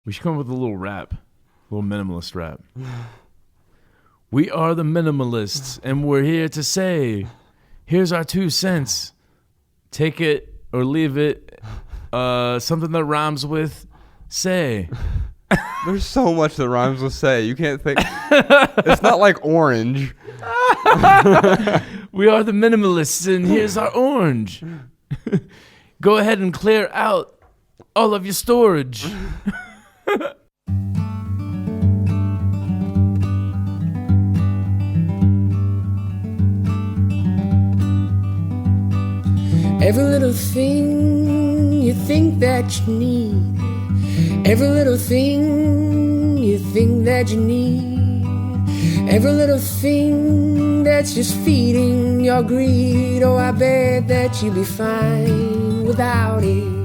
We should come up with a little rap, a little minimalist rap. We are the Minimalists, and we're here to say, here's our 2 cents. Take it or leave it. Something that rhymes with say. There's so much that rhymes with say. You can't think. It's not like orange. We are the Minimalists, and here's our orange. Go ahead and clear out all of your storage. Every little thing you think that you need, every little thing you think that you need, every little thing that's just feeding your greed. Oh, I bet that you'd be fine without it.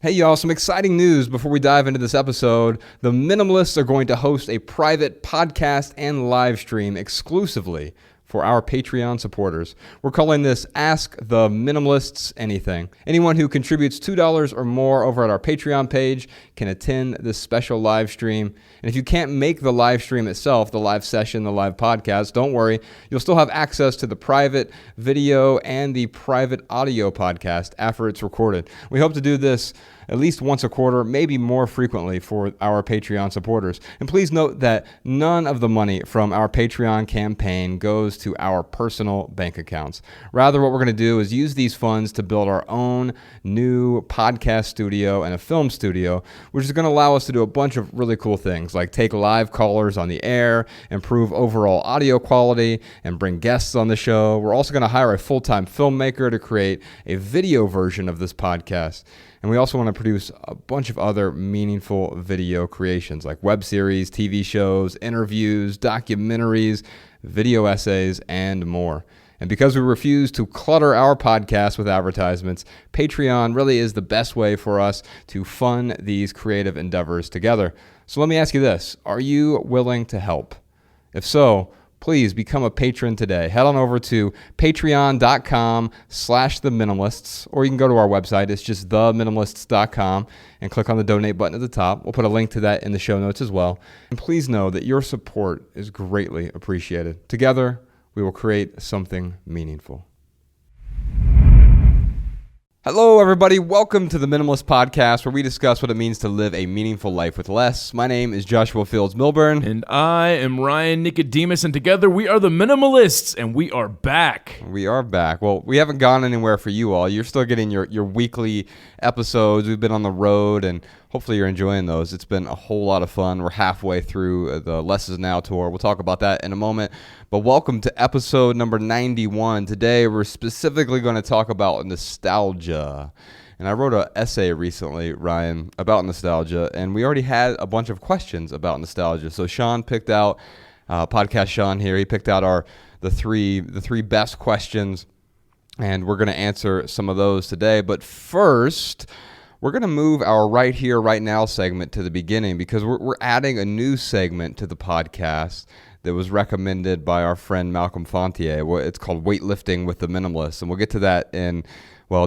Hey y'all, some exciting news before we dive into this episode. The Minimalists are going to host a private podcast and live stream exclusively for our Patreon supporters. We're calling this Ask the Minimalists Anything. Anyone who contributes $2 or more over at our Patreon page can attend this special live stream. And if you can't make the live stream itself, the live session, the live podcast, don't worry. You'll still have access to the private video and the private audio podcast after it's recorded. We hope to do this at least once a quarter, maybe more frequently for our Patreon supporters. And please note that none of the money from our Patreon campaign goes to our personal bank accounts. Rather, what we're going to do is use these funds to build our own new podcast studio and a film studio, which is going to allow us to do a bunch of really cool things, like take live callers on the air, improve overall audio quality, and bring guests on the show. We're also going to hire a full-time filmmaker to create a video version of this podcast. And we also want to produce a bunch of other meaningful video creations like web series, TV shows, interviews, documentaries, video essays, and more. And because we refuse to clutter our podcast with advertisements, Patreon really is the best way for us to fund these creative endeavors together. So let me ask you this. Are you willing to help? If so, please become a patron today. Head on over to patreon.com/theminimalists, or you can go to our website. It's just theminimalists.com and click on the donate button at the top. We'll put a link to that in the show notes as well. And please know that your support is greatly appreciated. Together, we will create something meaningful. Hello, everybody. Welcome to the Minimalist Podcast, where we discuss what it means to live a meaningful life with less. My name is Joshua Fields Milburn. And I am Ryan Nicodemus, and together we are the Minimalists, and we are back. We are back. Well, we haven't gone anywhere for you all. You're still getting your weekly episodes. We've been on the road, and hopefully you're enjoying those. It's been a whole lot of fun. We're halfway through the Less Is Now tour. We'll talk about that in a moment. But welcome to episode number 91. Today, we're specifically going to talk about nostalgia. And I wrote an essay recently, Ryan, about nostalgia, and we already had a bunch of questions about nostalgia. So Sean picked out, podcast Sean here, he picked out the three best questions, and we're going to answer some of those today. But first, we're going to move our Right Here, Right Now segment to the beginning, because we're adding a new segment to the podcast that was recommended by our friend Malcolm Fontier. It's called Weightlifting with the Minimalists, and we'll get to that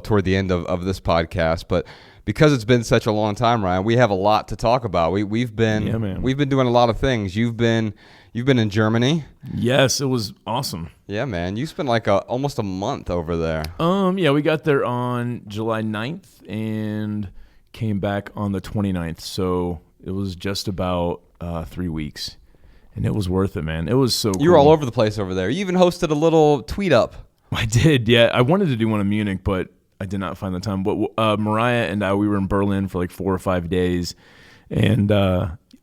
toward the end of this podcast. But because it's been such a long time, Ryan, we have a lot to talk about. We've been doing a lot of things. You've been in Germany. Yes, it was awesome. Yeah, man. You spent like almost a month over there. Yeah, we got there on July 9th and came back on the 29th. So it was just about 3 weeks. And it was worth it, man. It was so cool. You were all over the place over there. You even hosted a little tweet up. I did, yeah. I wanted to do one in Munich, but I did not find the time. But Mariah and I, we were in Berlin for like 4 or 5 days. And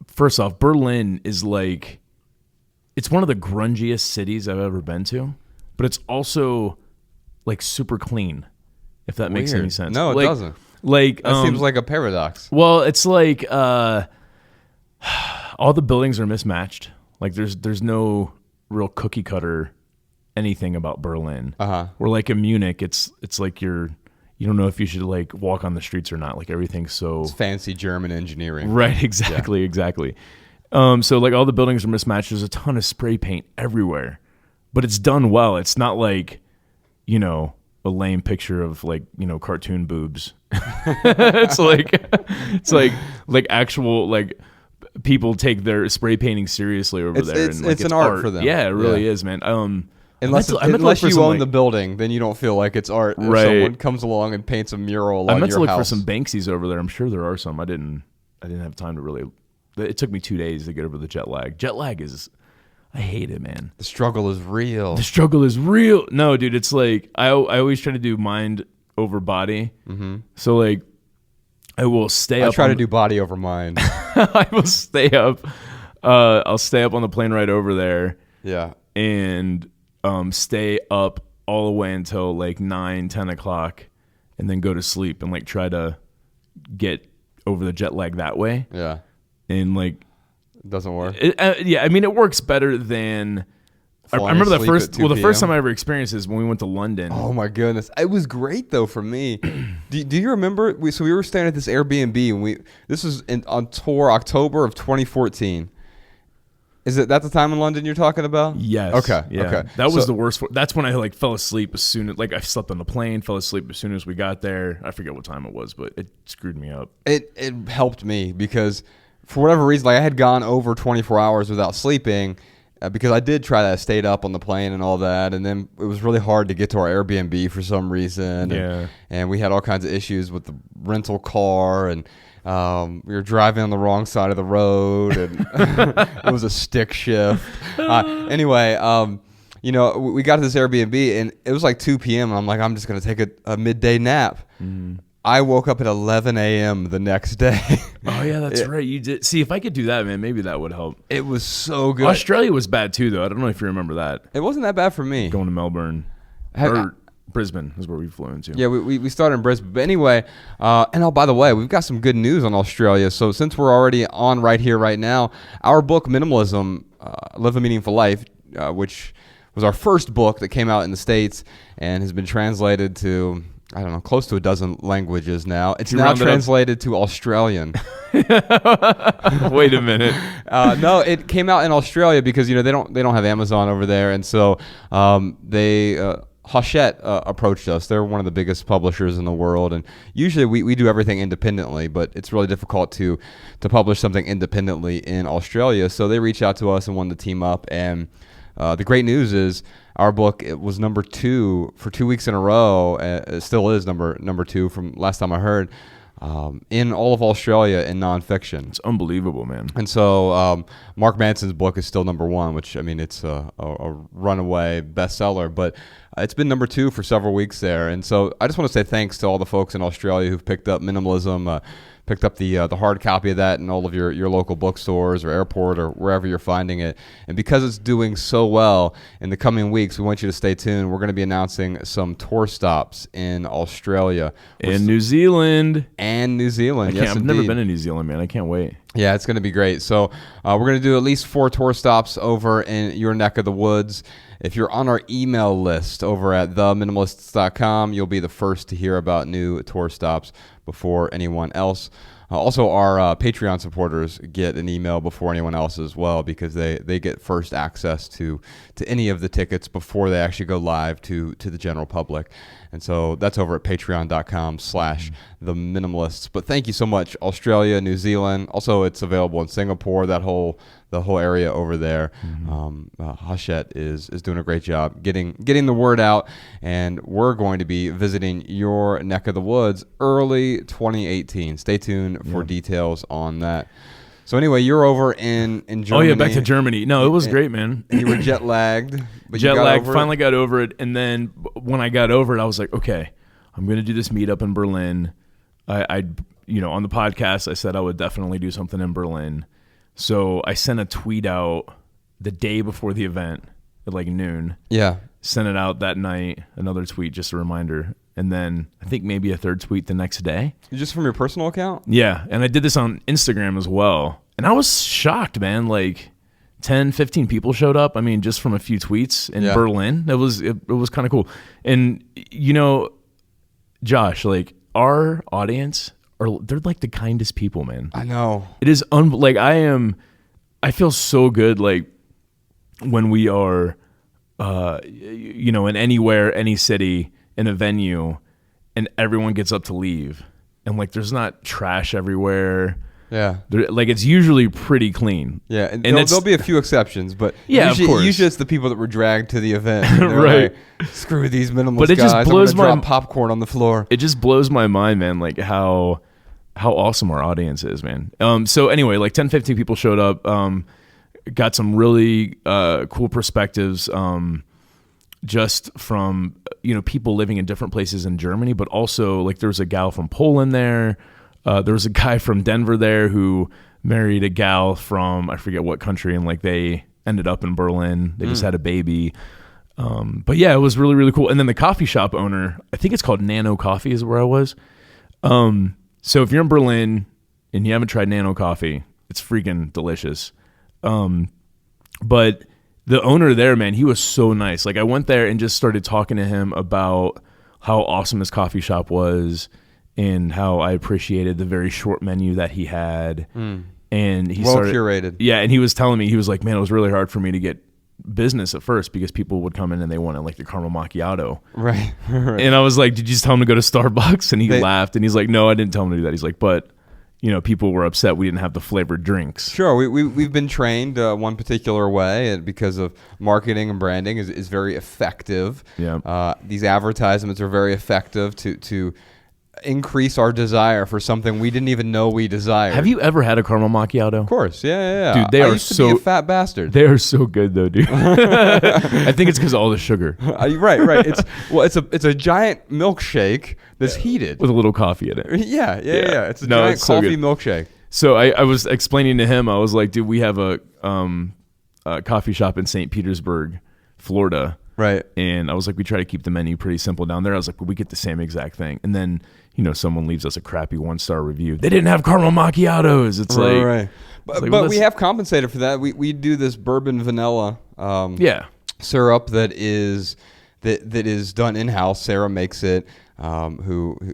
first off, Berlin is like, it's one of the grungiest cities I've ever been to. But it's also like super clean, if that makes any sense. No, it doesn't. Like that seems like a paradox. Well, it's like all the buildings are mismatched. Like there's no real cookie cutter anything about Berlin. Where like in Munich, it's like you don't know if you should like walk on the streets or not. Like everything's so it's fancy German engineering. Right, exactly. So like all the buildings are mismatched. There's a ton of spray paint everywhere, but it's done well. It's not like, a lame picture of like, cartoon boobs. it's like actual like people take their spray painting seriously over there. And it's an art for them. Yeah, it really is, man. Unless you own the building, then you don't feel like it's art. If Right. someone comes along and paints a mural on your house. I meant to look for some Banksies over there. I'm sure there are some. I didn't have time to really. It took me 2 days to get over the jet lag. Jet lag I hate it, man. The struggle is real. The struggle is real. No, dude, it's like I always try to do mind over body. Mm-hmm. So like, I will stay up. I try to do body over mind. I will stay up. I'll stay up on the plane ride over there. Yeah. And stay up all the way until like 9-10 o'clock, and then go to sleep and like try to get over the jet lag that way. Yeah. And like, it doesn't work. Yeah, I mean, it works better than. I remember the first time I ever experienced this when we went to London. Oh my goodness, it was great though for me. do you remember? We were staying at this Airbnb, and this was on tour October of 2014. Is it that the time in London you're talking about? Yes. Okay. Yeah. Okay. That was the worst. That's when I like fell asleep as soon as I slept on the plane, fell asleep as soon as we got there. I forget what time it was, but it screwed me up. It helped me because for whatever reason, like I had gone over 24 hours without sleeping because I did try that. I stayed up on the plane and all that, and then it was really hard to get to our Airbnb for some reason. Yeah. And we had all kinds of issues with the rental car, and we were driving on the wrong side of the road, and it was a stick shift. Anyway, we got to this Airbnb, and it was like 2 p.m., and I'm like, I'm just going to take a midday nap. Mm. I woke up at 11 a.m. the next day. Oh, yeah, that's right. You did. See, if I could do that, man, maybe that would help. It was so good. Australia was bad, too, though. I don't know if you remember that. It wasn't that bad for me. Going to Melbourne. Brisbane is where we flew into. Yeah, we started in Brisbane. But anyway, by the way, we've got some good news on Australia. So since we're already on right here, right now, our book, Minimalism, Live a Meaningful Life, which was our first book that came out in the States and has been translated to, I don't know, close to a dozen languages now. It's now translated to Australian. Wait a minute. No, it came out in Australia because they don't have Amazon over there, and so Hachette approached us. They're one of the biggest publishers in the world, and usually we do everything independently, but it's really difficult to publish something independently in Australia. So they reached out to us and wanted to team up, and the great news is our book, it was number 2 for 2 weeks in a row. It still is number 2 from last time I heard. In all of Australia in nonfiction. It's unbelievable, man. And so Mark Manson's book is still number 1, which, I mean, it's a runaway bestseller, but it's been number 2 for several weeks there. And so I just want to say thanks to all the folks in Australia who've picked up Minimalism, picked up the hard copy of that in all of your local bookstores or airport or wherever you're finding it. And because it's doing so well, in the coming weeks, we want you to stay tuned. We're going to be announcing some tour stops in Australia. And New Zealand. Yes, I've never been to New Zealand, man. I can't wait. Yeah, it's going to be great. So we're going to do at least 4 tour stops over in your neck of the woods. If you're on our email list over at theminimalists.com, you'll be the first to hear about new tour stops before anyone else. Also, our Patreon supporters get an email before anyone else as well, because they get first access to any of the tickets before they actually go live to the general public. And so that's over at patreon.com/theminimalists. But thank you so much, Australia, New Zealand. Also, it's available in Singapore, the whole area over there. Hachette is doing a great job getting the word out, and we're going to be visiting your neck of the woods early 2018. Stay tuned for details on that. So anyway, you're over in Germany. Oh yeah, back to Germany. No, it was great, man. You were jet lagged. Finally got over it, and then when I got over it, I was like, okay, I'm going to do this meetup in Berlin. I on the podcast, I said I would definitely do something in Berlin. So I sent a tweet out the day before the event at like noon. Yeah. Sent it out that night, another tweet, just a reminder. And then I think maybe a third tweet the next day. Just from your personal account? Yeah. And I did this on Instagram as well. And I was shocked, man. Like 10, 15 people showed up. I mean, just from a few tweets in Berlin. It was kind of cool. And, Josh, like our audience, they're like the kindest people, man. I know. It is I feel so good, like when we are, in any city in a venue and everyone gets up to leave and like there's not trash everywhere. Yeah. Like it's usually pretty clean. Yeah, and And there'll be a few exceptions, but Yeah, usually, of course. usually it's the people that were dragged to the event. And they're Right. like, screw these minimalist But it just guys. blows I'm gonna my- drop popcorn on the floor. It just blows my mind, man, like how awesome our audience is, man. So anyway, like 10, 15 people showed up, got some really cool perspectives just from, people living in different places in Germany, but also like there was a gal from Poland there. There was a guy from Denver there who married a gal from, I forget what country, and like they ended up in Berlin. They just had a baby. But yeah, it was really, really cool. And then the coffee shop owner, I think it's called Nano Coffee is where I was. So if you're in Berlin and you haven't tried Nano Coffee, it's freaking delicious. But the owner there, man, he was so nice. Like I went there and just started talking to him about how awesome his coffee shop was and how I appreciated the very short menu that he had. And he Well started, curated. Yeah, and he was telling me, he was like, man, it was really hard for me to get business at first because people would come in and they wanted like the caramel macchiato. Right. Right. And I was like, did you just tell him to go to Starbucks? And he laughed and he's like, no, I didn't tell him to do that. He's like, but people were upset we didn't have the flavored drinks. Sure, we've been trained one particular way, and because of marketing and branding is very effective. Yeah. These advertisements are very effective to increase our desire for something we didn't even know we desired. Have you ever had a caramel macchiato? Of course, yeah. Dude, they I are used to so be a fat bastard. They are so good though, dude. I think it's because of all the sugar Right. It's a giant milkshake that's heated. with a little coffee in it. Yeah. It's a No, giant it's so coffee good. milkshake. So I was explaining to him, I was like, dude, we have a coffee shop in St. Petersburg, Florida. Right. And I was like, we try to keep the menu pretty simple down there. I was like, but we get the same exact thing. And then, someone leaves us a crappy 1-star review. They didn't have caramel macchiatos. It's like, Right. But, like, but well, we have compensated for that. We do this bourbon vanilla yeah. syrup that is done in-house. Sarah makes it,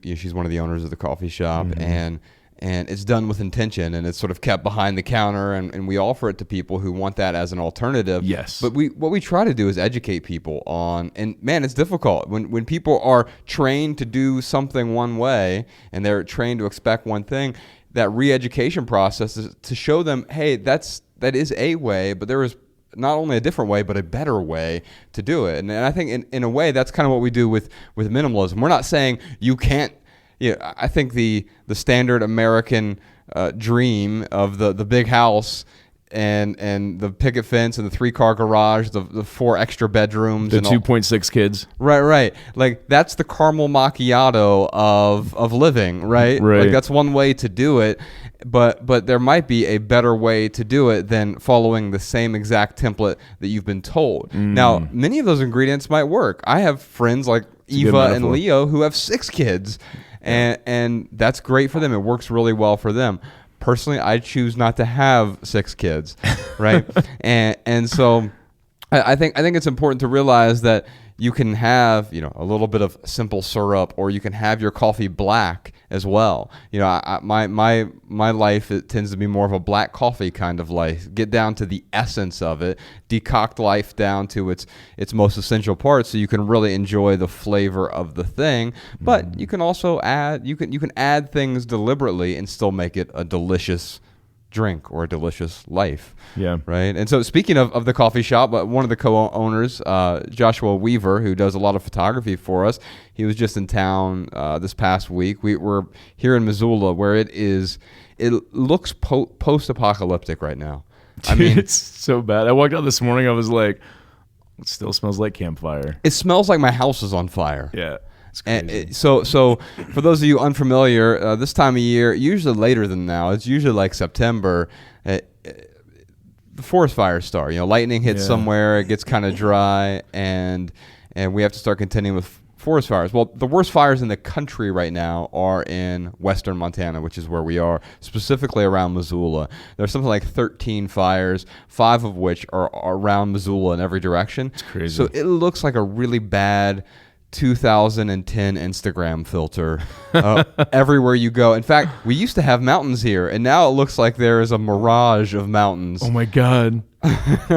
she's one of the owners of the coffee shop, and it's done with intention, and it's sort of kept behind the counter, and we offer it to people who want that as an alternative. Yes. But what we try to do is educate people on, and man, it's difficult when people are trained to do something one way and they're trained to expect one thing. That re-education process is to show them, hey, that is a way, but there is not only a different way, but a better way to do it. And I think in a way, that's kind of what we do with minimalism. We're not saying you can't. Yeah, I think the standard American dream of the big house and the picket fence and the 3-car garage, the 4 extra bedrooms, The and 2.6 kids. Right. Like that's the caramel macchiato of living, right? Right. Like that's one way to do it, but there might be a better way to do it than following the same exact template that you've been told. Now, many of those ingredients might work. I have friends like a good Eva and metaphor. Leo who have 6 kids, and that's great for them. It works really well for them. Personally, I choose not to have 6 kids, right? and so I think it's important to realize that you can have a little bit of simple syrup, or you can have your coffee black as well. My life, it tends to be more of a black coffee kind of life. Get down to the essence of it, decoct life down to its most essential parts, so you can really enjoy the flavor of the thing. But you can also add you can add things deliberately and still make it a delicious drink or a delicious life. Yeah. Right. And so speaking of the coffee shop, one of the co-owners, Joshua Weaver, who does a lot of photography for us, he was just in town this past week. We're here in Missoula, where it looks post-apocalyptic right now. I mean, it's so bad. I walked out this morning, I was like, it still smells like campfire. it smells like my house is on fire. Yeah. It's And crazy. so for those of you unfamiliar, this time of year, usually later than now, it's usually like September, the forest fires start. Lightning hits Yeah. somewhere, it gets kind of dry, and we have to start contending with forest fires. Well, the worst fires in the country right now are in western Montana, which is where we are, specifically around Missoula. There's something like 13 fires, 5 of which are around Missoula in every direction. It's crazy. So it looks like a really bad 2010 Instagram filter everywhere you go. In fact, we used to have mountains here, and now it looks like there is a mirage of mountains. Oh my God.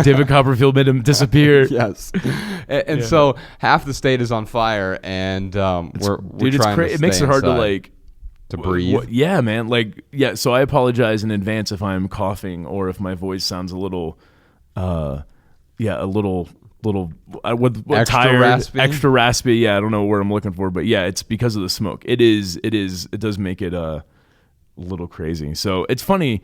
David Copperfield made him disappear. Yes. And so half the state is on fire, and we're trying to it makes it hard inside to breathe. Yeah, man. So I apologize in advance if I'm coughing or if my voice sounds a little extra raspy. Yeah, I don't know what I'm looking for, but yeah, it's because of the smoke. It does make it a little crazy. So it's funny.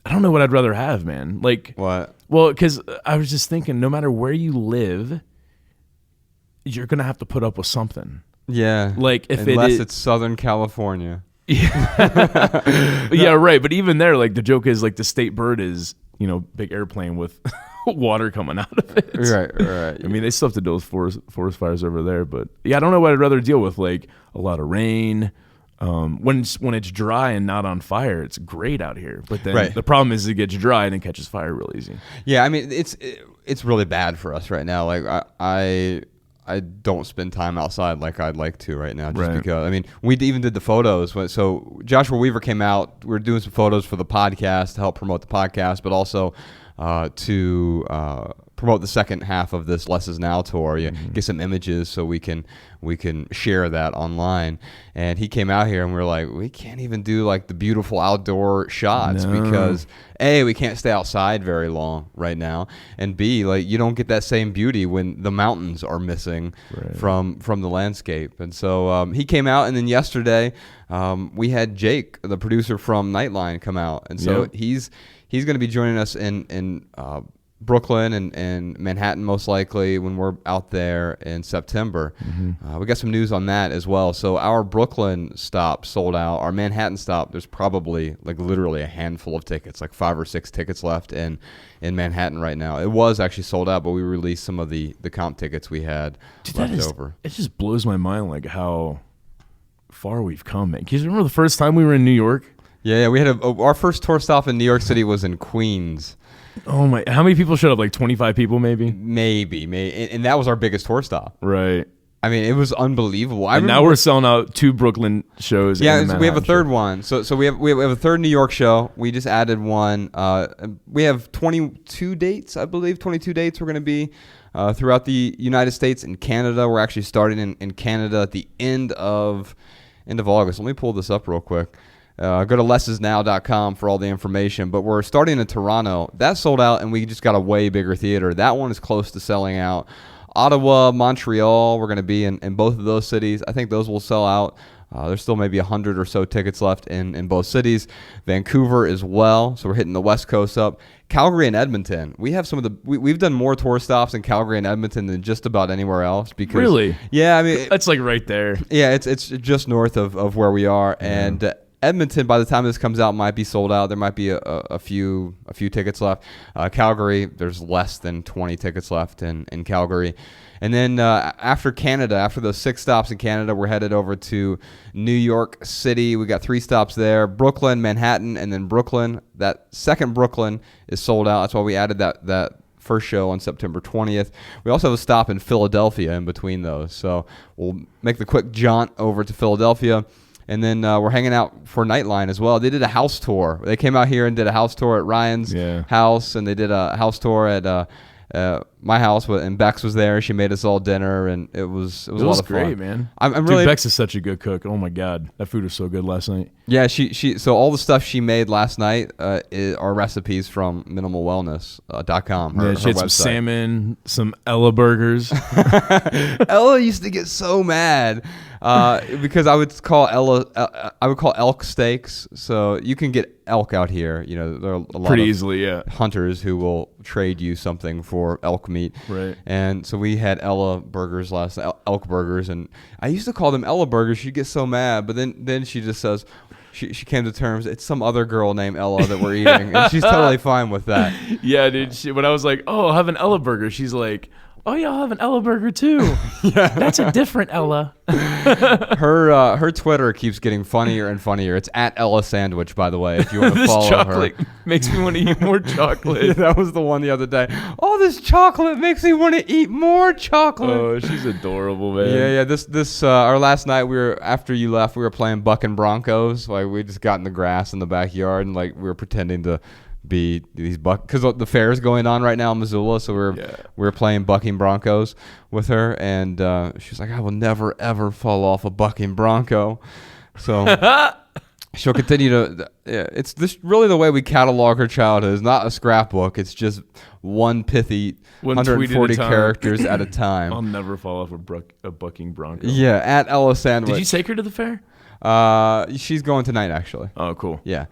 I don't know what I'd rather have, man. Like what? Well, because I was just thinking, no matter where you live, you're gonna have to put up with something. Yeah. Like unless it's Southern California. Yeah, right. But even there, like the joke is like the state bird is, big airplane with water coming out of it. Right. I mean, they still have to deal with forest fires over there, but yeah, I don't know what I'd rather deal with. Like a lot of rain. When it's dry and not on fire, it's great out here. But then the problem is it gets dry and it catches fire real easy. Yeah, I mean it's really bad for us right now. Like I don't spend time outside like I'd like to right now, just because. I mean, we even did the photos. So Joshua Weaver came out. We were doing some photos for the podcast to help promote the podcast, but also to promote the second half of this Less Is Now tour. Get some images so we can share that online. And he came out here and we were like, we can't even do like the beautiful outdoor shots because A, we can't stay outside very long right now, and B, like you don't get that same beauty when the mountains are missing from the landscape. And so he came out, and then yesterday we had Jake, the producer from Nightline, come out, and so he's going to be joining us in Brooklyn and Manhattan most likely when we're out there in September. We got some news on that as well. So our Brooklyn stop sold out. Our Manhattan stop, there's probably like literally a handful of tickets, like 5 or 6 tickets left in Manhattan right now. It was actually sold out, but we released some of the comp tickets we had left over. It just blows my mind like how far we've come, man. Can you remember the first time we were in New York? Yeah, we had our first tour stop in New York City was in Queens. Oh my! How many people showed up? Like 25 people, maybe. Maybe, and that was our biggest tour stop. Right. I mean, it was unbelievable. And now we're selling out 2 Brooklyn shows. Yeah, we have a third one. So we have a third New York show. We just added one. We have 22 dates, I believe. 22 dates we're going to be throughout the United States and Canada. We're actually starting in Canada at the end of August. Let me pull this up real quick. Go to lessisnow.com for all the information. But we're starting in Toronto. That sold out, and we just got a way bigger theater. That one is close to selling out. Ottawa, Montreal, we're going to be in both of those cities. I think those will sell out. There's still maybe 100 or so tickets left in both cities. Vancouver as well, so we're hitting the West Coast up. Calgary and Edmonton. We have some of we've done more tour stops in Calgary and Edmonton than just about anywhere else. Because, really? Yeah, I mean that's like right there. Yeah, it's just north of where we are, and Edmonton, by the time this comes out, might be sold out. There might be a few tickets left. Calgary, there's less than 20 tickets left in Calgary. And then after Canada, after those 6 stops in Canada, we're headed over to New York City. We got 3 stops there: Brooklyn, Manhattan, and then Brooklyn. That second Brooklyn is sold out. That's why we added that first show on September 20th. We also have a stop in Philadelphia in between those. So we'll make the quick jaunt over to Philadelphia. And then we're hanging out for Nightline as well. They did a house tour. They came out here and did a house tour at Ryan's house, and they did a house tour at my house, and Bex was there. She made us all dinner, and it was a lot of fun. Great, man. I'm really. Bex is such a good cook. Oh my God, that food was so good last night. Yeah, so all the stuff she made last night are recipes from minimalwellness.com. She had some website. salmon, some Ella burgers. Ella used to get so mad because I would call elk steaks. So you can get elk out here. You know, there are a lot pretty of easily, hunters who will trade you something for elk meat. Right. And so we had Ella burgers last night, elk burgers, and I used to call them Ella burgers. She'd get so mad, but then she just says. She came to terms, it's some other girl named Ella that we're eating, and she's totally fine with that. Yeah, dude. When I was like, oh, I'll have an Ella burger, she's like, oh yeah, I'll have an Ella burger too. That's a different Ella. Her Twitter keeps getting funnier and funnier. It's at Ella Sandwich, by the way, if you want to This follow chocolate her. makes me want to eat more chocolate. Yeah, that was the one the other day. Oh, this chocolate makes me want to eat more chocolate. Oh, she's adorable, man. Yeah. This our last night after you left, we were playing Buck and Broncos. Like we just got in the grass in the backyard and like we were pretending to be these buck because the fair is going on right now in Missoula, so we're playing bucking Broncos with her, and she's like, I will never ever fall off a bucking Bronco. So she'll continue to. It's this really the way we catalog her childhood. It's not a scrapbook. It's just one pithy 140 characters at a time. I'll never fall off a bucking Bronco. Yeah, at Ella Sandwich. Did you take her to the fair? She's going tonight actually. Oh, cool. Yeah.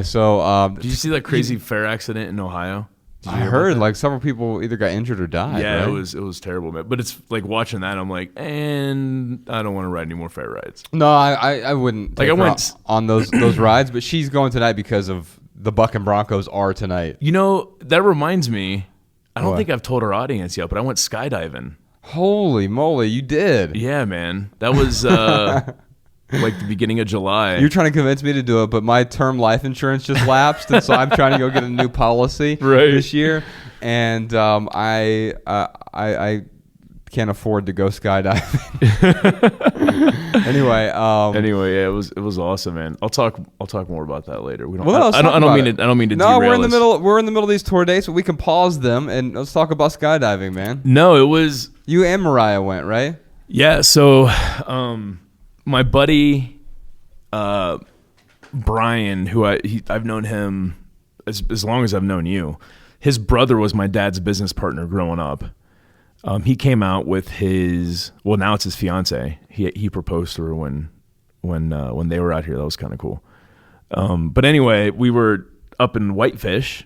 So did you see that crazy fair accident in Ohio? I heard like several people either got injured or died. Yeah, right? it was terrible, man. But it's like watching that, I'm like, and I don't want to ride any more fair rides. No, I wouldn't. Like I went on those rides, but she's going tonight because of the Buck and Broncos are tonight. You know, that reminds me. I don't think I've told our audience yet, but I went skydiving. Holy moly, you did! Yeah, man. That was like the beginning of July. You're trying to convince me to do it, but my term life insurance just lapsed, and so I'm trying to go get a new policy this year. And I can't afford to go skydiving. Anyway, yeah, it was awesome, man. I'll talk more about that later. We don't. Well, I don't mean to. No, derail we're in the middle of these tour dates, but we can pause them and let's talk about skydiving, man. No, it was you and Mariah went, right? Yeah. So, my buddy, Brian, who I've known him as long as I've known you. His brother was my dad's business partner growing up. He came out with now it's his fiance. He proposed to her when they were out here. That was kind of cool. But anyway, we were up in Whitefish,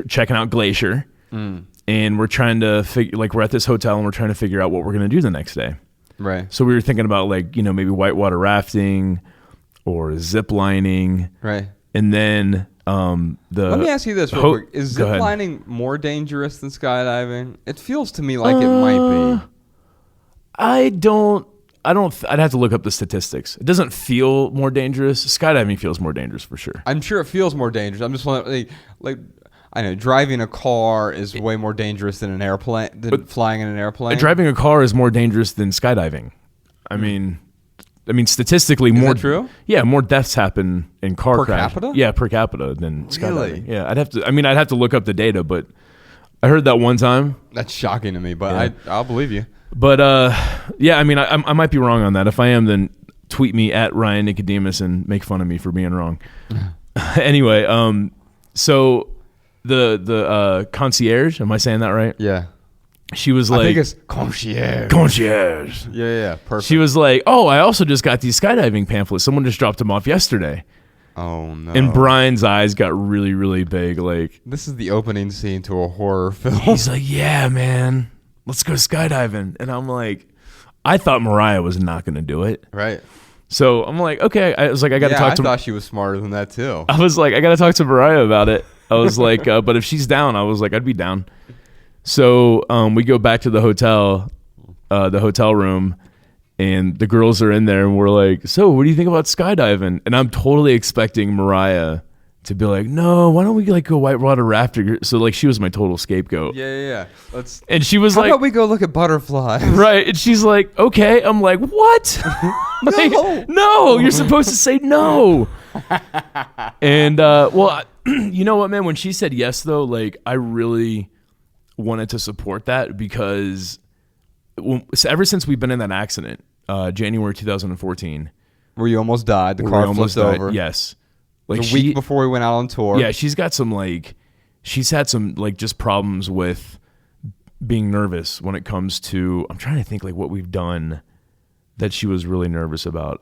checking out Glacier, and we're trying to we're at this hotel and we're trying to figure out what we're gonna do the next day. Right. So we were thinking about maybe whitewater rafting or zip lining. Right. And then let me ask you this real quick. Is zip lining more dangerous than skydiving? It feels to me like it might be. I'd have to look up the statistics. It doesn't feel more dangerous. Skydiving feels more dangerous for sure. I'm sure it feels more dangerous. I'm just wondering, I know driving a car is way more dangerous than flying in an airplane. Driving a car is more dangerous than skydiving. I mean, statistically, is that true? Yeah, more deaths happen in car crash. Per capita? Yeah, per capita than skydiving. Really? Yeah, I'd have to look up the data, but I heard that one time. That's shocking to me, but I'll believe you. But I might be wrong on that. If I am, then tweet me at Ryan Nicodemus and make fun of me for being wrong. Anyway, so the concierge, am I saying that right? Yeah. She was like, I think it's concierge. Concierge. Yeah, perfect. She was like, oh, I also just got these skydiving pamphlets. Someone just dropped them off yesterday. Oh, no. And Brian's eyes got really, really big. Like, this is the opening scene to a horror film. He's like, yeah, man, let's go skydiving. And I'm like, I thought Mariah was not going to do it. Right. So I'm like, okay. I was like, I got to talk to. I thought she was smarter than that too. I was like, I got to talk to Mariah about it. I was like, but if she's down, I was like, I'd be down. So we go back to the hotel room, and the girls are in there, and we're like, so what do you think about skydiving? And I'm totally expecting Mariah to be like, no, why don't we go whitewater rafting? So she was my total scapegoat. Yeah. And she was how about we go look at butterflies? Right. And she's like, okay. I'm like, what? No, you're supposed to say no. And you know what, man? When she said yes, though, I really wanted to support that because ever since we've been in that accident, January 2014, where you almost died, the car flipped over. Yes, a week before we went out on tour. Yeah, she's got she's had some just problems with being nervous when it comes to. I'm trying to think what we've done that she was really nervous about.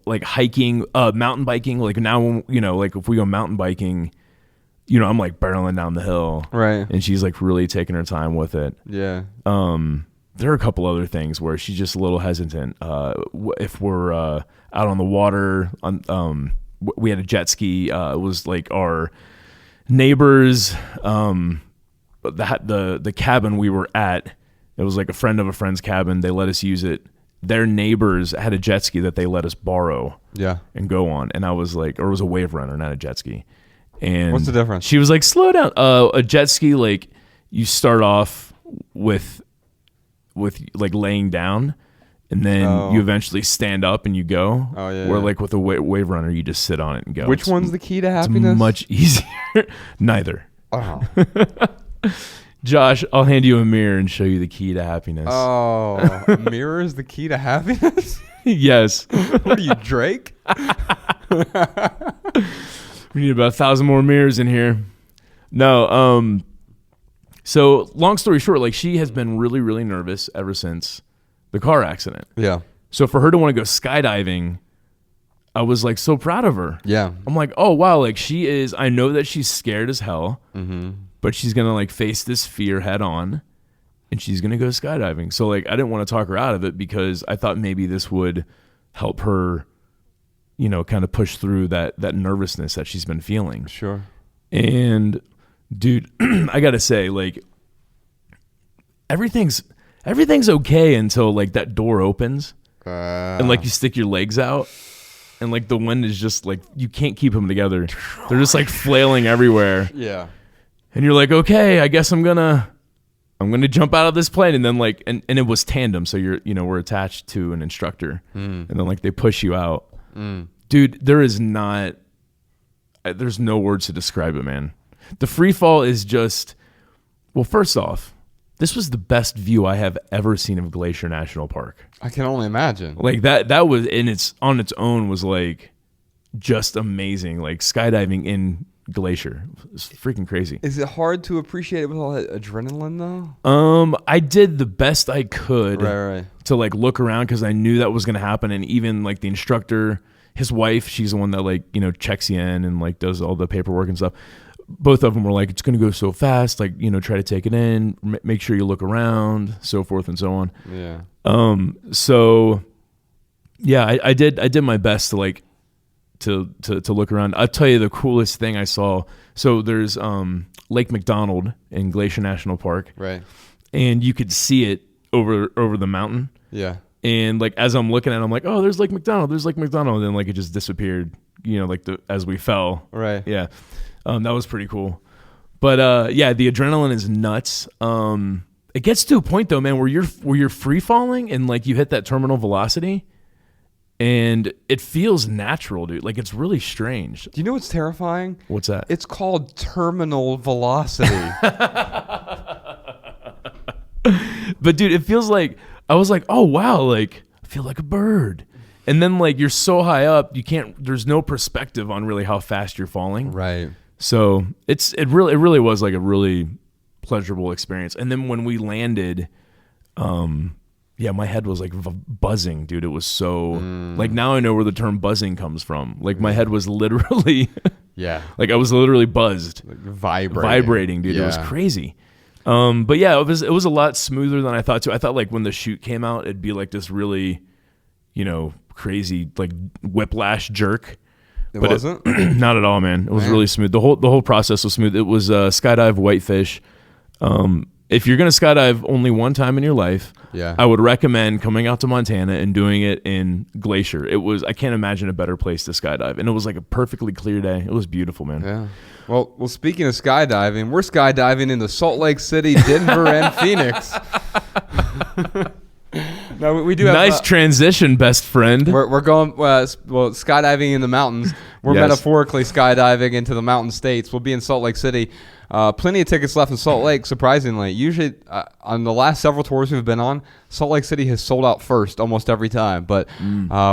Hiking, mountain biking. Now, if we go mountain biking. I'm barreling down the hill. Right. And she's really taking her time with it. Yeah. There are a couple other things where she's just a little hesitant. If we're out on the water, we had a jet ski. It was our neighbor's the cabin we were at, it was like a friend of a friend's cabin. They let us use it. Their neighbors had a jet ski that they let us borrow and go on. And I was like, or it was a wave runner, not a jet ski. And what's the difference? She was like, slow down. A jet ski, like you start off with like laying down, and then you eventually stand up and you go. Oh yeah. Where like with a wave runner, you just sit on it and go. Which one's the key to happiness? It's much easier. Neither. Oh. Josh, I'll hand you a mirror and show you the key to happiness. Oh, a mirror is the key to happiness? Yes. What are you, Drake? We need about 1,000 more mirrors in here. No, so long story short, like she has been really, really nervous ever since the car accident. Yeah. So for her to want to go skydiving, I was like so proud of her. Yeah. I'm like, oh wow, like she is, I know that she's scared as hell, but she's going to like face this fear head on and she's going to go skydiving. So like, I didn't want to talk her out of it because I thought maybe this would help her, you know, kind of push through that nervousness that she's been feeling. Sure. And dude, I got to say, like, everything's okay until like that door opens and like you stick your legs out and like the wind is just like, you can't keep them together. They're just like flailing everywhere. Yeah. And you're like, okay, I guess I'm gonna jump out of this plane. And then like, and it was tandem. So we're attached to an instructor and then like they push you out. Dude, there's no words to describe it, man. The free fall is just, well, first off, this was the best view I have ever seen of Glacier National Park. I can only imagine. Like that was on its own was like just amazing. Like skydiving in Glacier. It's freaking crazy. Is it hard to appreciate it with all that adrenaline though? I did the best I could right. to like look around because I knew that was going to happen. And even like the instructor, his wife, she's the one that like, you know, checks you in and like does all the paperwork and stuff. Both of them were like, it's going to go so fast, like, you know, try to take it in, make sure you look around, so forth and so on. Yeah. So yeah, I did my best to like, to look around. I'll tell you the coolest thing I saw. So there's, Lake McDonald in Glacier National Park. Right. And you could see it over the mountain. Yeah. And like, as I'm looking at it, I'm like, oh, there's Lake McDonald. And then like, it just disappeared, you know, like as we fell. Right. Yeah. That was pretty cool. But yeah, the adrenaline is nuts. It gets to a point though, man, where you're free falling and like you hit that terminal velocity and it feels natural, dude. Like it's really strange. Do you know what's terrifying? What's that? It's called terminal velocity. But dude, it feels like, I was like, oh wow, like I feel like a bird. And then like you're so high up, there's no perspective on really how fast you're falling. Right. So it really was like a really pleasurable experience. And then when we landed, yeah, my head was like buzzing, dude. It was so like, now I know where the term buzzing comes from. Like my head was literally, yeah, like I was literally buzzed, like vibrating, dude. Yeah. It was crazy. But yeah, it was a lot smoother than I thought too. I thought like when the chute came out, it'd be like this really, you know, crazy like whiplash jerk. It wasn't? Not at all, man. It was really smooth. The whole process was smooth. It was skydive whitefish. If you're gonna skydive only one time in your life, I would recommend coming out to Montana and doing it in Glacier. I can't imagine a better place to skydive, and it was like a perfectly clear day. It was beautiful, man. Yeah. Well, speaking of skydiving, we're skydiving into Salt Lake City, Denver, and Phoenix. No, we do have nice transition, best friend. We're going skydiving in the mountains. We're metaphorically skydiving into the mountain states. We'll be in Salt Lake City. Plenty of tickets left in Salt Lake, surprisingly. Usually, on the last several tours we've been on, Salt Lake City has sold out first almost every time. But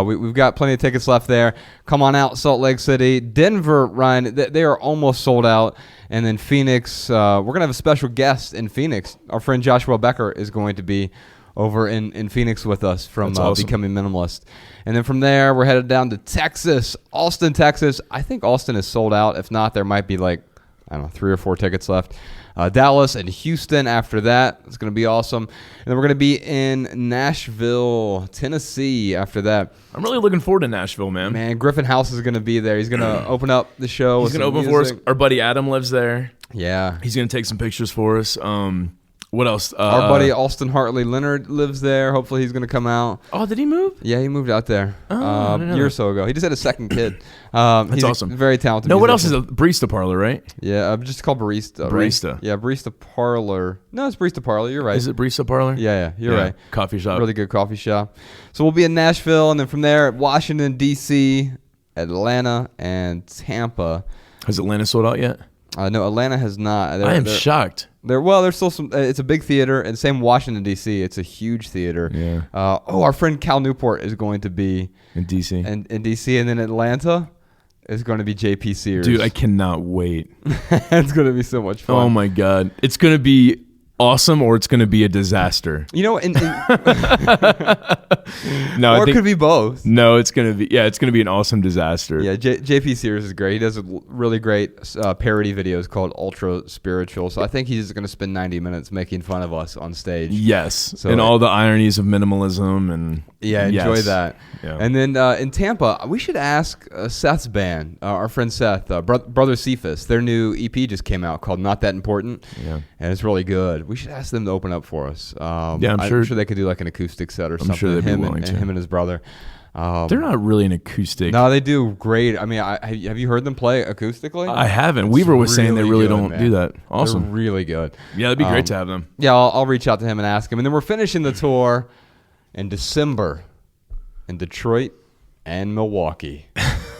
we've got plenty of tickets left there. Come on out, Salt Lake City. Denver, Ryan, they are almost sold out. And then Phoenix, we're going to have a special guest in Phoenix. Our friend Joshua Becker is going to be over in Phoenix with us from awesome. Becoming Minimalist. And then from there, we're headed down to Texas, Austin, Texas. I think Austin is sold out. If not, there might be like, I don't know, 3 or 4 tickets left. Dallas and Houston after that. It's going to be awesome. And then we're going to be in Nashville, Tennessee after that. I'm really looking forward to Nashville, man. Griffin House is going to be there. He's going to open up the show. He's going to open for us. Our buddy Adam lives there. Yeah. He's going to take some pictures for us. What else? Our buddy Alston Hartley Leonard lives there. Hopefully he's going to come out. Oh, did he move? Yeah, he moved out there I didn't know a year or that. so ago. He just had a second kid. That's He's awesome. A very talented No, what else musician. is a barista parlor, right? Yeah, just called Barista. Barista. Right? Yeah, Barista Parlor. No, it's Barista Parlor. You're right. Is it barista parlor? Yeah, you're right. Coffee shop. Really good coffee shop. So we'll be in Nashville, and then from there, Washington, D.C., Atlanta, and Tampa. Has Atlanta sold out yet? No, Atlanta has not. I am shocked. There's still some. It's a big theater, and same Washington D.C. It's a huge theater. Yeah. Our friend Cal Newport is going to be In DC. in D.C. and then Atlanta is going to be J.P. Sears. Dude, I cannot wait. It's going to be so much fun. Oh my God. It's going to be awesome or it's going to be a disaster. You know, No, or it could be both. No, it's going to be an awesome disaster. Yeah, JP Sears is great. He does really great parody videos called Ultra Spiritual. So I think he's going to spend 90 minutes making fun of us on stage. Yes. So and all the ironies of minimalism and enjoy yes. that. Yeah. And then in Tampa, we should ask Seth's band, our friend Seth, Brother Cephas. Their new EP just came out called Not That Important. Yeah. And it's really good. We should ask them to open up for us. I'm sure they could do like an acoustic set or something. sure they'd be him willing to. him and his brother. They're not really an acoustic. No, they do great. I mean, have you heard them play acoustically? I haven't. Weaver was saying they really don't do that. Awesome. They're really good. Yeah, that'd be great to have them. Yeah, I'll reach out to him and ask him. And then we're finishing the tour in December in Detroit and Milwaukee.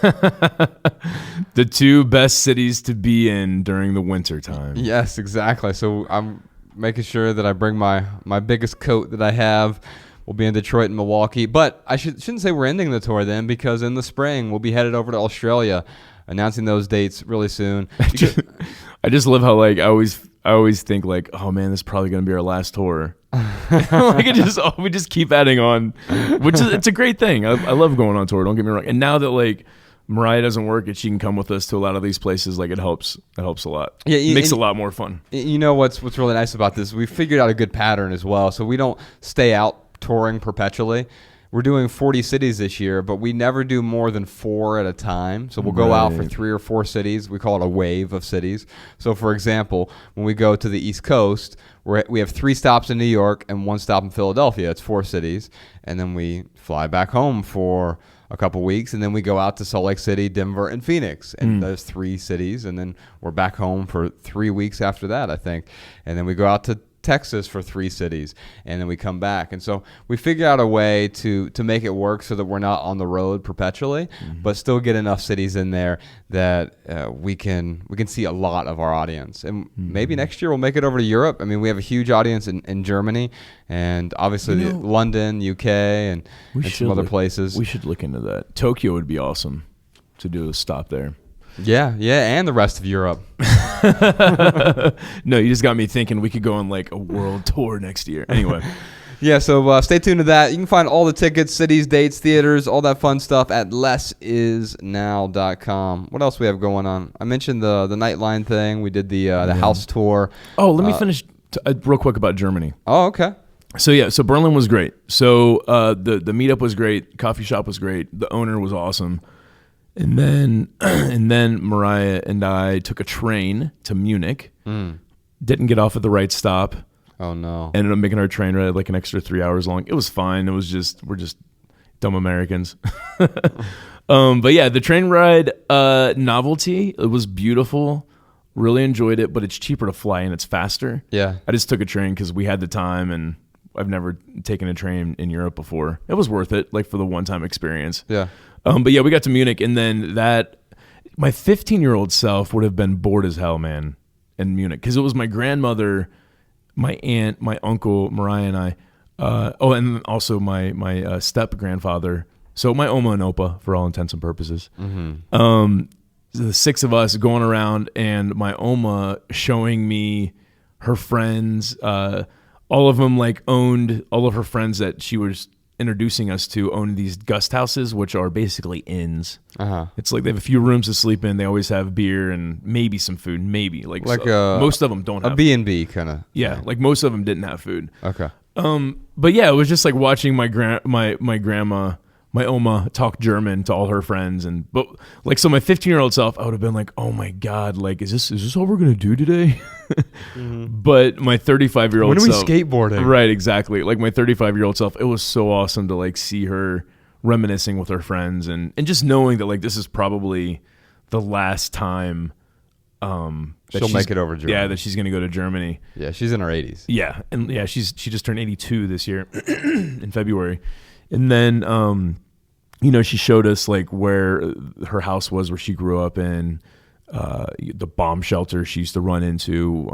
The two best cities to be in during the winter time. Yes, exactly. So I'm making sure that I bring my biggest coat that I have. We'll be in Detroit and Milwaukee. But I shouldn't say we're ending the tour then, because in the spring we'll be headed over to Australia, announcing those dates really soon. I just love how like I always think like, oh man, this is probably gonna be our last tour. Like we just keep adding on, which is it's a great thing. I love going on tour. Don't get me wrong. And now that like Mariah doesn't work and she can come with us to a lot of these places, like it helps a lot. Yeah, it makes it a lot more fun. You know what's really nice about this? We figured out a good pattern as well. So we don't stay out touring perpetually. We're doing 40 cities this year, but we never do more than 4 at a time. So we'll go out for 3 or 4 cities. We call it a wave of cities. So, for example, when we go to the East Coast, we have 3 stops in New York and 1 stop in Philadelphia. It's 4 cities. And then we fly back home for a couple weeks, and then we go out to Salt Lake City, Denver, and Phoenix. And there's 3 cities, and then we're back home for 3 weeks after that, I think. And then we go out to Texas for 3 cities, and then we come back. And so we figure out a way to make it work so that we're not on the road perpetually, but still get enough cities in there that we can see a lot of our audience. And maybe next year we'll make it over to Europe. I mean, we have a huge audience in Germany, and obviously London, UK, and some other places. We should look into that. Tokyo would be awesome to do a stop there. Yeah, and the rest of Europe. No, you just got me thinking we could go on like a world tour next year. Anyway. Yeah, so stay tuned to that. You can find all the tickets, cities, dates, theaters, all that fun stuff at lessisnow.com. What else we have going on? I mentioned the Nightline thing. We did the house tour. Oh, let me finish real quick about Germany. Oh, okay. So Berlin was great. So the meetup was great. Coffee shop was great. The owner was awesome. And then Mariah and I took a train to Munich. Didn't get off at the right stop. Oh no! Ended up making our train ride like an extra 3 hours long. It was fine. We're just dumb Americans. But yeah, the train ride novelty. It was beautiful. Really enjoyed it. But it's cheaper to fly and it's faster. Yeah. I just took a train because we had the time, and I've never taken a train in Europe before. It was worth it, like for the one-time experience. Yeah. But yeah, we got to Munich, and then my 15-year-old self would have been bored as hell, man, in Munich, because it was my grandmother, my aunt, my uncle, Mariah, and I. And also my step grandfather. So my oma and opa, for all intents and purposes. The 6 of us going around, and my oma showing me her friends. All of them owned all of her friends that she was introducing us to own these guest houses, which are basically inns. It's like they have a few rooms to sleep in. They always have beer and maybe some food, maybe most of them don't have a B&B kind of. Yeah, like most of them didn't have food. Okay. But yeah, it was just like watching my grandma my Oma talk German to all her friends, but like, so my 15-year-old self, I would have been like, oh my God, like, is this all we're gonna do today? But my 35-year-old When are we self, skateboarding? right, exactly. Like my 35-year-old self, it was so awesome to like see her reminiscing with her friends and just knowing that like this is probably the last time that She'll make it over Germany. Yeah, that she's gonna go to Germany. Yeah, she's in her 80s. Yeah, and yeah, she just turned 82 this year in February. And then, she showed us like where her house was, where she grew up in, the bomb shelter she used to run into,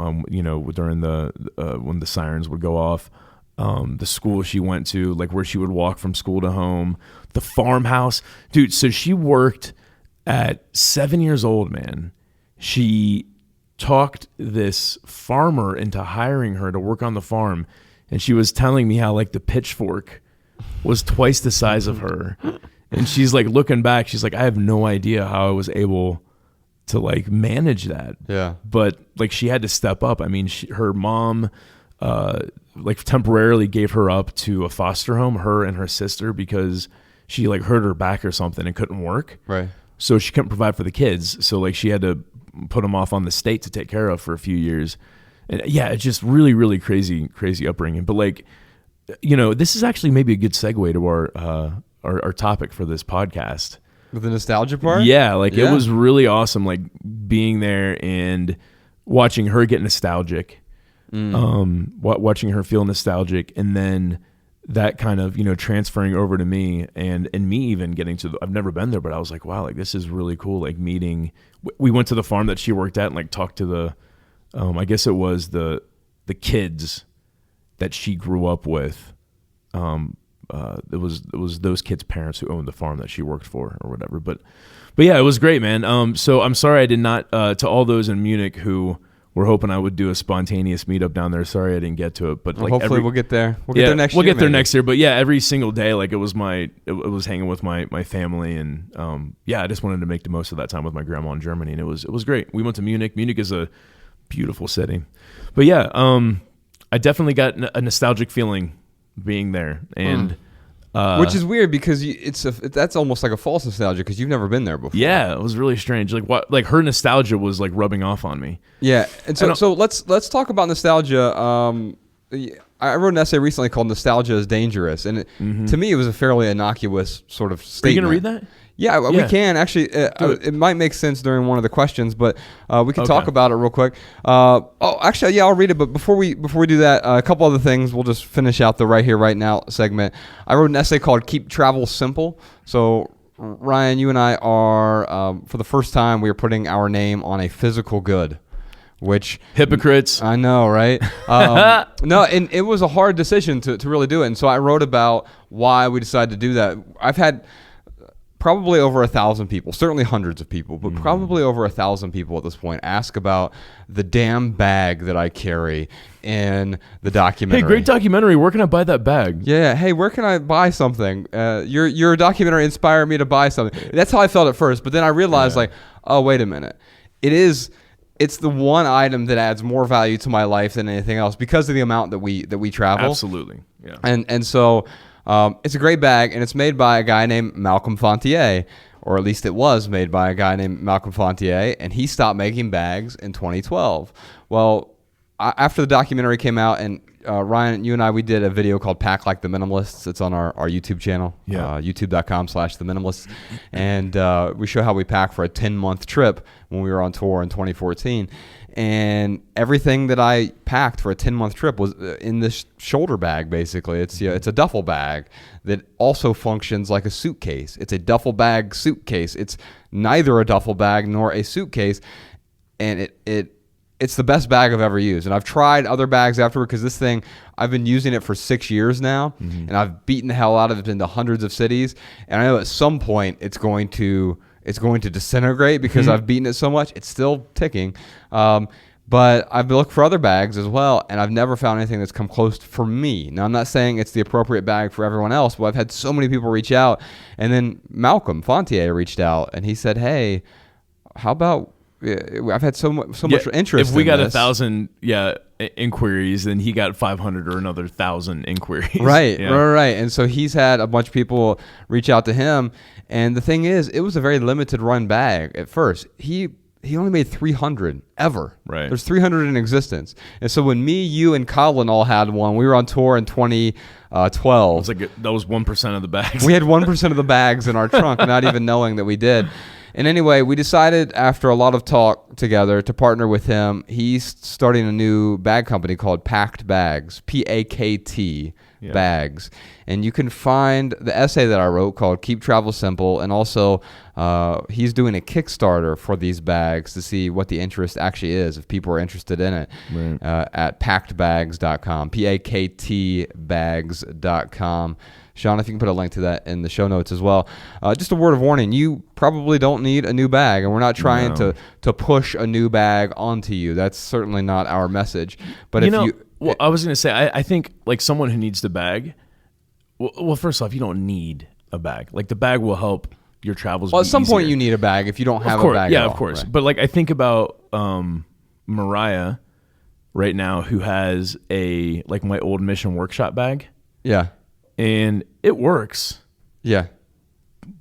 during when the sirens would go off, the school she went to, like where she would walk from school to home, the farmhouse, dude. So she worked at 7 years old, man. She talked this farmer into hiring her to work on the farm, and she was telling me how like the pitchfork was twice the size of her. And she's like, looking back, she's like, I have no idea how I was able to like manage that. Yeah. But like, she had to step up. I mean, her mom like temporarily gave her up to a foster home, her and her sister, because she like hurt her back or something and couldn't work. Right. So she couldn't provide for the kids. So like, she had to put them off on the state to take care of for a few years. And yeah, it's just really, really crazy upbringing. But like, this is actually maybe a good segue to our topic for this podcast. With the nostalgia part? Yeah, like it was really awesome, like being there and watching her get nostalgic, watching her feel nostalgic, and then that kind of transferring over to me, and me even getting to I've never been there, but I was like, wow, like this is really cool. Like meeting, we went to the farm that she worked at and like talked to the, I guess it was the kids that she grew up with. It was those kids' parents who owned the farm that she worked for or whatever. But yeah, it was great, man. So I'm sorry I did not, to all those in Munich who were hoping I would do a spontaneous meetup down there. Sorry I didn't get to it, but well, like hopefully we'll get there. We'll get there next year. We'll get there maybe. next year. But yeah, every single day, like it was hanging with my family, and I just wanted to make the most of that time with my grandma in Germany, and it was great. We went to Munich. Munich is a beautiful city. But yeah, I definitely got a nostalgic feeling being there, and which is weird because that's almost like a false nostalgia because you've never been there before. Yeah, it was really strange. Like what? Like her nostalgia was like rubbing off on me. Yeah, and so let's talk about nostalgia. I wrote an essay recently called "Nostalgia is Dangerous," and to me, it was a fairly innocuous sort of statement. Are you gonna read that? Yeah, we can actually. It might make sense during one of the questions, but we can talk about it real quick. Actually, I'll read it. But before we do that, a couple other things. We'll just finish out the right here, right now segment. I wrote an essay called "Keep Travel Simple." So Ryan, you and I are for the first time we are putting our name on a physical good. Which hypocrites. I know, right? No, and it was a hard decision to really do it. And so I wrote about why we decided to do that. I've had probably over 1,000 people, certainly hundreds of people, but probably over 1,000 people at this point ask about the damn bag that I carry in the documentary. Hey, great documentary. Where can I buy that bag? Yeah. Hey, where can I buy something? Your documentary inspired me to buy something. That's how I felt at first, but then I realized like, oh, wait a minute. It's the one item that adds more value to my life than anything else because of the amount that we travel. Absolutely. Yeah. And so it's a great bag, and it's made by a guy named Malcolm Fontier, or at least it was made by a guy named Malcolm Fontier, and he stopped making bags in 2012. Well, after the documentary came out, and Ryan, you and I, we did a video called Pack Like the Minimalists. It's on our YouTube channel, youtube.com/theminimalists. And we show how we pack for a 10-month trip when we were on tour in 2014. And everything that I packed for a 10-month trip was in this shoulder bag, basically. It's a duffel bag that also functions like a suitcase. It's a duffel bag suitcase. It's neither a duffel bag nor a suitcase. And it's the best bag I've ever used. And I've tried other bags afterward because this thing, I've been using it for 6 years now. And I've beaten the hell out of it into hundreds of cities. And I know at some point it's going to disintegrate because I've beaten it so much. It's still ticking. But I've looked for other bags as well, and I've never found anything that's come close for me. Now, I'm not saying it's the appropriate bag for everyone else, but I've had so many people reach out. And then Malcolm Fontier reached out, and he said, hey, how about I've had so much interest. If we in got this. 1,000, inquiries, then he got 500 or another 1,000 inquiries. Right, Yeah. right. And so he's had a bunch of people reach out to him. And the thing is, it was a very limited run bag at first. He only made 300 ever. Right. There's 300 in existence. And so when me, you, and Colin all had one, we were on tour in 2012. That was 1% of the bags. We had 1% of the bags in our trunk, not even knowing that we did. And anyway, we decided after a lot of talk together to partner with him. He's starting a new bag company called Packed Bags, P-A-K-T Bags. And you can find the essay that I wrote called Keep Travel Simple. And also he's doing a Kickstarter for these bags to see what the interest actually is, if people are interested in it, at packedbags.com, P-A-K-T bags.com. Sean, if you can put a link to that in the show notes as well. Just a word of warning, you probably don't need a new bag, and we're not trying to push a new bag onto you. That's certainly not our message. But well, I was going to say, I think like someone who needs the bag, well, first off, you don't need a bag. Like the bag will help your travels Well, be at some point easier. you need a bag if you don't have Of course, a bag yeah, at all. of course. Right. But like I think about Mariah right now, who has like my old Mission Workshop bag. Yeah. And it works, Yeah.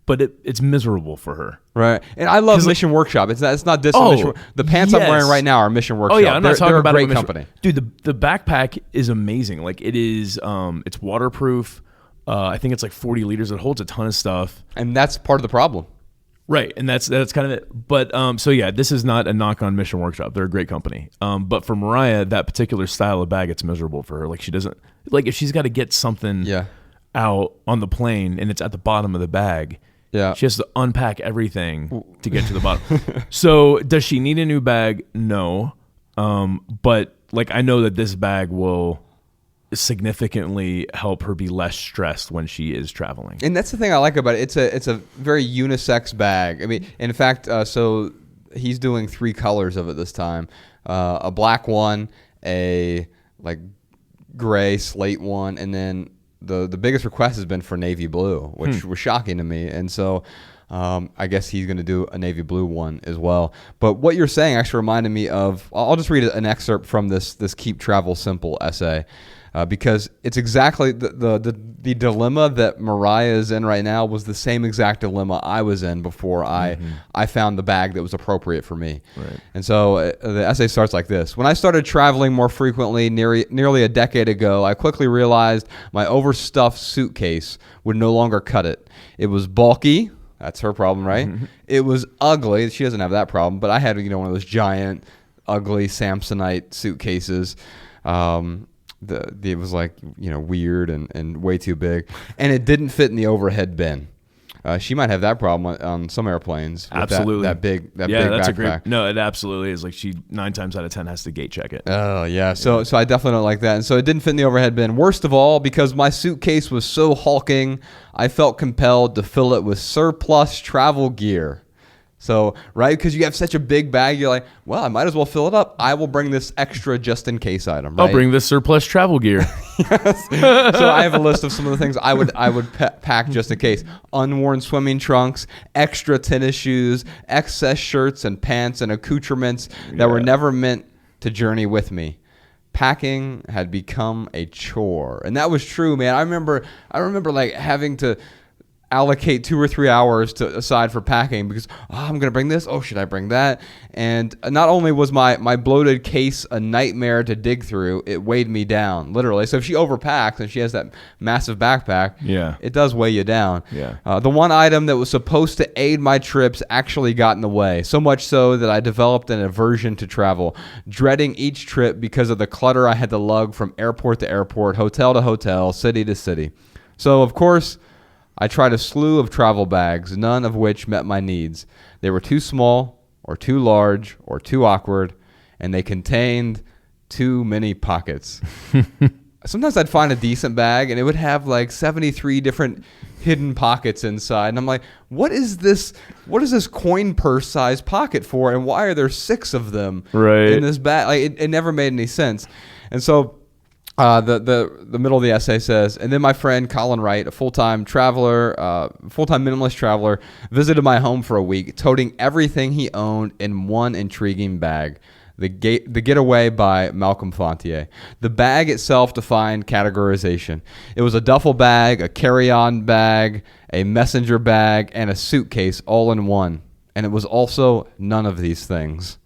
but it's miserable for her. Right. And I love Mission Workshop. It's not dissing Mission The pants I'm wearing right now are Mission Workshop. Oh yeah, I'm not talking they're about a great company. Dude, the backpack is amazing. Like it is it's waterproof. I think it's like 40 liters. It holds a ton of stuff. And that's part of the problem. Right, and that's kind of it. But so yeah, this is not a knock on Mission Workshop. They're a great company. But for Mariah, that particular style of bag, it's miserable for her. Like she doesn't if she's got to get something out on the plane and it's at the bottom of the bag. Yeah. She has to unpack everything to get to the bottom. So does she need a new bag? No. But like I know that this bag will significantly help her be less stressed when she is traveling. And that's the thing I like about it. It's a very unisex bag. I mean, in fact, so he's doing 3 colors of it this time. A black one, a like gray slate one, and then the biggest request has been for navy blue, which was shocking to me. And so I guess he's going to do a navy blue one as well. But what you're saying actually reminded me of, I'll just read an excerpt from this Keep Travel Simple essay. Because it's exactly the dilemma that Mariah is in right now was the same exact dilemma I was in before I found the bag that was appropriate for me. Right. And so the essay starts like this. When I started traveling more frequently nearly a decade ago, I quickly realized my overstuffed suitcase would no longer cut it. It was bulky. That's her problem, right? Mm-hmm. It was ugly. She doesn't have that problem. But I had one of those giant, ugly Samsonite suitcases. It was like weird and way too big, and it didn't fit in the overhead bin. She might have that problem on some airplanes. With absolutely, that big that's backpack. A great. No, it absolutely is. Like she 9 times out of 10 has to gate check it. Oh yeah, so I definitely don't like that, and so it didn't fit in the overhead bin. Worst of all, because my suitcase was so hulking, I felt compelled to fill it with surplus travel gear. So, right, because you have such a big bag, you're like, well, I might as well fill it up. I will bring this extra just in case item. Right? I'll bring this surplus travel gear. Yes. So I have a list of some of the things I would pack just in case: unworn swimming trunks, extra tennis shoes, excess shirts and pants and accoutrements that were never meant to journey with me. Packing had become a chore, and that was true, man. I remember like having to allocate 2 or 3 hours aside for packing because I'm going to bring this. Oh, should I bring that? And not only was my bloated case a nightmare to dig through, it weighed me down, literally. So if she overpacks and she has that massive backpack, it does weigh you down. Yeah. The one item that was supposed to aid my trips actually got in the way, so much so that I developed an aversion to travel, dreading each trip because of the clutter I had to lug from airport to airport, hotel to hotel, city to city. So, of course, I tried a slew of travel bags, none of which met my needs. They were too small, or too large, or too awkward, and they contained too many pockets. Sometimes I'd find a decent bag, and it would have like 73 different hidden pockets inside. And I'm like, what is this coin purse size pocket for, and why are there 6 of them in this bag? Like, it never made any sense. And so The middle of the essay says, and then my friend Colin Wright, a full-time minimalist traveler, visited my home for a week, toting everything he owned in one intriguing bag. The Getaway by Malcolm Fontier. The bag itself defined categorization. It was a duffel bag, a carry-on bag, a messenger bag, and a suitcase all in one. And it was also none of these things.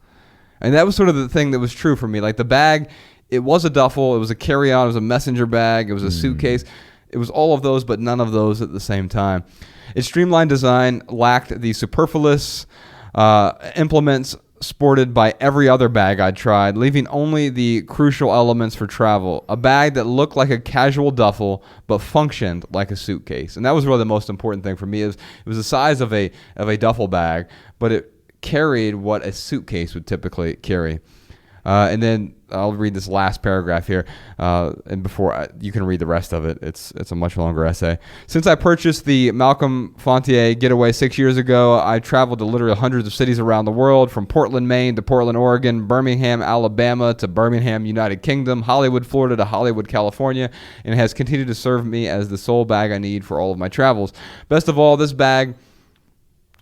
And that was sort of the thing that was true for me. Like the bag, it was a duffel, it was a carry-on, it was a messenger bag, it was a suitcase. It was all of those, but none of those at the same time. Its streamlined design lacked the superfluous implements sported by every other bag I'd tried, leaving only the crucial elements for travel. A bag that looked like a casual duffel, but functioned like a suitcase. And that was really the most important thing for me. It was the size of a duffel bag, but it carried what a suitcase would typically carry. And then I'll read this last paragraph here, and before you can read the rest of it. It's a much longer essay. Since I purchased the Malcolm Fontier Getaway 6 years ago, I traveled to literally hundreds of cities around the world, from Portland, Maine to Portland, Oregon, Birmingham, Alabama to Birmingham, United Kingdom, Hollywood, Florida to Hollywood, California, and has continued to serve me as the sole bag I need for all of my travels. Best of all, this bag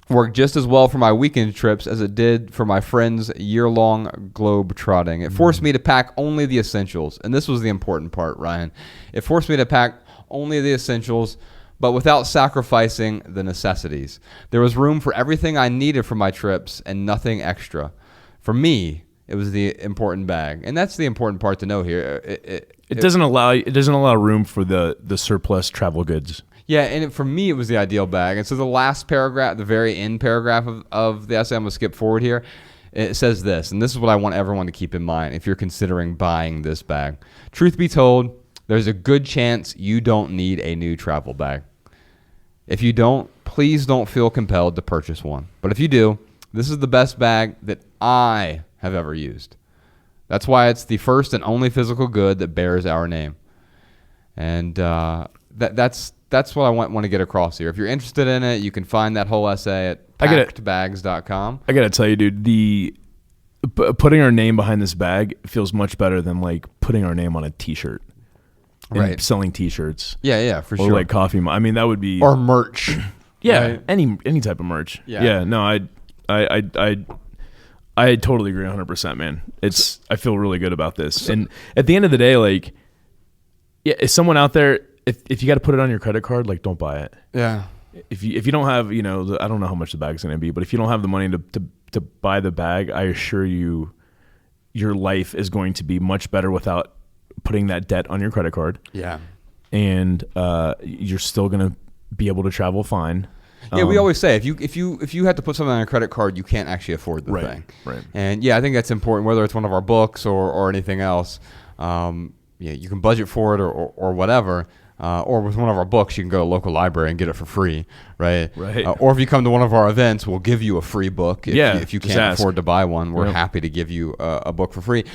worked just as well for my weekend trips as it did for my friends' year-long globe trotting. It forced me to pack only the essentials, and this was the important part, Ryan. It forced me to pack only the essentials, but without sacrificing the necessities. There was room for everything I needed for my trips and nothing extra. For me, it was the important bag, and that's the important part to know here. It doesn't allow room for the surplus travel goods. Yeah, and for me, it was the ideal bag. And so the last paragraph, the very end paragraph of the essay, I'm going to skip forward here. It says this, and this is what I want everyone to keep in mind if you're considering buying this bag. Truth be told, there's a good chance you don't need a new travel bag. If you don't, please don't feel compelled to purchase one. But if you do, this is the best bag that I have ever used. That's why it's the first and only physical good that bears our name. And that's what I want to get across here. If you're interested in it, you can find that whole essay at packedbags.com. I gotta tell you, dude, putting our name behind this bag feels much better than like putting our name on a T-shirt, right? Selling T-shirts, yeah, for sure. Or like coffee. I mean, that would be or merch. Yeah, right? any type of merch. Yeah. No, I totally agree 100%, man. I feel really good about this. And at the end of the day, like, yeah, is someone out there? If you got to put it on your credit card, like, don't buy it. Yeah. If you don't have, I don't know how much the bag's going to be, but if you don't have the money to buy the bag, I assure you, your life is going to be much better without putting that debt on your credit card. Yeah. And you're still going to be able to travel fine. Yeah, we always say if you have to put something on a credit card, you can't actually afford the thing. Right. And yeah, I think that's important, whether it's one of our books or anything else. You can budget for it or whatever. Or with one of our books, you can go to a local library and get it for free, right? Right. Or if you come to one of our events, we'll give you a free book. If you can't afford to buy one, we're happy to give you a book for free.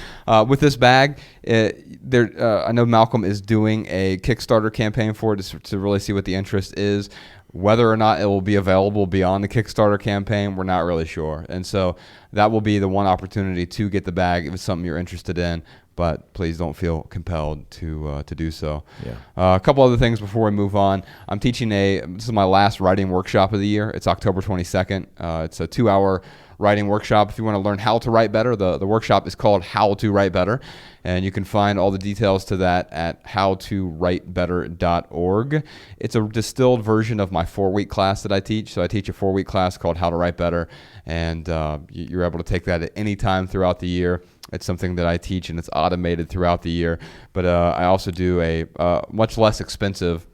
With this bag, I know Malcolm is doing a Kickstarter campaign for it to really see what the interest is. Whether or not it will be available beyond the Kickstarter campaign, we're not really sure. And so that will be the one opportunity to get the bag if it's something you're interested in. But please don't feel compelled to do so. Yeah. A couple other things before we move on. I'm teaching this is my last writing workshop of the year. It's October 22nd. It's a 2-hour writing workshop. If you want to learn how to write better, the workshop is called How to Write Better. And you can find all the details to that at howtowritebetter.org. It's a distilled version of my 4-week class that I teach. So I teach a 4-week class called How to Write Better. And you're able to take that at any time throughout the year. It's something that I teach, and it's automated throughout the year. But I also do a much less expensive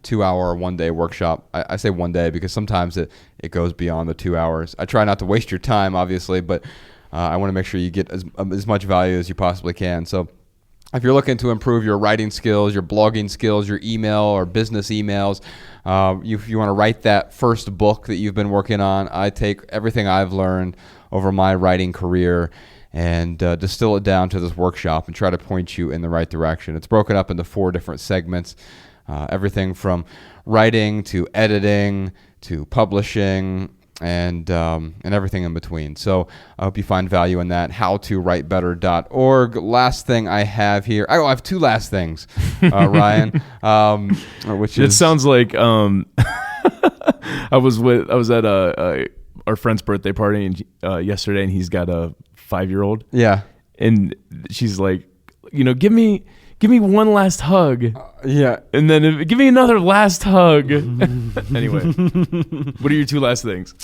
2-hour or 1-day workshop. I say 1 day because sometimes it goes beyond the 2 hours. I try not to waste your time, obviously, but I want to make sure you get as much value as you possibly can. So if you're looking to improve your writing skills, your blogging skills, your email or business emails, if you want to write that first book that you've been working on, I take everything I've learned over my writing career and distill it down to this workshop and try to point you in the right direction. It's broken up into 4 different segments, everything from writing to editing to publishing, and everything in between. So I hope you find value in that. howtowritebetter.org. Last thing I have here. I have two last things, Ryan. Which It is sounds like I was at our friend's birthday party yesterday, and he's got a 5-year-old. yeah. And she's like, give me one last hug. Yeah. And then give me another last hug. Anyway, what are your two last things?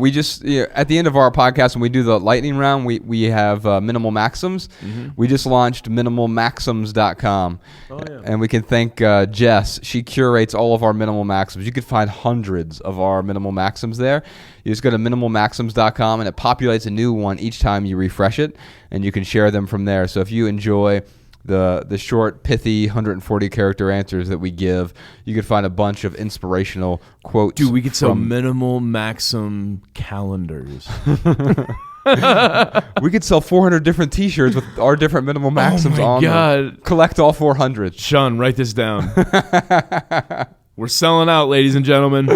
We just at the end of our podcast when we do the lightning round, we have minimal maxims. Mm-hmm. We just launched minimalmaxims.com. And we can thank Jess. She curates all of our minimal maxims. You can find hundreds of our minimal maxims there. You just go to minimalmaxims.com and it populates a new one each time you refresh it, and you can share them from there. So if you enjoy the short, pithy 140 character answers that we give, you could find a bunch of inspirational quotes. Dude, we could sell minimal maxim calendars. We could sell 400 different T-shirts with our different minimal maxims on them. Collect all 400. Sean, write this down. We're selling out, ladies and gentlemen.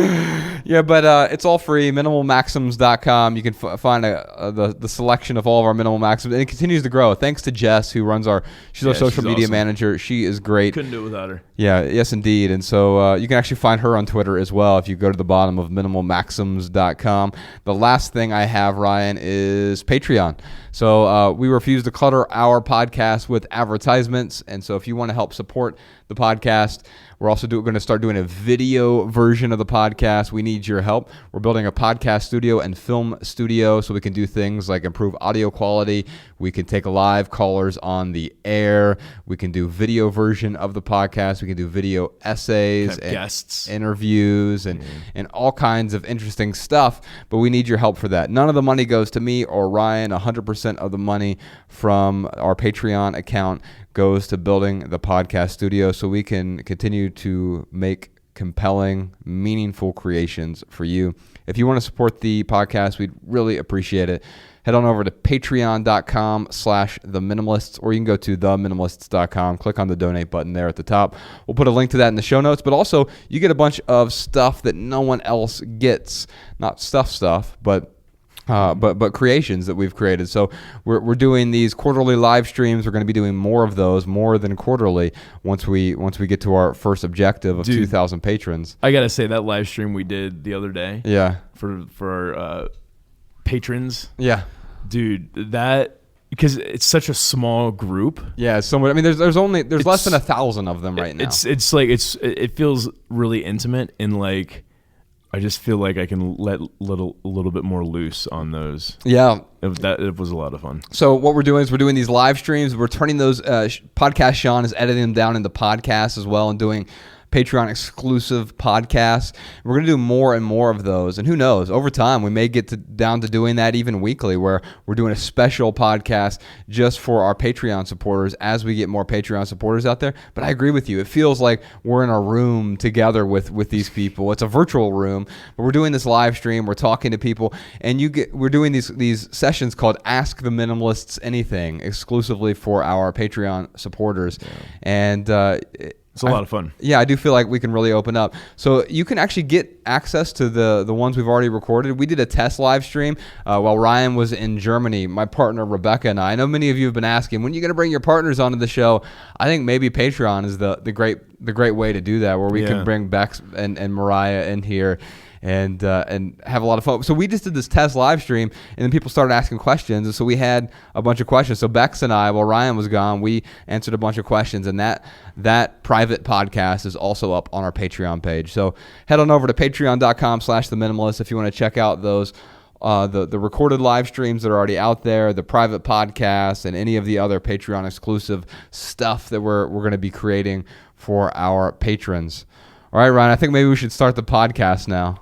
Yeah, but it's all free. Minimalmaxims.com. You can find the selection of all of our minimal maxims, and it continues to grow. Thanks to Jess, who runs she's our social media awesome. manager. She is great. Couldn't do it without her. Yeah, yes, indeed. And so you can actually find her on Twitter as well if you go to the bottom of minimalmaxims.com. The last thing I have, Ryan, is Patreon. So we refuse to clutter our podcast with advertisements. And so if you want to help support the podcast, we're also going to start doing a video version of the podcast. We need your help. We're building a podcast studio and film studio so we can do things like improve audio quality. We can take live callers on the air. We can do video version of the podcast. We can do video essays and guests, interviews, and all kinds of interesting stuff. But we need your help for that. None of the money goes to me or Ryan. 100% of the money from our Patreon account goes to building the podcast studio so we can continue to make compelling, meaningful creations for you. If you want to support the podcast, we'd really appreciate it. Head on over to patreon.com/theminimalists, or you can go to theminimalists.com. Click on the donate button there at the top. We'll put a link to that in the show notes, but also you get a bunch of stuff that no one else gets. Not stuff, but creations that we've created. So we're doing these quarterly live streams. We're going to be doing more of those, more than quarterly, once we get to our first objective of 2,000 patrons. I gotta say, that live stream we did the other day, for our patrons, dude, that, because it's such a small group. Yeah, so I mean, there's less than 1,000 of them right now. It feels really intimate, and like, I just feel like I can let a little bit more loose on those. Yeah. It was a lot of fun. So what we're doing is we're doing these live streams. We're turning those podcasts. Sean is editing them down into podcasts as well and doing Patreon exclusive podcasts. We're going to do more and more of those. And who knows, over time, we may get down to doing that even weekly, where we're doing a special podcast just for our Patreon supporters as we get more Patreon supporters out there. But I agree with you. It feels like we're in a room together with these people. It's a virtual room, but we're doing this live stream. We're talking to people, and we're doing these sessions called Ask the Minimalists Anything, exclusively for our Patreon supporters. Yeah. And it's a lot of fun. Yeah, I do feel like we can really open up. So you can actually get access to the ones we've already recorded. We did a test live stream while Ryan was in Germany. My partner Rebecca and I know many of you have been asking, when are you going to bring your partners onto the show? I think maybe Patreon is the great way to do that, where we can bring Bex and Mariah in here and have a lot of fun. So we just did this test live stream, and then people started asking questions, and so we had a bunch of questions. So Bex and I, while Ryan was gone, we answered a bunch of questions, and that private podcast is also up on our Patreon page. So head on over to patreon.com/theminimalists if you want to check out those the recorded live streams that are already out there, the private podcasts, and any of the other Patreon exclusive stuff that we're going to be creating for our patrons. All right, Ryan, I think maybe we should start the podcast now.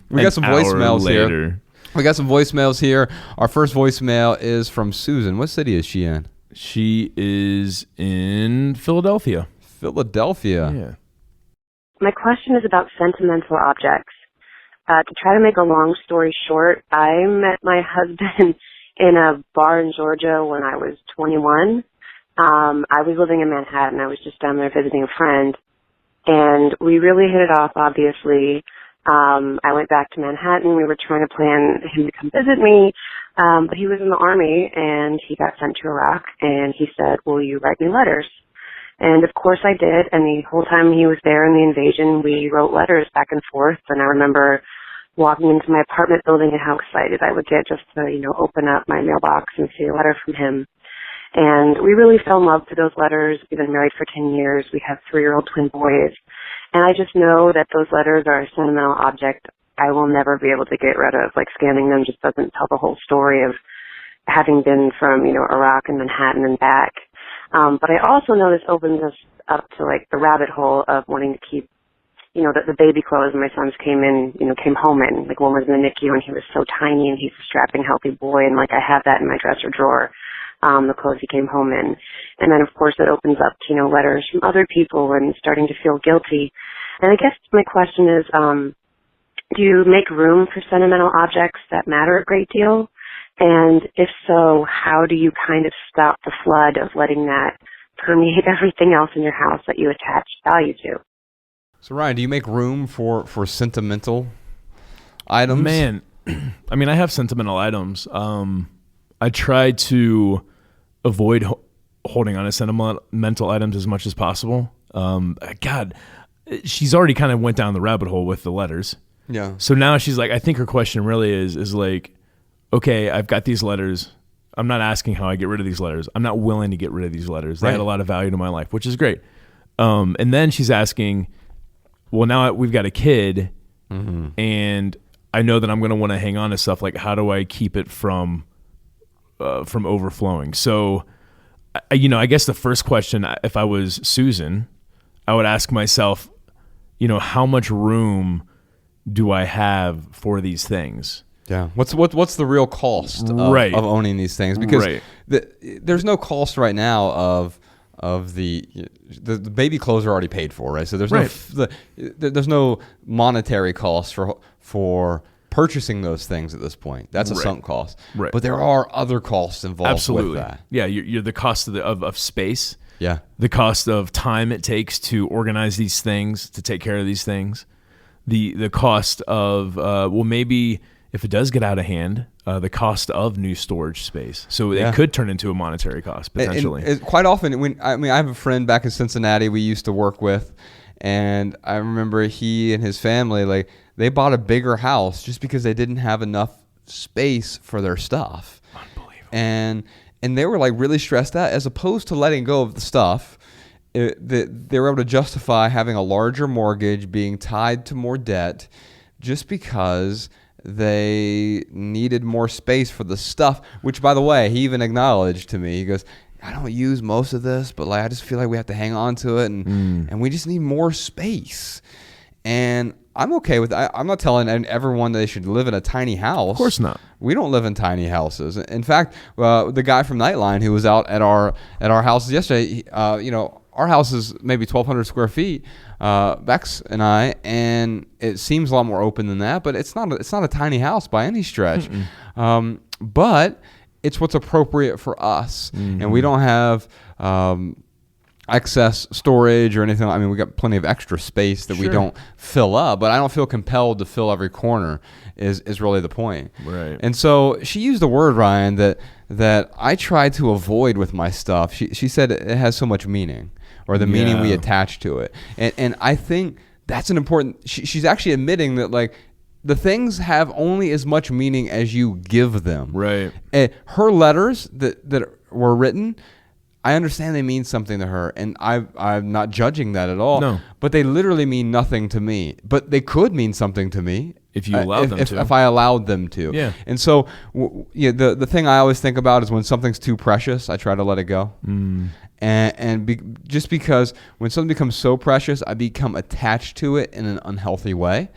We got some voicemails here. We got some voicemails here. Our first voicemail is from Susan. What city is she in? She is in Philadelphia. Philadelphia. Yeah. My question is about sentimental objects. To try to make a long story short, I met my husband in a bar in Georgia when I was 21. I was living in Manhattan. I was just down there visiting a friend, and we really hit it off, obviously. I went back to Manhattan. We were trying to plan him to come visit me, but he was in the Army, and he got sent to Iraq, and he said, will you write me letters? And of course I did, and the whole time he was there in the invasion, we wrote letters back and forth, and I remember walking into my apartment building and how excited I would get just to, open up my mailbox and see a letter from him. And we really fell in love through those letters. We've been married for 10 years. We have 3-year-old twin boys. And I just know that those letters are a sentimental object I will never be able to get rid of. Like, scanning them just doesn't tell the whole story of having been from, Iraq and Manhattan and back. But I also know this opens us up to, the rabbit hole of wanting to keep, the baby clothes my sons came home in. Like, one was in the NICU, and he was so tiny, and he's a strapping, healthy boy, and, I have that in my dresser drawer. The clothes he came home in. And then, of course, it opens up to, letters from other people and starting to feel guilty. And I guess my question is, do you make room for sentimental objects that matter a great deal? And if so, how do you kind of stop the flood of letting that permeate everything else in your house that you attach value to? So, Ryan, do you make room for sentimental items? Man, I mean, I have sentimental items. I try to avoid holding on to sentimental items as much as possible. God, she's already kind of went down the rabbit hole with the letters. Yeah. So now she's like, I think her question really is like, okay, I've got these letters. I'm not asking how I get rid of these letters. I'm not willing to get rid of these letters. They had a lot of value to my life, which is great. And then she's asking, well, now we've got a kid, and I know that I'm going to want to hang on to stuff. Like, how do I keep it from overflowing? So, I guess the first question, if I was Susan, I would ask myself, how much room do I have for these things? Yeah. What's the real cost of owning these things? Because there's no cost right now of the baby clothes are already paid for, right? So there's no monetary cost for purchasing those things at this point. That's a sunk cost. Right. But there are other costs involved with that. Yeah, you're the cost of space. Yeah. The cost of time it takes to organize these things, to take care of these things. The cost of maybe if it does get out of hand, the cost of new storage space. So it could turn into a monetary cost potentially. And quite often, I have a friend back in Cincinnati we used to work with, and I remember he and his family, they bought a bigger house just because they didn't have enough space for their stuff. Unbelievable. And they were really stressed out, as opposed to letting go of the stuff. They were able to justify having a larger mortgage, being tied to more debt, just because they needed more space for the stuff, which, by the way, he even acknowledged to me. He goes, I don't use most of this, but I just feel like we have to hang on to it, and we just need more space. And I'm okay with that. I'm not telling everyone that they should live in a tiny house. Of course not. We don't live in tiny houses. In fact, the guy from Nightline who was out at our house yesterday, our house is maybe 1,200 square feet, Bex and I, and it seems a lot more open than that, but it's not a tiny house by any stretch. But it's what's appropriate for us, and we don't have excess storage or anything. I mean, we got plenty of extra space that we don't fill up, but I don't feel compelled to fill every corner is really the point. Right. And so she used the word, Ryan, that I try to avoid with my stuff. She said it has so much meaning, or the meaning we attach to it. And I think that's an important, she's actually admitting that the things have only as much meaning as you give them. Right. And her letters that were written, I understand they mean something to her, and I'm not judging that at all. No. But they literally mean nothing to me. But they could mean something to me if you allowed them to. If I allowed them to. Yeah. And so, the thing I always think about is when something's too precious, I try to let it go. Just because when something becomes so precious, I become attached to it in an unhealthy way.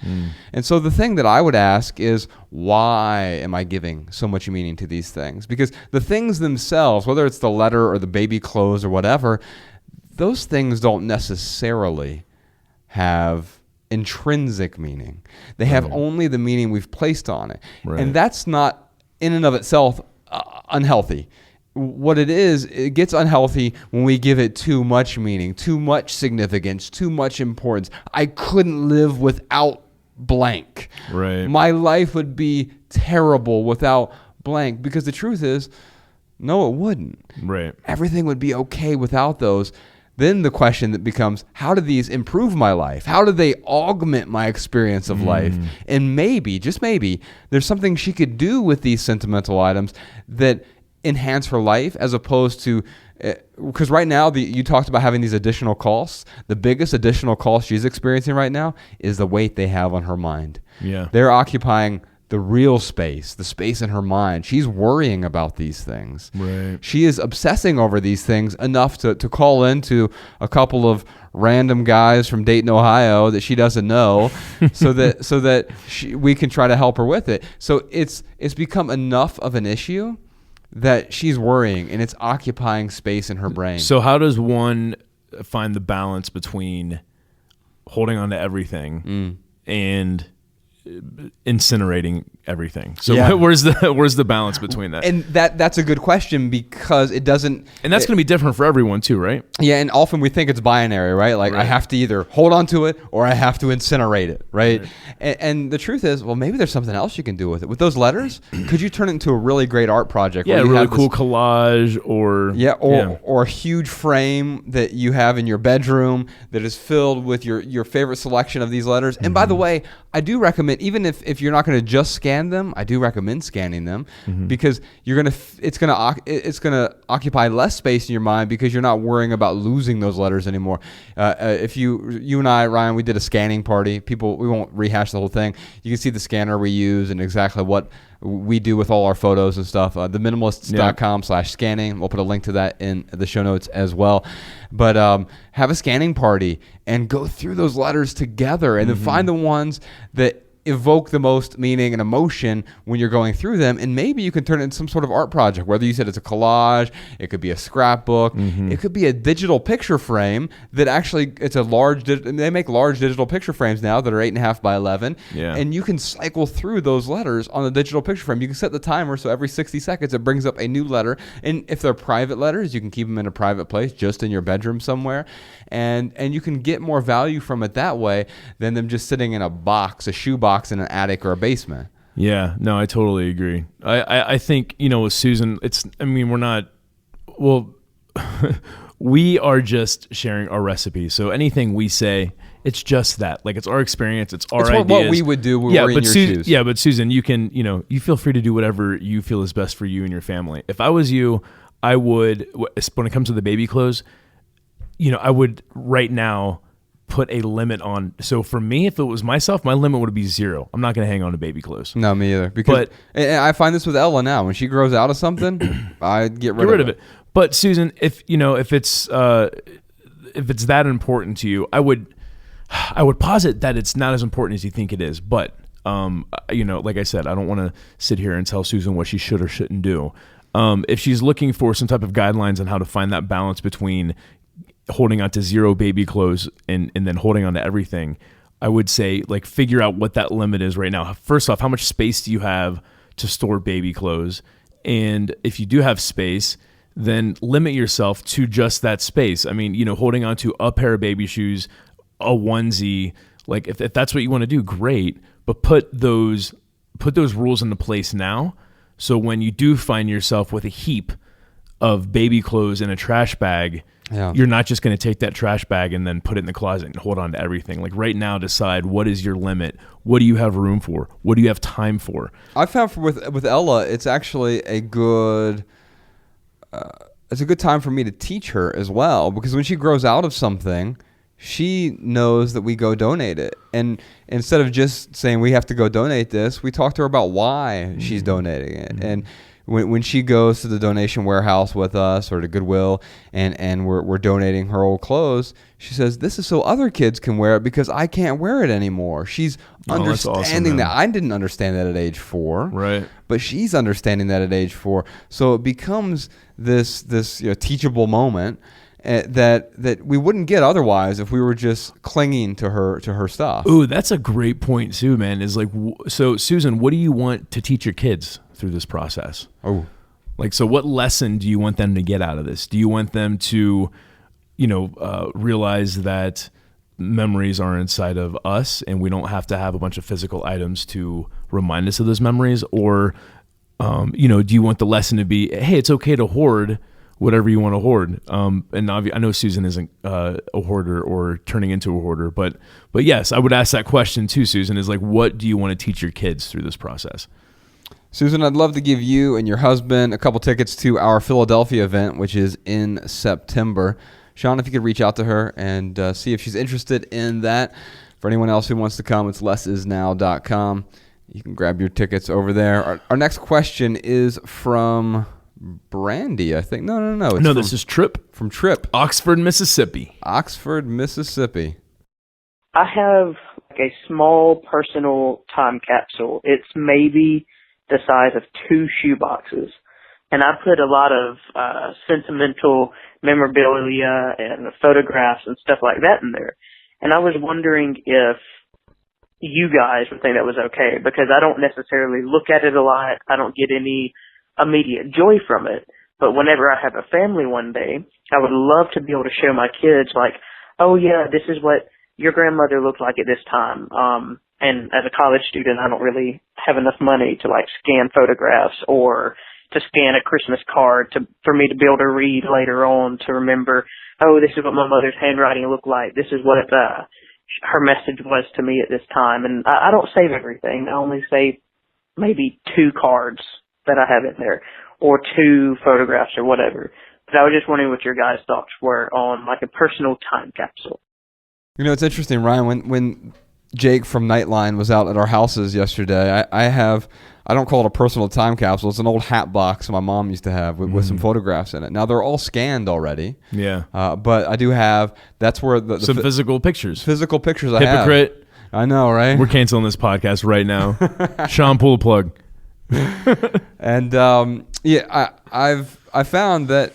And so the thing that I would ask is, why am I giving so much meaning to these things? Because the things themselves, whether it's the letter or the baby clothes or whatever, those things don't necessarily have intrinsic meaning. They have only the meaning we've placed on it. Right. And that's not in and of itself unhealthy. What it is, it gets unhealthy when we give it too much meaning, too much significance, too much importance. I couldn't live without blank. Right. My life would be terrible without blank, because the truth is, no, it wouldn't. Right. Everything would be okay without those. Then the question that becomes, how do these improve my life? How do they augment my experience of life? And maybe, just maybe, there's something she could do with these sentimental items that enhance her life, as opposed to, because right now you talked about having these additional costs. The biggest additional cost she's experiencing right now is the weight they have on her mind. Yeah. They're occupying the real space, the space in her mind. She's worrying about these things. Right. She is obsessing over these things enough to call into a couple of random guys from Dayton, Ohio that she doesn't know, so that we can try to help her with it. So it's become enough of an issue that she's worrying, and it's occupying space in her brain. So how does one find the balance between holding on to everything and incinerating everything? So Yeah. where's the balance between that? And that's a good question, because it doesn't. And that's going to be different for everyone too, right? Yeah, and often we think it's binary, right? Like, I have to either hold on to it or I have to incinerate it, right? And the truth is, well, maybe there's something else you can do with it. With those letters, could you turn it into a really great art project? Yeah, where a you really have cool this, collage, or a huge frame that you have in your bedroom that is filled with your favorite selection of these letters. And by the way, I do recommend, even if you're not going to just scan them, I do recommend scanning them, because it's gonna occupy less space in your mind, because you're not worrying about losing those letters anymore. If you and I, Ryan, we did a scanning party. We won't rehash the whole thing. You can see the scanner we use and exactly what we do with all our photos and stuff. Theminimalists.com/scanning. We'll put a link to that in the show notes as well. But have a scanning party and go through those letters together, and then find the ones that evoke the most meaning and emotion when you're going through them, and maybe you can turn it into some sort of art project. Whether you said it's a collage, it could be a scrapbook, it could be a digital picture frame that actually, it's a large, they make large digital picture frames now that are 8.5 by 11, and you can cycle through those letters on the digital picture frame. You can set the timer, so every 60 seconds it brings up a new letter, and if they're private letters, you can keep them in a private place, just in your bedroom somewhere, and you can get more value from it that way than them just sitting in a shoebox in an attic or a basement. Yeah, no, I totally agree. I think, with Susan, we're not, we are just sharing our recipe. So anything we say, it's just that. Like, it's our experience, it's our ideas. What we would do when we're in your shoes. Yeah, but Susan, you can, you feel free to do whatever you feel is best for you and your family. If I was you, I would, when it comes to the baby clothes, I would right now put a limit on. So for me, if it was myself, my limit would be 0. I'm not going to hang on to baby clothes. No, me either. Because and I find this with Ella now. When she grows out of something, I get rid of it. But Susan, if it's that important to you, I would posit that it's not as important as you think it is. But like I said, I don't want to sit here and tell Susan what she should or shouldn't do. If she's looking for some type of guidelines on how to find that balance between holding on to 0 baby clothes and then holding on to everything, I would say, like, figure out what that limit is right now. First off, how much space do you have to store baby clothes? And if you do have space, then limit yourself to just that space. I mean, holding on to a pair of baby shoes, a onesie, like if that's what you want to do, great. But put those rules into place now. So when you do find yourself with a heap of baby clothes in a trash bag, you're not just going to take that trash bag and then put it in the closet and hold on to everything. Like, right now, decide what is your limit. What do you have room for? What do you have time for? I found with Ella, it's actually a good time for me to teach her as well, because when she grows out of something, she knows that we go donate it. And instead of just saying we have to go donate this, we talk to her about why she's donating it. And when she goes to the donation warehouse with us or to Goodwill and we're donating her old clothes, she says, this is so other kids can wear it because I can't wear it anymore. She's understanding that. I didn't understand that at age 4. Right. But she's understanding that at age 4. So it becomes this teachable moment that we wouldn't get otherwise if we were just clinging to her stuff. Ooh, that's a great point too, man. Is like, so Susan, what do you want to teach your kids through this process? Oh, like, so what lesson do you want them to get out of this? Do you want them to, realize that memories are inside of us, and we don't have to have a bunch of physical items to remind us of those memories? Or, do you want the lesson to be, hey, it's okay to hoard whatever you want to hoard? And I know Susan isn't a hoarder or turning into a hoarder, but yes, I would ask that question too, Susan, is like, what do you want to teach your kids through this process? Susan, I'd love to give you and your husband a couple tickets to our Philadelphia event, which is in September. Sean, if you could reach out to her and see if she's interested in that. For anyone else who wants to come, it's lessisnow.com. You can grab your tickets over there. Our next question is from Brandy, I think. No. This is Trip. From Trip. Oxford, Mississippi. Oxford, Mississippi. I have a small personal time capsule. It's maybe the size of 2 shoe boxes. And I put a lot of sentimental memorabilia and photographs and stuff like that in there. And I was wondering if you guys would think that was okay, because I don't necessarily look at it a lot. I don't get any immediate joy from it. But whenever I have a family one day, I would love to be able to show my kids, like, oh yeah, this is what your grandmother looked like at this time. And as a college student, I don't really have enough money to like scan photographs or to scan a Christmas card for me to be able to read later on, to remember, oh, this is what my mother's handwriting looked like. This is what her message was to me at this time. And I don't save everything. I only save maybe 2 cards that I have in there, or 2 photographs or whatever. But I was just wondering what your guys' thoughts were on like a personal time capsule. It's interesting, Ryan, when Jake from Nightline was out at our houses yesterday, I don't call it a personal time capsule. It's an old hat box my mom used to have with some photographs in it. Now, they're all scanned already. Yeah. But I do have, that's where some physical pictures. Physical pictures I have. Hypocrite. I know, right? We're canceling this podcast right now. Sean, pull a plug. And I found that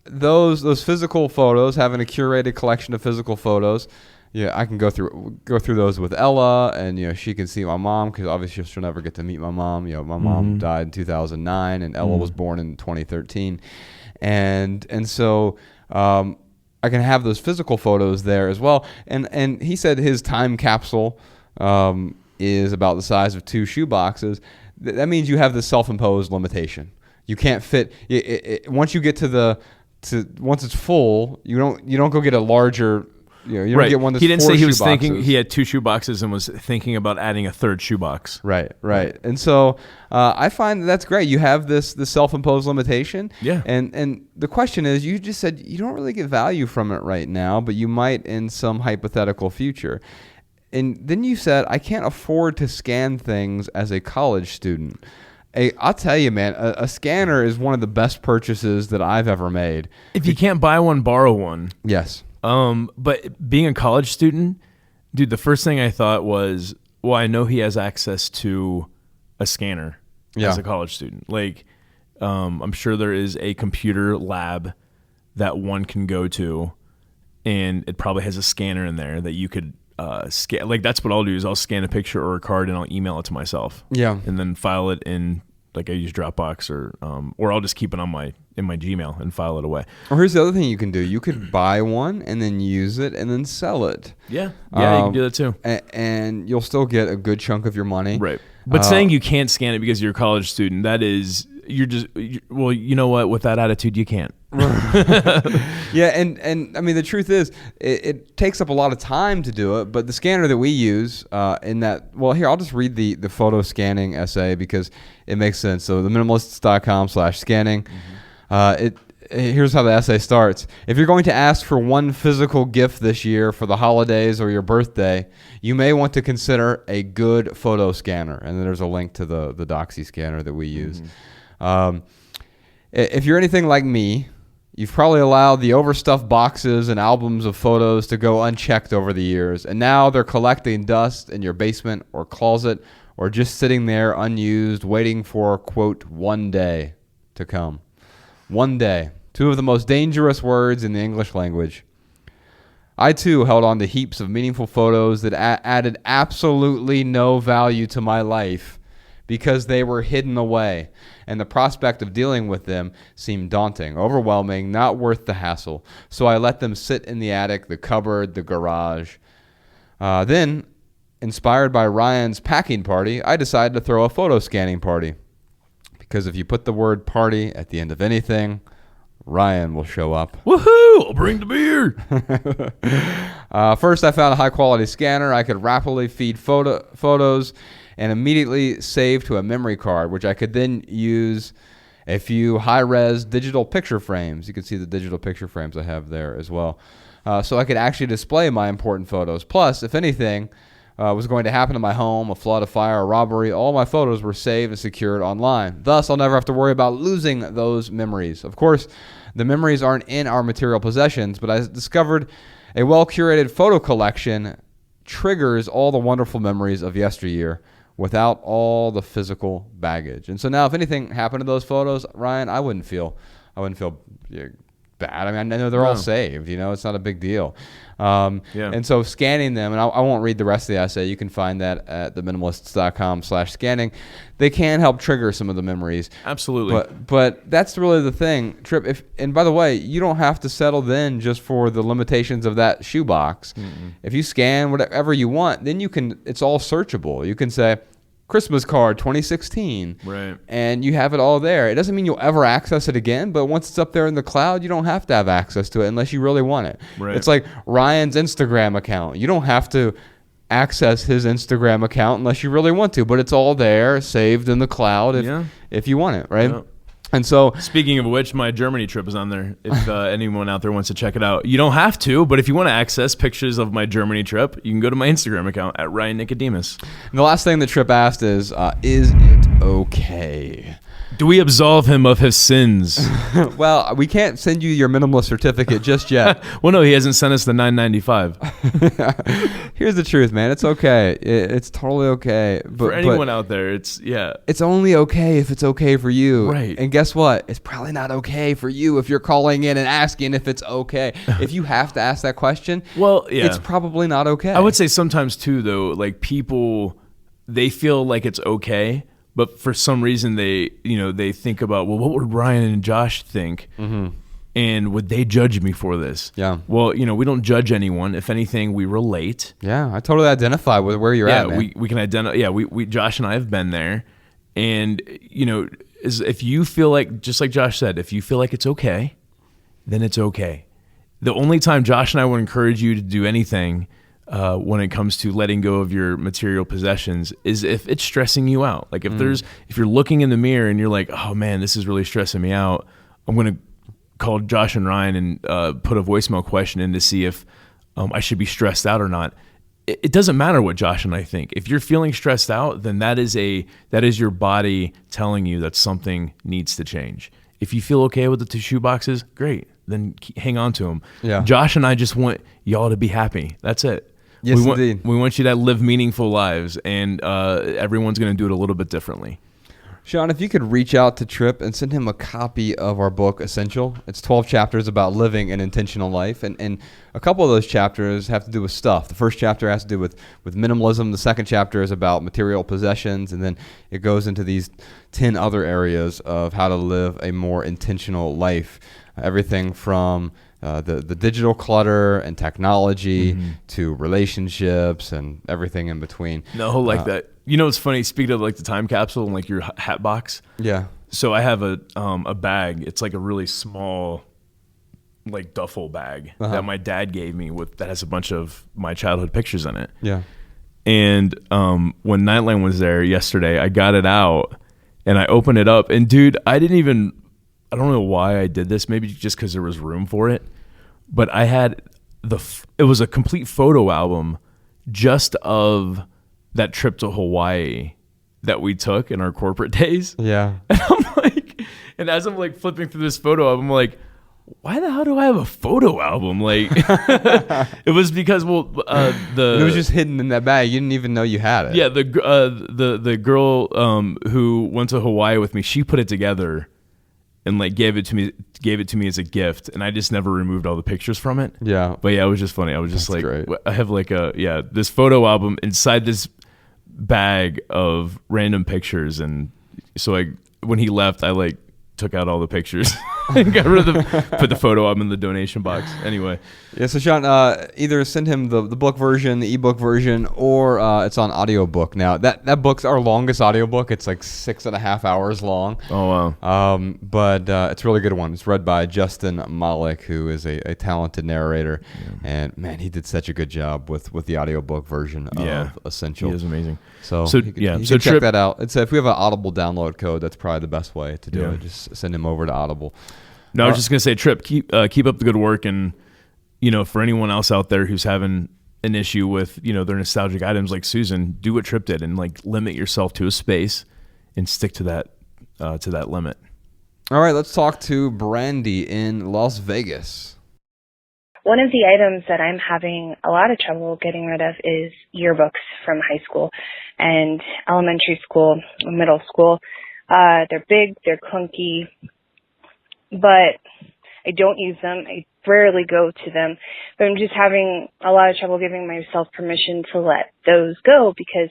those physical photos, having a curated collection of physical photos, I can go through those with Ella, and she can see my mom, because obviously she'll never get to meet my mom. My mom died in 2009, and Ella was born in 2013, and so I can have those physical photos there as well. And he said his time capsule is about the size of 2 shoe boxes. That means you have this self-imposed limitation. You can't fit once you get to once it's full. You don't go get a larger. You don't get one that's 4 shoe boxes. He didn't say he was thinking he had 2 shoe boxes and was thinking about adding a 3rd shoe box. Right. And so I find that's great. You have this self-imposed limitation. Yeah. And the question is, you just said you don't really get value from it right now, but you might in some hypothetical future. And then you said, I can't afford to scan things as a college student. I'll tell you, man, a scanner is one of the best purchases that I've ever made. If you can't buy one, borrow one. Yes. But being a college student, dude, the first thing I thought was, well, I know he has access to a scanner as a college student. Like, I'm sure there is a computer lab that one can go to, and it probably has a scanner in there that you could scan. Like, that's what I'll do, is I'll scan a picture or a card and I'll email it to myself. Yeah. And then file it in, like, I use Dropbox, or I'll just keep it in my Gmail and file it away. Or here's the other thing you can do. You could buy one and then use it and then sell it. Yeah. Yeah, you can do that too. And you'll still get a good chunk of your money. Right. But saying you can't scan it because you're a college student, well, you know what? With that attitude, you can't. Yeah, and I mean, the truth is, it takes up a lot of time to do it, but the scanner that we use here, I'll just read the photo scanning essay because it makes sense. So the minimalists.com/scanning. Here's how the essay starts. If you're going to ask for one physical gift this year for the holidays or your birthday, you may want to consider a good photo scanner. And then there's a link to the Doxy scanner that we use. If you're anything like me, you've probably allowed the overstuffed boxes and albums of photos to go unchecked over the years, and now they're collecting dust in your basement or closet, or just sitting there unused, waiting for, quote, one day to come. One day. 2 of the most dangerous words in the English language. I, too, held on to heaps of meaningful photos that added absolutely no value to my life because they were hidden away, and the prospect of dealing with them seemed daunting, overwhelming, not worth the hassle. So I let them sit in the attic, the cupboard, the garage. Then, inspired by Ryan's packing party, I decided to throw a photo scanning party. Because if you put the word party at the end of anything, Ryan will show up. Woohoo! I'll bring the beer. First, I found a high-quality scanner. I could rapidly feed photos and immediately save to a memory card, which I could then use a few high-res digital picture frames. You can see the digital picture frames I have there as well. So I could actually display my important photos. Plus, if anything was going to happen to my home, a flood, a fire, a robbery, all my photos were saved and secured online. Thus, I'll never have to worry about losing those memories. Of course, the memories aren't in our material possessions, but I discovered a well-curated photo collection triggers all the wonderful memories of yesteryear without all the physical baggage. And so now if anything happened to those photos, Ryan, I wouldn't feel bad. I mean, I know they're all saved, it's not a big deal. And so scanning them, and I won't read the rest of the essay. You can find that at theminimalists.com/scanning. They can help trigger some of the memories. Absolutely. But that's really the thing, Trip. And by the way, you don't have to settle then just for the limitations of that shoebox. If you scan whatever you want, then it's all searchable. You can say, Christmas card 2016. Right. And you have it all there. It doesn't mean you'll ever access it again, but once it's up there in the cloud, you don't have to have access to it unless you really want it. Right. It's like Ryan's Instagram account. You don't have to access his Instagram account unless you really want to, but it's all there, saved in the cloud if you want it, right? Yeah. And so, speaking of which, my Germany trip is on there. If anyone out there wants to check it out, you don't have to, but if you want to access pictures of my Germany trip, you can go to my Instagram account at Ryan Nicodemus. And the last thing the Trip asked is it okay? Do we absolve him of his sins? Well, we can't send you your minimalist certificate just yet. Well, no, he hasn't sent us the $9.95. Here's the truth, man. It's okay. It's totally okay. For anyone out there, it's only okay if it's okay for you. Right. And guess what? It's probably not okay for you if you're calling in and asking if it's okay. If you have to ask that question, it's probably not okay. I would say sometimes too, though, like people, they feel like it's okay. But for some reason, they think about, well, what would Ryan and Josh think? Mm-hmm. And would they judge me for this? Yeah. Well, we don't judge anyone. If anything, we relate. Yeah, I totally identify with where you're at, man. We can identify. Yeah, we Josh and I have been there. And, if you feel like, just like Josh said, if you feel like it's okay, then it's okay. The only time Josh and I would encourage you to do anything when it comes to letting go of your material possessions is if it's stressing you out. Like if you're looking in the mirror and you're like, oh man, this is really stressing me out, I'm going to call Josh and Ryan and put a voicemail question in to see if I should be stressed out or not. It doesn't matter what Josh and I think. If you're feeling stressed out, then that is your body telling you that something needs to change. If you feel okay with the 2 shoe boxes, great. Then hang on to them. Yeah. Josh and I just want y'all to be happy. That's it. Yes, indeed. We want you to live meaningful lives, and everyone's going to do it a little bit differently. Sean, if you could reach out to Tripp and send him a copy of our book, Essential. It's 12 chapters about living an intentional life, and a couple of those chapters have to do with stuff. The first chapter has to do with minimalism. The second chapter is about material possessions, and then it goes into these 10 other areas of how to live a more intentional life. Everything from the digital clutter and technology to relationships and everything in between. No, like that. It's funny. Speaking of like the time capsule and like your hat box. Yeah. So I have a bag. It's like a really small, like duffel bag that my dad gave me that has a bunch of my childhood pictures in it. Yeah. And when Nightline was there yesterday, I got it out and I opened it up. And dude, I don't know why I did this. Maybe just because there was room for it. But I had it was a complete photo album just of that trip to Hawaii that we took in our corporate days. Yeah. And as I'm like flipping through this photo album, I'm like, why the hell do I have a photo album? Like, it was because it was just hidden in that bag. You didn't even know you had it. Yeah, the girl who went to Hawaii with me, she put it together and like gave it to me as a gift, and I just never removed all the pictures from it. Yeah. But yeah, it was just funny. I was just That's like, great. I have like this photo album inside this bag of random pictures, and so when he left, I like took out all the pictures. Got rid of put the photo up in the donation box. Anyway. Yeah, so Sean, either send him the book version, the ebook version, or it's on audiobook now. That book's our longest audiobook. It's like 6.5 hours long. Oh, wow. But it's a really good one. It's read by Justin Malik, who is a talented narrator. Yeah. And, man, he did such a good job with the audiobook version of Essential. He is amazing. So check that out. It's if we have an Audible download code, that's probably the best way to do it. Just send him over to Audible. No, I was just gonna say, Trip, keep up the good work, and for anyone else out there who's having an issue with their nostalgic items like Susan, do what Trip did and like limit yourself to a space and stick to that limit. All right, let's talk to Brandy in Las Vegas. One of the items that I'm having a lot of trouble getting rid of is yearbooks from high school and elementary school, middle school. They're big, they're clunky, but I don't use them. I rarely go to them, but I'm just having a lot of trouble giving myself permission to let those go because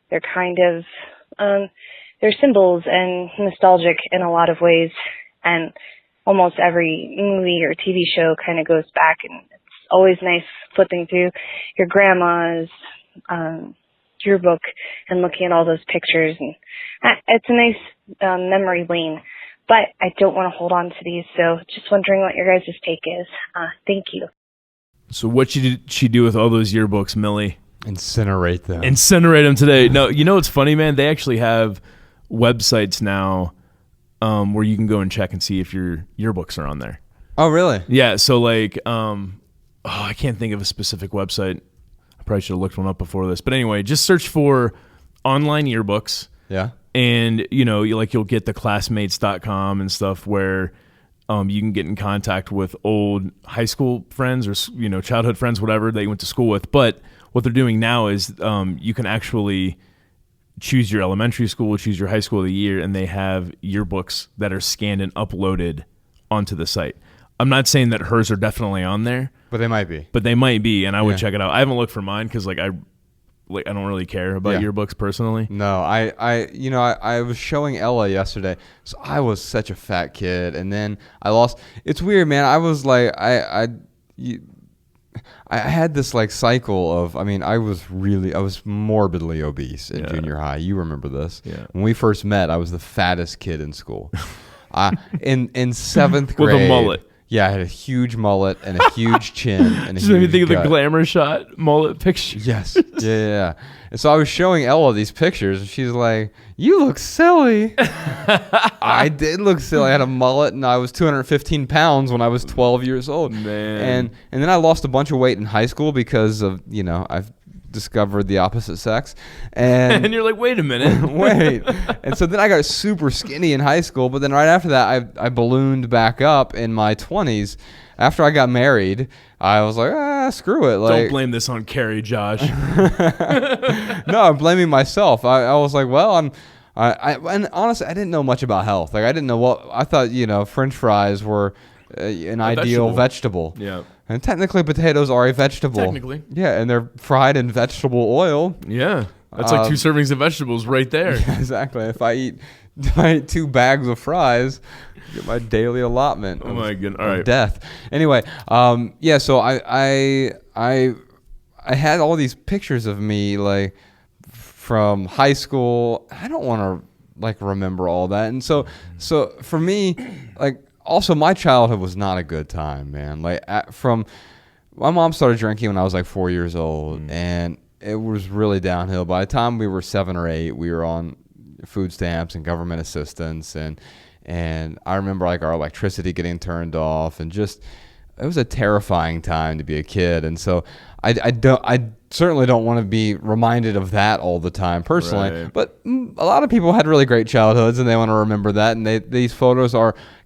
they're kind of, they're symbols and nostalgic in a lot of ways, and almost every movie or TV show kind of goes back, and it's always nice flipping through your grandma's yearbook and looking at all those pictures, and it's a nice memory lane. But I don't want to hold on to these, so just wondering what your guys' take is. Thank you. So what did she do with all those yearbooks, Millie? Incinerate them. Incinerate them today. No, what's funny, man? They actually have websites now where you can go and check and see if your yearbooks are on there. Oh, really? Yeah. So like, I can't think of a specific website. I probably should have looked one up before this. But anyway, just search for online yearbooks. Yeah. And, you'll get the classmates.com and stuff where you can get in contact with old high school friends or, childhood friends, whatever that you went to school with. But what they're doing now is you can actually choose your elementary school, choose your high school of the year, and they have yearbooks that are scanned and uploaded onto the site. I'm not saying that hers are definitely on there. But they might be. And I would check it out. I haven't looked for mine because, I don't really care about yearbooks personally. No, I was showing Ella yesterday. So I was such a fat kid, and then I lost. It's weird, man. I was like, I had this like cycle of. I mean, I was morbidly obese in junior high. You remember this? Yeah. When we first met, I was the fattest kid in school. In seventh grade with a mullet. Yeah, I had a huge mullet and a huge chin and a Just made me huge think gut. of the glamour shot mullet picture. Yes. Yeah. And so I was showing Ella these pictures, and she's like, "You look silly." I did look silly. I had a mullet, and I was 215 pounds when I was 12 years old. Man. And then I lost a bunch of weight in high school because of, I've discovered the opposite sex. And you're like, wait a minute. Wait. And so then I got super skinny in high school, but then right after that, I ballooned back up in my 20s. After I got married, I was like, screw it. Don't blame this on Carrie, Josh. No, I'm blaming myself. I was like, well, and honestly, I didn't know much about health. Like, I didn't know what, I thought, French fries were an ideal vegetable. Yeah. And technically, potatoes are a vegetable. Technically. Yeah, and they're fried in vegetable oil. Yeah. That's like 2 servings of vegetables right there. Yeah, exactly. If I eat 2 bags of fries, I get my daily allotment. Oh my goodness! All right. Death. Anyway, so I had all these pictures of me like from high school. I don't want to remember all that, and so for me, also my childhood was not a good time, man. From my mom started drinking when I was 4 years old, and it was really downhill. By the time we were 7 or 8, we were on food stamps and government assistance, and I remember our electricity getting turned off, and just it was a terrifying time to be a kid. And so I certainly don't want to be reminded of that all the time personally. Right. But a lot of people had really great childhoods, and they want to remember that. And these photos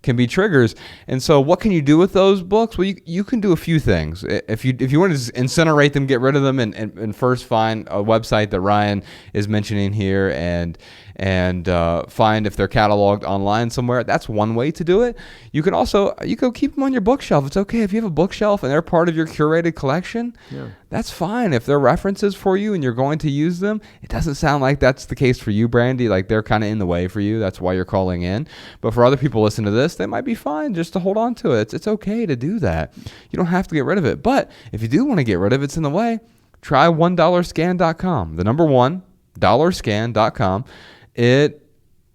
can be triggers. And so, what can you do with those books? Well, you can do a few things. If you want to incinerate them, get rid of them, and first find a website that Ryan is mentioning here, and and find if they're cataloged online somewhere. That's one way to do it. You can keep them on your bookshelf. It's okay if you have a bookshelf and they're part of your curated collection. Yeah. That's fine. If they're references for you and you're going to use them, it doesn't sound like that's the case for you, Brandy. Like they're kind of in the way for you. That's why you're calling in. But for other people listening to this, they might be fine just to hold on to it. It's okay to do that. You don't have to get rid of it. But if you do want to get rid of it, it's in the way, try $1scan.com. The number one, $1scan.com. It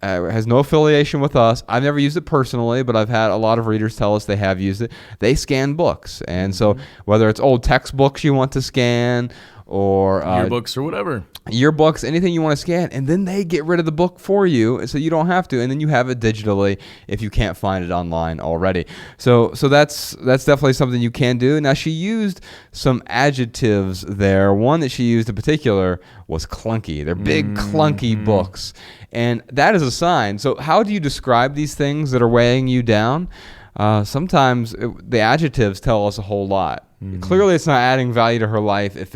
has no affiliation with us. I've never used it personally, but I've had a lot of readers tell us they have used it. They scan books. And so whether it's old textbooks you want to scan or yearbooks or whatever. Yearbooks, anything you want to scan, and then they get rid of the book for you so you don't have to, and then you have it digitally if you can't find it online already. So that's definitely something you can do. Now, she used some adjectives there. One that she used in particular was clunky. They're big, clunky books, and that is a sign. So how do you describe these things that are weighing you down? Sometimes the adjectives tell us a whole lot. Clearly, it's not adding value to her life if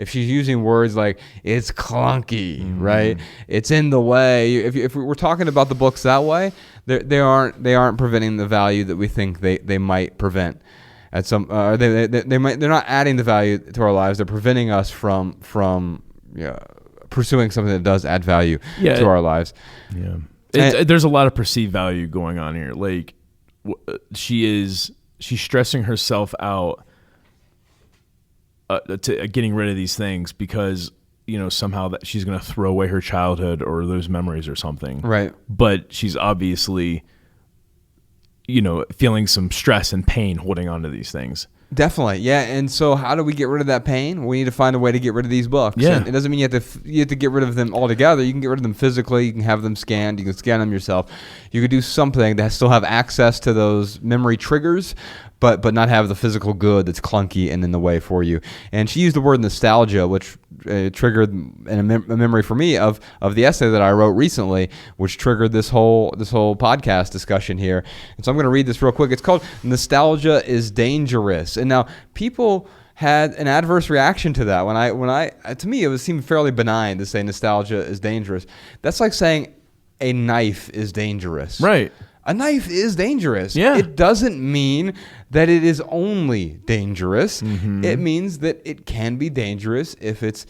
she's using words like it's clunky, right? It's in the way. If we're talking about the books that way, they aren't preventing the value that we think they might prevent. At some, they're not adding the value to our lives. They're preventing us from pursuing something that does add value to our lives. Yeah, there's a lot of perceived value going on here. Like she's stressing herself out to getting rid of these things because somehow that she's going to throw away her childhood or those memories or something. Right. But she's obviously feeling some stress and pain holding on to these things. Definitely, yeah. And so how do we get rid of that pain? We need to find a way to get rid of these books. Yeah. And it doesn't mean you have to get rid of them altogether. You can get rid of them physically. You can have them scanned. You can scan them yourself. You could do something that still have access to those memory triggers, but not have the physical good that's clunky and in the way for you. And she used the word nostalgia, which triggered a memory for me of the essay that I wrote recently, which triggered this whole podcast discussion here. And so I'm going to read this real quick. It's called "Nostalgia is Dangerous." And now people had an adverse reaction to that. When I to me it seemed fairly benign to say nostalgia is dangerous. That's like saying a knife is dangerous. Right. A knife is dangerous. Yeah. It doesn't mean that it is only dangerous. It means that it can be dangerous if it's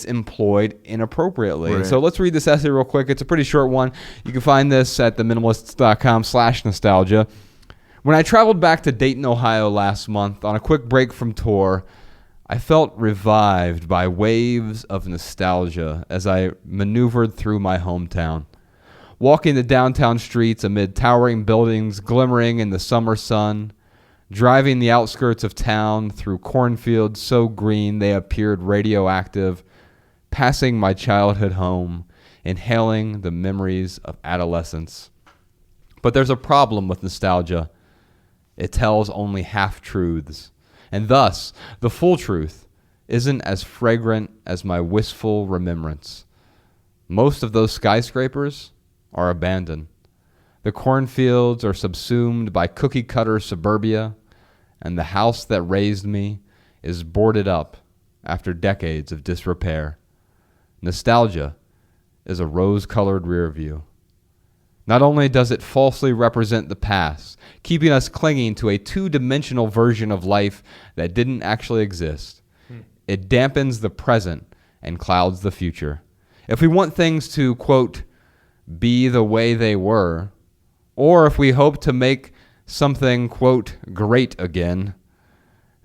employed inappropriately. Right. So let's read this essay real quick. It's a pretty short one. You can find this at theminimalists.com/nostalgia. When I traveled back to Dayton, Ohio last month on a quick break from tour, I felt revived by waves of nostalgia as I maneuvered through my hometown. Walking the downtown streets amid towering buildings glimmering in the summer sun, driving the outskirts of town through cornfields so green they appeared radioactive, passing my childhood home, inhaling the memories of adolescence. But there's a problem with nostalgia. It tells only half-truths, and thus the full truth isn't as fragrant as my wistful remembrance. Most of those skyscrapers are abandoned. The cornfields are subsumed by cookie-cutter suburbia, and the house that raised me is boarded up after decades of disrepair. Nostalgia is a rose-colored rear view. Not only does it falsely represent the past, keeping us clinging to a two-dimensional version of life that didn't actually exist, it dampens the present and clouds the future. If we want things to, quote, be the way they were, or if we hope to make something, quote, great again,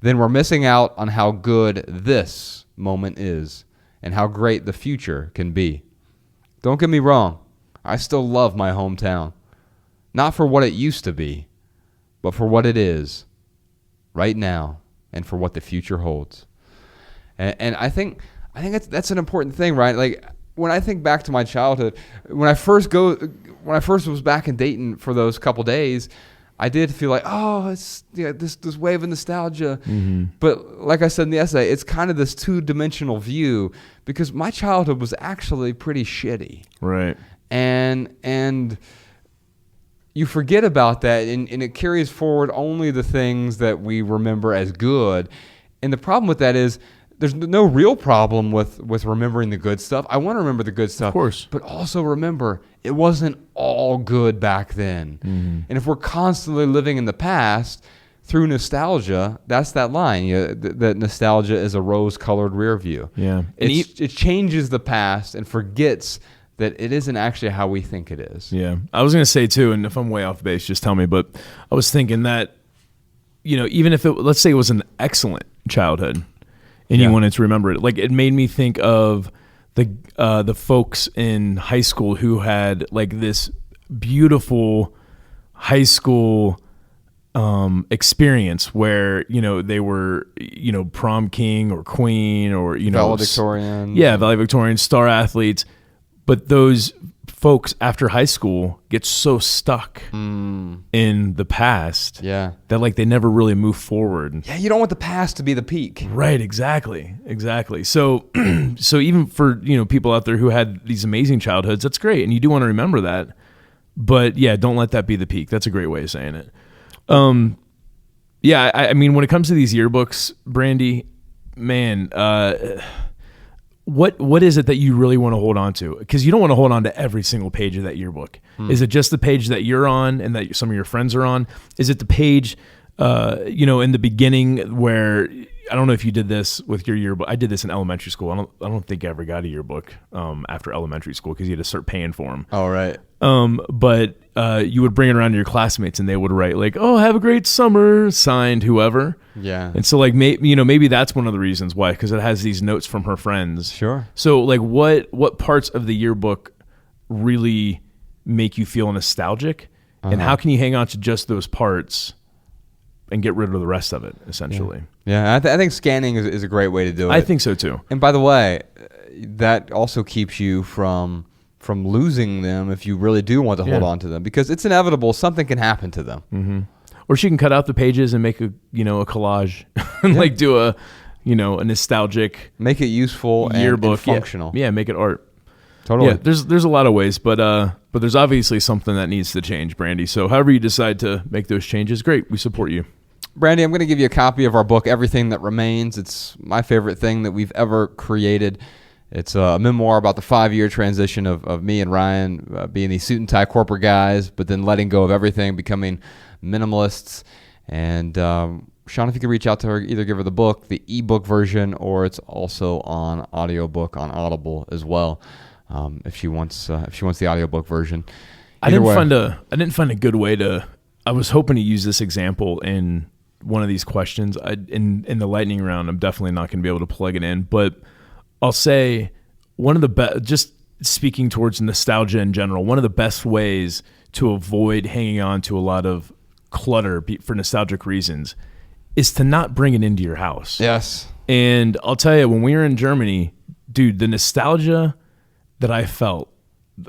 then we're missing out on how good this moment is and how great the future can be. Don't get me wrong, I still love my hometown. Not for what it used to be, but for what it is right now and for what the future holds. And I think that's an important thing, right? Like, when I think back to my childhood, when I first was back in Dayton for those couple days, I did feel like, oh, it's this wave of nostalgia. But like I said in the essay, it's kind of this two-dimensional view because my childhood was actually pretty shitty. Right. And you forget about that, and it carries forward only the things that we remember as good. And the problem with that is there's no real problem with remembering the good stuff. I want to remember the good stuff, Of course. but also remember it wasn't all good back then. And if we're constantly living in the past through nostalgia, that's that line. That nostalgia is a rose-colored rear view. Yeah. It changes the past and forgets that it isn't actually how we think it is. Yeah. I was going to say too, and if I'm way off base, just tell me, but I was thinking that, even if let's say it was an excellent childhood and you wanted to remember it, like it made me think of the folks in high school who had like this beautiful high school experience where they were prom king or queen or valedictorian. Valedictorian, star athletes, but those folks after high school get so stuck in the past that like they never really move forward. Yeah, you don't want the past to be the peak. Right, exactly. So so even for people out there who had these amazing childhoods, that's great, and you do want to remember that, but yeah, don't let that be the peak. That's a great way of saying it. I mean, when it comes to these yearbooks, Brandy, man, what is it that you really want to hold on to? Because you don't want to hold on to every single page of that yearbook. Is it just the page that you're on and that some of your friends are on? Is it the page, in the beginning where, I don't know if you did this with your yearbook. I did this in elementary school. I don't think I ever got a yearbook after elementary school because you had to start paying for them. Oh, right. But you would bring it around to your classmates and they would write like, "Oh, have a great summer," signed whoever. Yeah. And so like maybe that's one of the reasons why, because it has these notes from her friends. Sure. So like what parts of the yearbook really make you feel nostalgic, and how can you hang on to just those parts and get rid of the rest of it, essentially? Yeah, I think scanning is a great way to do it. I think so too. And by the way, that also keeps you from losing them if you really do want to hold on to them, because it's inevitable. Something can happen to them. Mm-hmm. Or she can cut out the pages and make a collage and like do a nostalgic, make it useful yearbook, and functional. Yeah, make it art. Totally. Yeah, there's a lot of ways, but there's obviously something that needs to change, Brandy. So however you decide to make those changes, great. We support you. Brandy, I'm going to give you a copy of our book, Everything That Remains. It's my favorite thing that we've ever created. It's a memoir about the 5-year transition of me and Ryan being these suit and tie corporate guys, but then letting go of everything, becoming minimalists. And Sean, if you could reach out to her, either give her the book, the ebook version, or it's also on audiobook on Audible as well. If she wants the audiobook version. I didn't find a good way to. I was hoping to use this example in one of these questions. In the lightning round, I'm definitely not going to be able to plug it in, but I'll say one of the best. Just speaking towards nostalgia in general, one of the best ways to avoid hanging on to a lot of clutter for nostalgic reasons is to not bring it into your house. Yes. And I'll tell you, when we were in Germany, dude, the nostalgia that I felt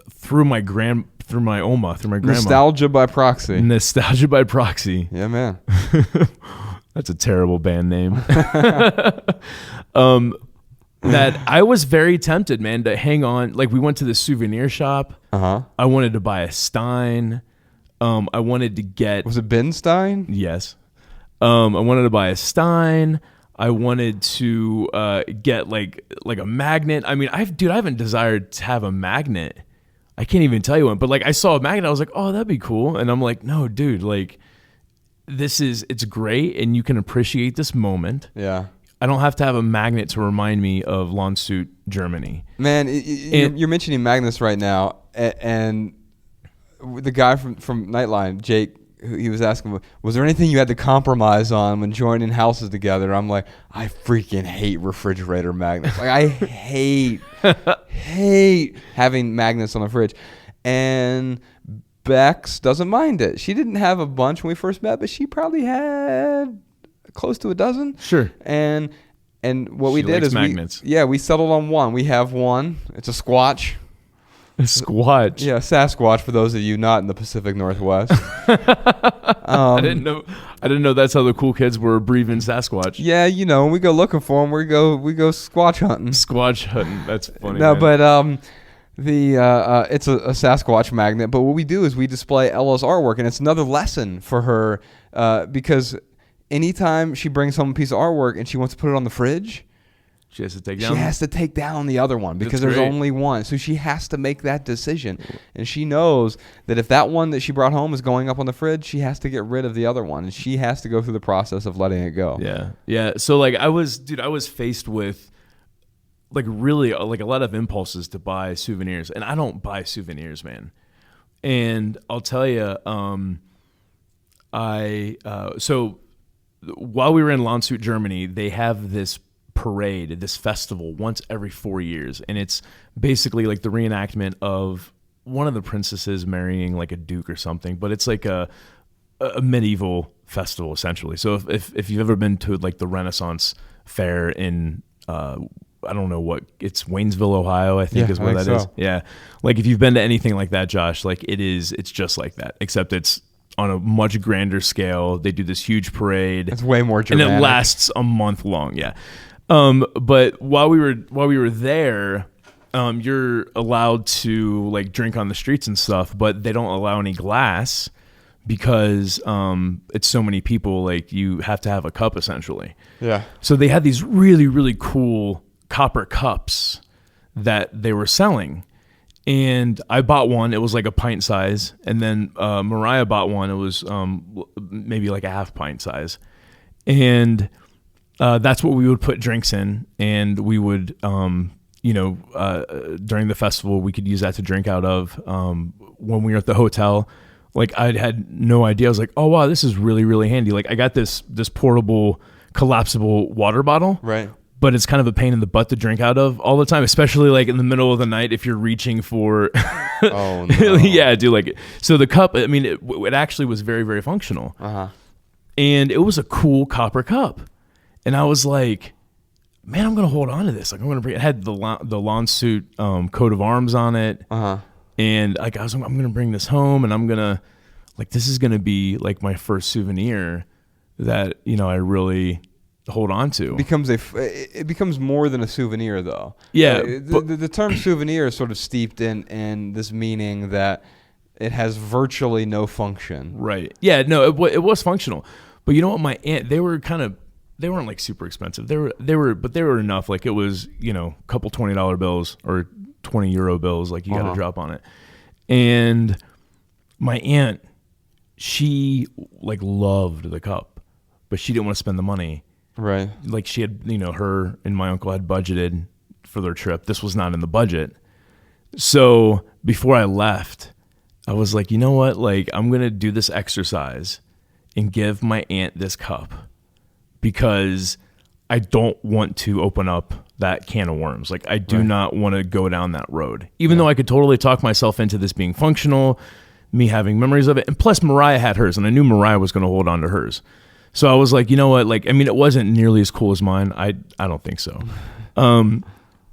through my grandma. Nostalgia by proxy. Nostalgia by proxy. Yeah, man. That's a terrible band name. That I was very tempted, man, to hang on. Like, we went to the souvenir shop. I wanted to buy a Stein. I wanted to get... Was it Ben Stein? Yes. I wanted to buy a Stein. I wanted to get like a magnet. I mean, I haven't desired to have a magnet. I can't even tell you one, but like I saw a magnet, I was like, oh, that'd be cool. And I'm like, no, dude, like it's great, and you can appreciate this moment. Yeah. I don't have to have a magnet to remind me of Landshut, Germany. Man, you're mentioning magnets right now, and the guy from Nightline, Jake, he was asking, was there anything you had to compromise on when joining houses together? I'm like, I freaking hate refrigerator magnets. Like, I hate having magnets on the fridge. And Bex doesn't mind it. She didn't have a bunch when we first met, but she probably had close to a dozen. Sure. And what we did is magnets. we settled on one. We have one. It's a Squatch. A Squatch. Yeah, Sasquatch for those of you not in the Pacific Northwest. I didn't know that's how the cool kids were breathing Sasquatch. Yeah, when we go looking for them, we go Squatch hunting. Squatch hunting. That's funny. No, man. but it's a Sasquatch magnet. But what we do is we display Ella's artwork, and it's another lesson for her because anytime she brings home a piece of artwork and she wants to put it on the fridge, She has to take She down. has to take down the other one because That's there's great. only one. So she has to make that decision. And she knows that if that one that she brought home is going up on the fridge, she has to get rid of the other one. And she has to go through the process of letting it go. Yeah. Yeah. So like I was faced with like really like a lot of impulses to buy souvenirs, and I don't buy souvenirs, man. And I'll tell you, so while we were in Landshut, Germany, they have this parade, this festival once every 4 years, and it's basically like the reenactment of one of the princesses marrying like a duke or something, but it's like a medieval festival essentially. So if you've ever been to like the Renaissance fair in I don't know what it's Waynesville, Ohio, I think is where that is. Yeah. Like if you've been to anything like that, Josh, like it's just like that, except it's on a much grander scale. They do this huge parade. It's way more dramatic. And it lasts a month long. Yeah. But while we were there, you're allowed to like drink on the streets and stuff, but they don't allow any glass because it's so many people. Like you have to have a cup essentially. Yeah. So they had these really, really cool copper cups that they were selling. And I bought one. It was like a pint size. And then Mariah bought one. It was maybe like a half pint size. And that's what we would put drinks in. And we would, during the festival, we could use that to drink out of. When we were at the hotel, like I had no idea. I was like, oh, wow, this is really, really handy. Like I got this portable, collapsible water bottle. Right. But it's kind of a pain in the butt to drink out of all the time, especially like in the middle of the night if you're reaching for. Oh, no. Yeah, I do like it. So the cup, I mean, it actually was very, very functional. Uh-huh. And it was a cool copper cup. And I was like, man, I'm going to hold on to this. Like I'm going to bring it. Had the Landshut coat of arms on it. Uh-huh. And like I'm going to bring this home, and I'm going to, like, this is going to be like my first souvenir that, I really hold on to. It becomes more than a souvenir, though. Yeah, the term souvenir is sort of steeped in this meaning that it has virtually no function. Right. Yeah. No, it was functional, but you know what? My aunt, they weren't like super expensive. They were enough. Like it was, a couple $20 bills or 20 euro bills. Like you got to drop on it. And my aunt, she like loved the cup, but she didn't want to spend the money. Right. Like she had, her and my uncle had budgeted for their trip. This was not in the budget. So before I left, I was like, you know what? Like I'm going to do this exercise and give my aunt this cup because I don't want to open up that can of worms. Like I do not want to go down that road, even though I could totally talk myself into this being functional, me having memories of it. And plus Mariah had hers, and I knew Mariah was going to hold on to hers. So I was like, you know what? Like, I mean, it wasn't nearly as cool as mine. I don't think so.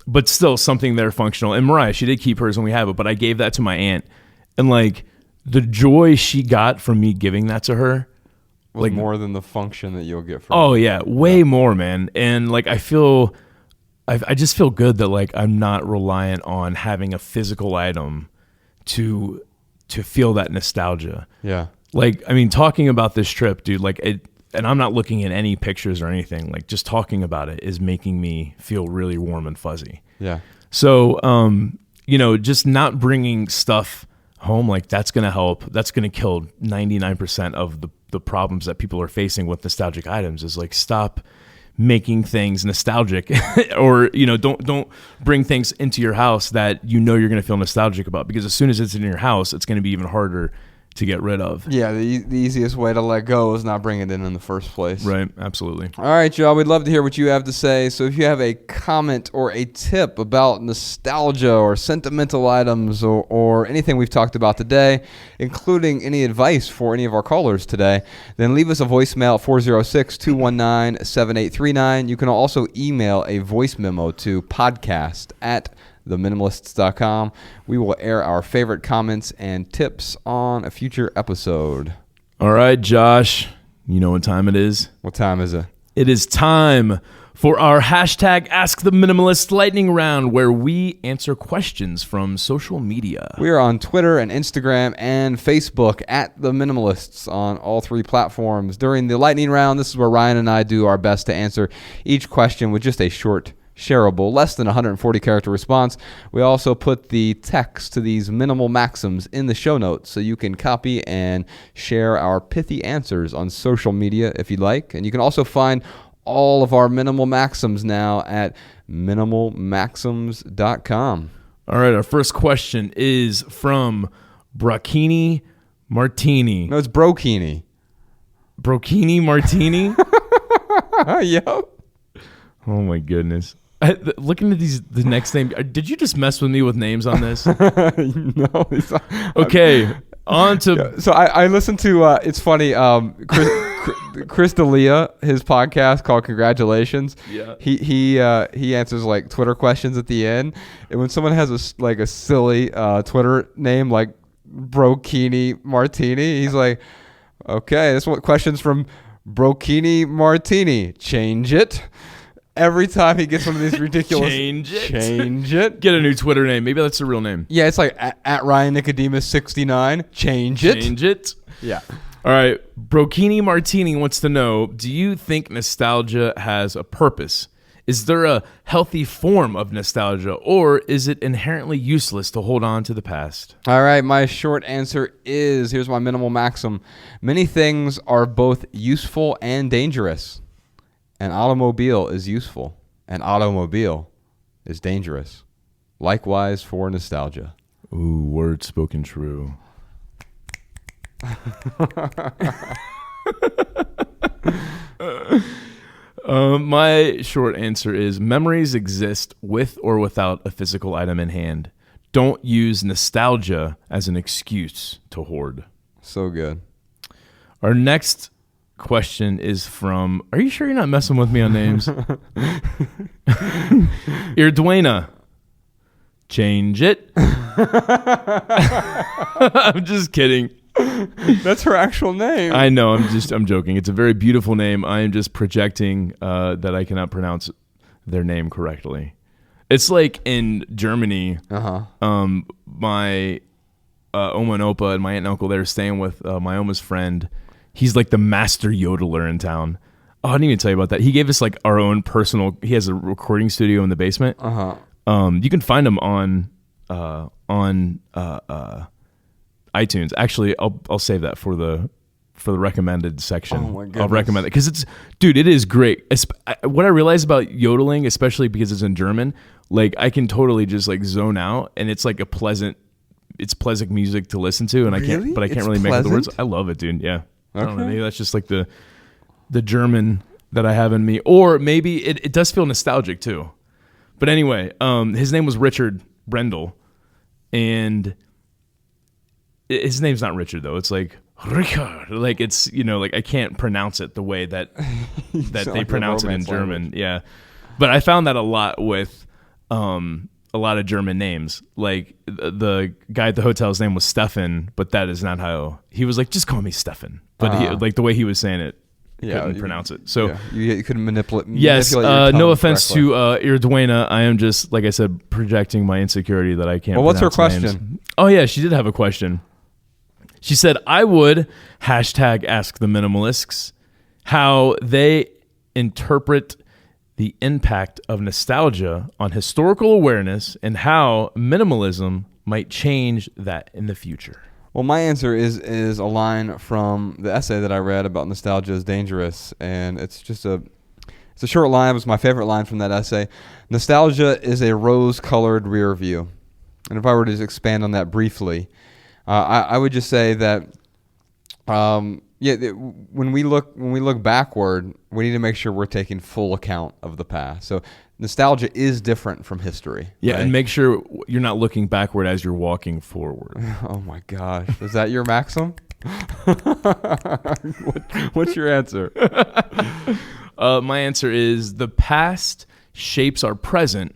But still something there functional. And Mariah, she did keep hers and we have it, but I gave that to my aunt. And like the joy she got from me giving that to her. Was like more than the function that you'll get from it. Oh it. yeah. Way more, man. And like, I just feel good that like, I'm not reliant on having a physical item to feel that nostalgia. Yeah. Like, I mean, talking about this trip, dude, like and I'm not looking at any pictures or anything. Like just talking about it is making me feel really warm and fuzzy. Yeah. So, just not bringing stuff home, like that's going to help. That's going to kill 99% of the problems that people are facing with nostalgic items is like, stop making things nostalgic or, don't bring things into your house that you're going to feel nostalgic about, because as soon as it's in your house, it's going to be even harder to get rid of. Yeah, the easiest way to let go is not bring it in the first place. Right, absolutely. All right, y'all, we'd love to hear what you have to say. So if you have a comment or a tip about nostalgia or sentimental items or anything we've talked about today, including any advice for any of our callers today, then leave us a voicemail at 406-219-7839. You can also email a voice memo to podcast@theminimalists.com. We will air our favorite comments and tips on a future episode. All right, Josh, you know what time it is? What time is it? It is time for our hashtag Ask the Minimalist lightning round, where we answer questions from social media. We are on Twitter and Instagram and Facebook at The Minimalists on all three platforms. During the lightning round, this is where Ryan and I do our best to answer each question with just a short shareable, less than 140 character response. We also put the text to these minimal maxims in the show notes so you can copy and share our pithy answers on social media if you'd like. And you can also find all of our minimal maxims now at minimalmaxims.com. All right, our first question is from Brocchini Martini. No, it's Brokini. Brocchini Martini? Yep. Oh my goodness. Looking at the next name, did you just mess with me with names on this? No. Okay, on to... So I listened to, it's funny, Chris D'Elia, his podcast called Congratulations. Yeah. He answers like Twitter questions at the end. And when someone has a silly Twitter name like Brokini Martini, he's like, okay, this one question's from Brokini Martini. Change it. Every time he gets one of these ridiculous... Change it. Get a new Twitter name. Maybe that's a real name. Yeah, it's like at Ryan Nicodemus 69. Change it. Yeah. All right. Brokini Martini wants to know, do you think nostalgia has a purpose? Is there a healthy form of nostalgia, or is it inherently useless to hold on to the past? All right, my short answer is, here's my minimal maxim. Many things are both useful and dangerous. An automobile is useful. An automobile is dangerous. Likewise for nostalgia. Ooh, words spoken true. My short answer is memories exist with or without a physical item in hand. Don't use nostalgia as an excuse to hoard. So good. Our next question is from, are you sure you're not messing with me on names? Irduena. Change it. I'm just kidding. That's her actual name. I know. I'm joking. It's a very beautiful name. I am just projecting that I cannot pronounce their name correctly. It's like in Germany. Uh-huh. My Oma and Opa and my aunt and uncle, they're staying with my Oma's friend. He's like the master yodeler in town. Oh, I didn't even tell you about that. He gave us like our own personal. He has a recording studio in the basement. Uh-huh. You can find him on iTunes. Actually, I'll save that for the recommended section. Oh my goodness. I'll recommend it because it is great. What I realized about yodeling, especially because it's in German, like I can totally just like zone out, and it's like pleasant music to listen to, and Really? I can't It's really make out the words. pleasant? I love it, dude. Yeah. Okay. I don't know. Maybe that's just like the German that I have in me, or maybe it does feel nostalgic too. But anyway, his name was Richard Brendel, and his name's not Richard though. It's like Richard. Like it's like I can't pronounce it the way that they like pronounce a it in Romance German. language. Yeah, but I found that a lot with a lot of German names. Like the guy at the hotel's name was Stefan, but that is not how he was. Like, just call me Stefan. But he, like the way he was saying it, couldn't pronounce it. So you couldn't manipulate. yes, manipulate your no tongue offense correctly. to Irduena. I am just, like I said, projecting my insecurity that I can't. Well, what's her pronounce names. question? Oh yeah, she did have a question. She said, "I would #ask the minimalists how they interpret the impact of nostalgia on historical awareness and how minimalism might change that in the future." Well, my answer is a line from the essay that I read about nostalgia is dangerous, and it's a short line. It was my favorite line from that essay. Nostalgia is a rose-colored rear view, and if I were to just expand on that briefly, I would just say that when we look backward, we need to make sure we're taking full account of the past. So nostalgia is different from history. Yeah, right? and make sure you're not looking backward as you're walking forward. Oh my gosh, is that your maxim? What's your answer? My answer is the past shapes our present,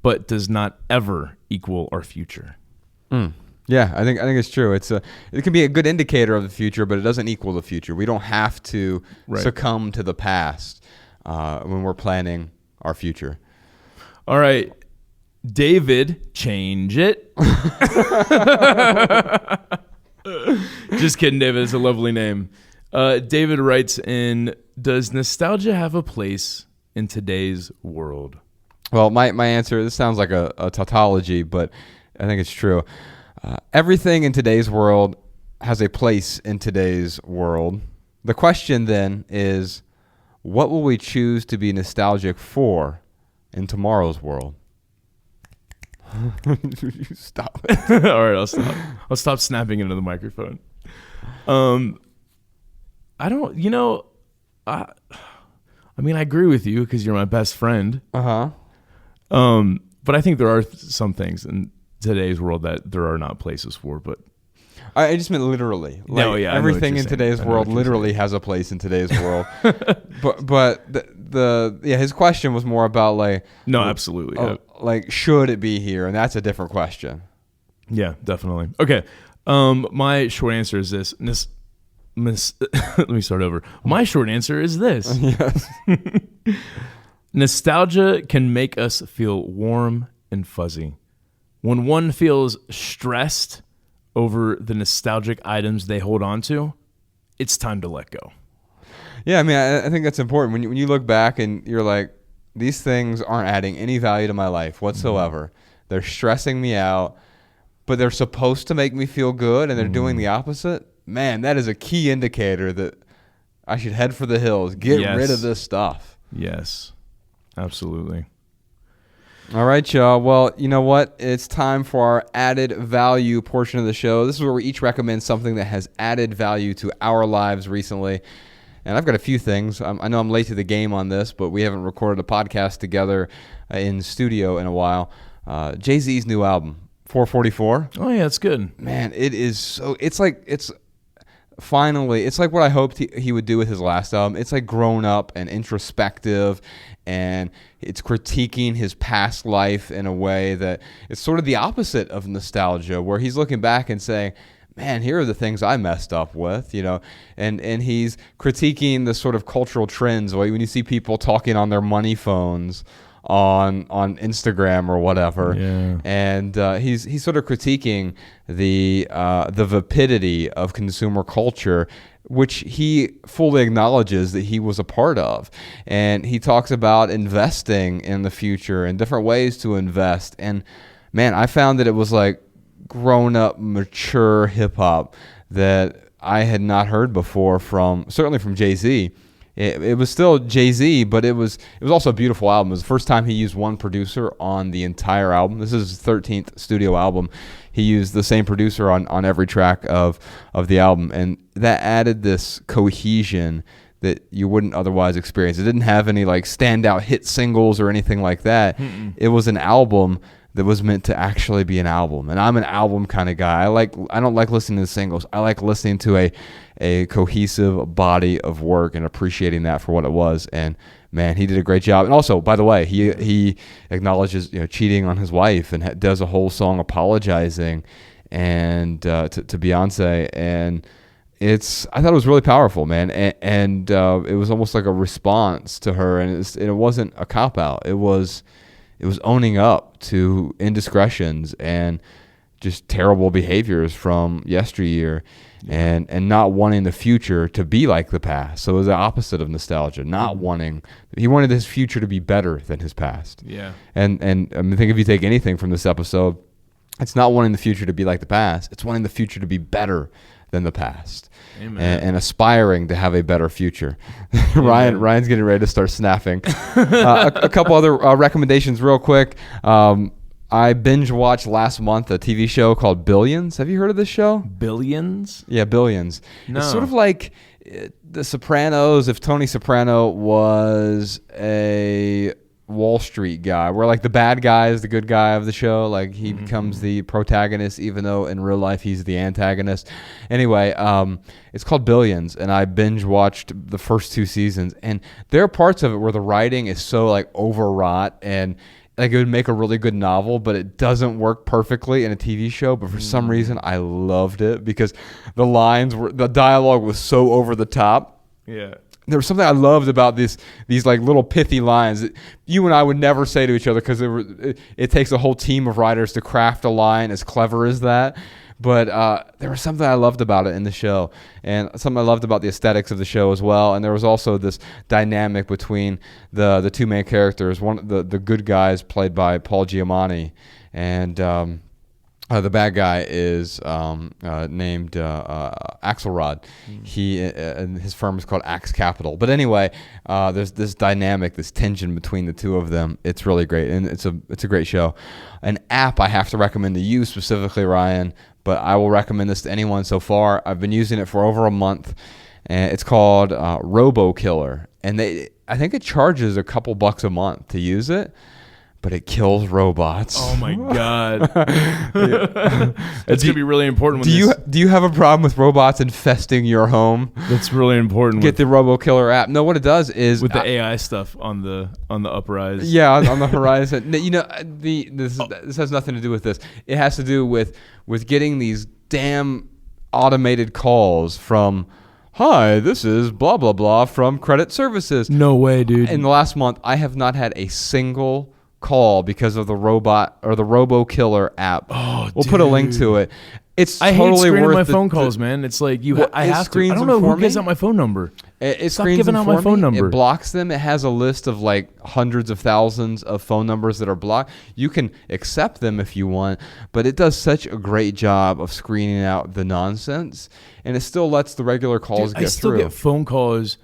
but does not ever equal our future. Yeah, I think it's true. It can be a good indicator of the future, but it doesn't equal the future. We don't have to succumb to the past when we're planning our future. All right, David, change it. Just kidding, David. It's a lovely name. David writes in, does nostalgia have a place in today's world? Well, my answer, this sounds like a tautology, but I think it's true. Everything in today's world has a place in today's world. The question then is, what will we choose to be nostalgic for in tomorrow's world? Stop it. All right, I'll stop. I'll stop snapping into the microphone. I don't, I mean, I agree with you because you're my best friend. But I think there are some things in today's world that there are not places for, but I just meant literally. No, yeah, everything in today's world literally has a place in today's world. but his question was more about like, no, absolutely, like should it be here, and that's a different question. Yeah, definitely. Okay, my short answer is this. Let me start over. My short answer is this. Yes. Nostalgia can make us feel warm and fuzzy. When one feels stressed over the nostalgic items they hold on to, it's time to let go. Yeah, I mean, I think that's important. When you look back and you're like, these things aren't adding any value to my life whatsoever. Mm-hmm. They're stressing me out, but they're supposed to make me feel good, and they're doing the opposite. Man, that is a key indicator that I should head for the hills. Get rid of this stuff. Yes, absolutely. All right, y'all. Well, you know what? It's time for our added value portion of the show. This is where we each recommend something that has added value to our lives recently. And I've got a few things. I know I'm late to the game on this, but we haven't recorded a podcast together in studio in a while. Jay-Z's new album, 444. Oh, yeah, it's good. Man, it is so... It's like what I hoped he would do with his last album. It's like grown up and introspective, and it's critiquing his past life in a way that it's sort of the opposite of nostalgia, where he's looking back and saying, man, here are the things I messed up with, and he's critiquing the sort of cultural trends. When you see people talking on their money phones on Instagram or whatever, and he's sort of critiquing the vapidity of consumer culture, which he fully acknowledges that he was a part of. And he talks about investing in the future and different ways to invest. And man, I found that it was like grown up, mature hip hop that I had not heard before certainly from Jay-Z. It was still Jay-Z, but it was also a beautiful album. It was the first time he used one producer on the entire album. This is his 13th studio album. He used the same producer on every track of the album, and that added this cohesion that you wouldn't otherwise experience. It didn't have any like standout hit singles or anything like that. It was an album that was meant to actually be an album. And I'm an album kind of guy. I don't like listening to singles. I like listening to a cohesive body of work and appreciating that for what it was. And man, he did a great job. And also, by the way, he acknowledges cheating on his wife and does a whole song apologizing and to Beyonce. And I thought it was really powerful, man. And it was almost like a response to her, and it wasn't a cop out. It was owning up to indiscretions and just terrible behaviors from yesteryear, and not wanting the future to be like the past. So it was the opposite of nostalgia. He wanted his future to be better than his past. Yeah. And I mean, think if you take anything from this episode, it's not wanting the future to be like the past. It's wanting the future to be better than the past. And aspiring to have a better future. Ryan's getting ready to start snapping. A couple other recommendations real quick. I binge watched last month a TV show called Billions. Have you heard of this show? Billions? Yeah, Billions. No. It's sort of like The Sopranos if Tony Soprano was a Wall Street guy, where like the bad guy is the good guy of the show. Like he becomes the protagonist, even though in real life he's the antagonist. Anyway, it's called Billions, and I binge watched the first 2 seasons, and there are parts of it where the writing is so like overwrought, and like it would make a really good novel, but it doesn't work perfectly in a TV show. But for some reason, I loved it because the dialogue was so over the top. Yeah. There was something I loved about these like little pithy lines that you and I would never say to each other, because it takes a whole team of writers to craft a line as clever as that. But there was something I loved about it in the show, and something I loved about the aesthetics of the show as well. And there was also this dynamic between the two main characters. One the good guy is played by Paul Giamatti, and the bad guy is named Axelrod. He and his firm is called Axe Capital. But anyway, there's this dynamic, this tension between the two of them. It's really great, and it's a great show. An app I have to recommend to you specifically, Ryan, but I will recommend this to anyone so far. I've been using it for over a month, and it's called Robo Killer. And I think it charges a couple bucks a month to use it, but it kills robots. Oh my God. It's going to be really important. Do you have a problem with robots infesting your home? That's really important. Get the Robo Killer app. No, what it does is with the AI stuff on the uprise. Yeah, on the horizon. You know, this has nothing to do with this. It has to do with getting these damn automated calls from, "Hi, this is blah blah blah from Credit Services." No way, dude. In the last month, I have not had a single call because of the robot or the Robo Killer app. We'll put a link to it. It's I totally hate screening worth my phone calls, man. It's like I have to. I don't know who gives out my phone number. It Stop screens giving them out for my phone me. number. It blocks them. It has a list of like hundreds of thousands of phone numbers that are blocked. You can accept them if you want, but it does such a great job of screening out the nonsense, and it still lets the regular calls get through. I still get phone calls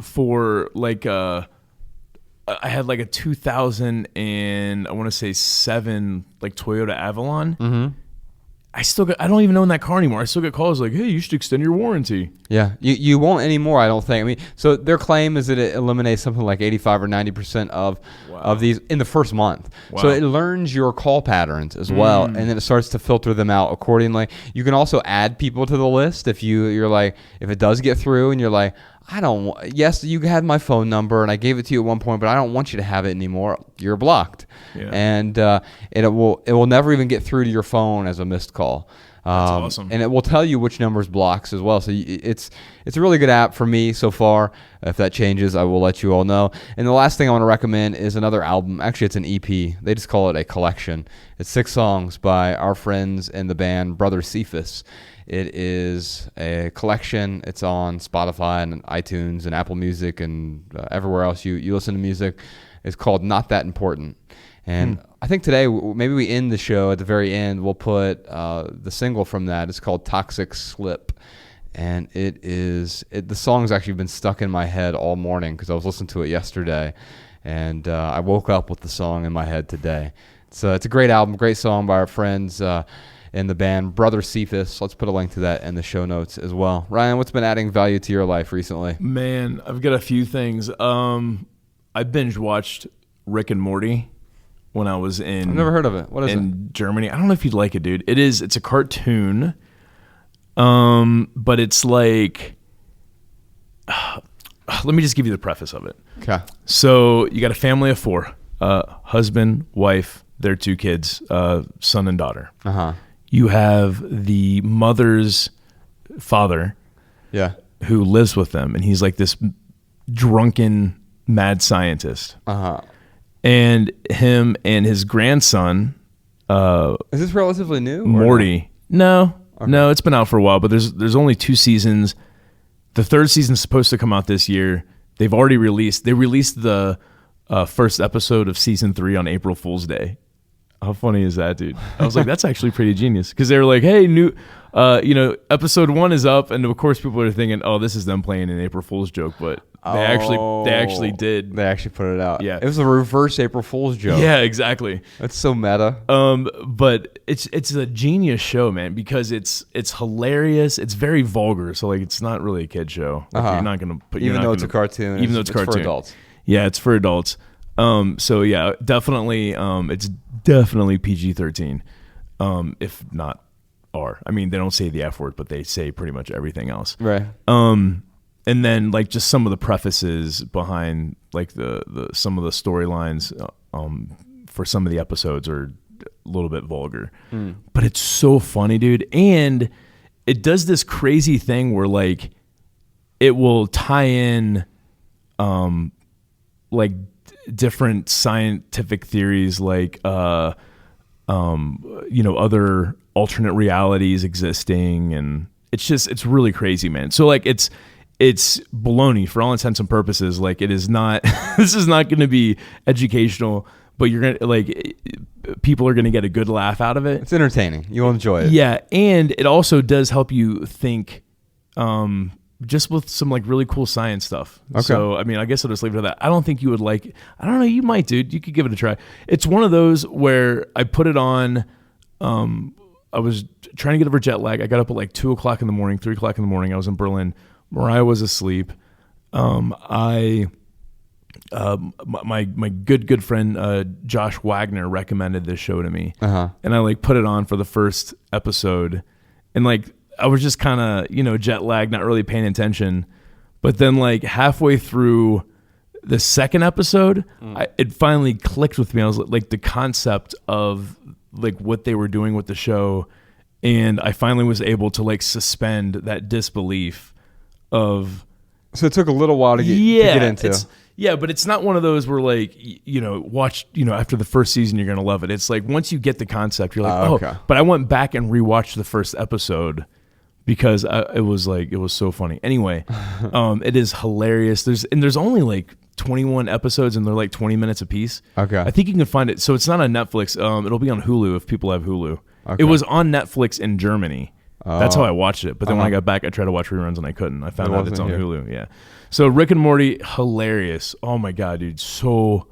for like I had like a 2000 and I want to say 7 like Toyota Avalon. Mm-hmm. I don't even own that car anymore. I still get calls like, "Hey, you should extend your warranty." Yeah, you won't anymore, I don't think. I mean, so their claim is that it eliminates something like 85 or 90% of these in the first month. Wow. So it learns your call patterns as well, and then it starts to filter them out accordingly. You can also add people to the list if you're like, if it does get through and you're like, yes, you had my phone number and I gave it to you at one point, but I don't want you to have it anymore. You're blocked. Yeah. And it will never even get through to your phone as a missed call. That's awesome. And it will tell you which numbers blocks as well. So it's a really good app for me so far. If that changes, I will let you all know. And the last thing I want to recommend is another album. Actually, it's an EP. They just call it a collection. It's 6 songs by our friends in the band Brother Cephas. It is a collection. It's on Spotify and iTunes and Apple Music and everywhere else you listen to music. It's called Not That Important. And I think today, maybe we end the show at the very end. We'll put the single from that. It's called Toxic Slip. And the song's actually been stuck in my head all morning because I was listening to it yesterday. And I woke up with the song in my head today. So it's a great album, great song by our friends in the band Brother Cephas. Let's put a link to that in the show notes as well. Ryan, what's been adding value to your life recently? Man, I've got a few things. I binge watched Rick and Morty when I was in. I've never heard of it. What is it? In Germany. I don't know if you'd like it, dude. It's a cartoon. But it's like, let me just give you the preface of it. Okay. So you got a family of 4, husband, wife, their 2 kids, son and daughter. Uh-huh. You have the mother's father, Yeah. who lives with them, and he's like this drunken mad scientist. Uh-huh. And him and his grandson, Is this relatively new? Morty. No, it's been out for a while, but there's only 2 seasons. The 3rd season's supposed to come out this year. They released the first episode of season 3 on April Fool's Day. How funny is that, dude? I was like, that's actually pretty genius. Because they were like, hey, new, episode 1 is up. And of course, people are thinking, oh, this is them playing an April Fool's joke. But they actually did. They actually put it out. Yeah. It was a reverse April Fool's joke. Yeah, exactly. That's so meta. But it's a genius show, man, because it's hilarious. It's very vulgar. So like, it's not really a kid show. Like, you're not going to put, even though it's a cartoon. Even though it's cartoon. For adults. Yeah, it's for adults. So yeah, definitely, it's definitely PG-13, if not R. I mean, they don't say the F word, but they say pretty much everything else. Right. And then like just some of the prefaces behind like the some of the storylines, for some of the episodes are a little bit vulgar, but it's so funny, dude. And it does this crazy thing where like it will tie in, like different scientific theories, like other alternate realities existing, and it's really crazy, man. So like it's baloney for all intents and purposes. Like it is not this is not going to be educational, but you're going to like people are going to get a good laugh out of it. It's entertaining. You'll enjoy it. Yeah, and it also does help you think just with some like really cool science stuff. Okay. So, I mean, I guess I'll just leave it at that. I don't think you would like, I don't know, you might, dude. You could give it a try. It's one of those where I put it on, I was trying to get over jet lag. I got up at like 2 o'clock in the morning, 3 o'clock in the morning. I was in Berlin. Mariah was asleep. My good friend, Josh Wagner recommended this show to me. And I like put it on for the first episode, and like, I was just kind of, jet lag, not really paying attention. But then like halfway through the second episode, it finally clicked with me. I was like the concept of like what they were doing with the show. And I finally was able to like suspend that disbelief of. So it took a little while to get into. Yeah, but it's not one of those where like, watch, after the first season, you're going to love it. It's like once you get the concept, you're like, okay. But I went back and rewatched the first episode because it was so funny. Anyway, it is hilarious. There's only like 21 episodes and they're like 20 minutes a piece. Okay. I think you can find it. So it's not on Netflix. It'll be on Hulu if people have Hulu. Okay. It was on Netflix in Germany. That's how I watched it. But then when I got back, I tried to watch reruns and I couldn't. I found out it's on Hulu. Yeah. So Rick and Morty, hilarious. Oh my God, dude. So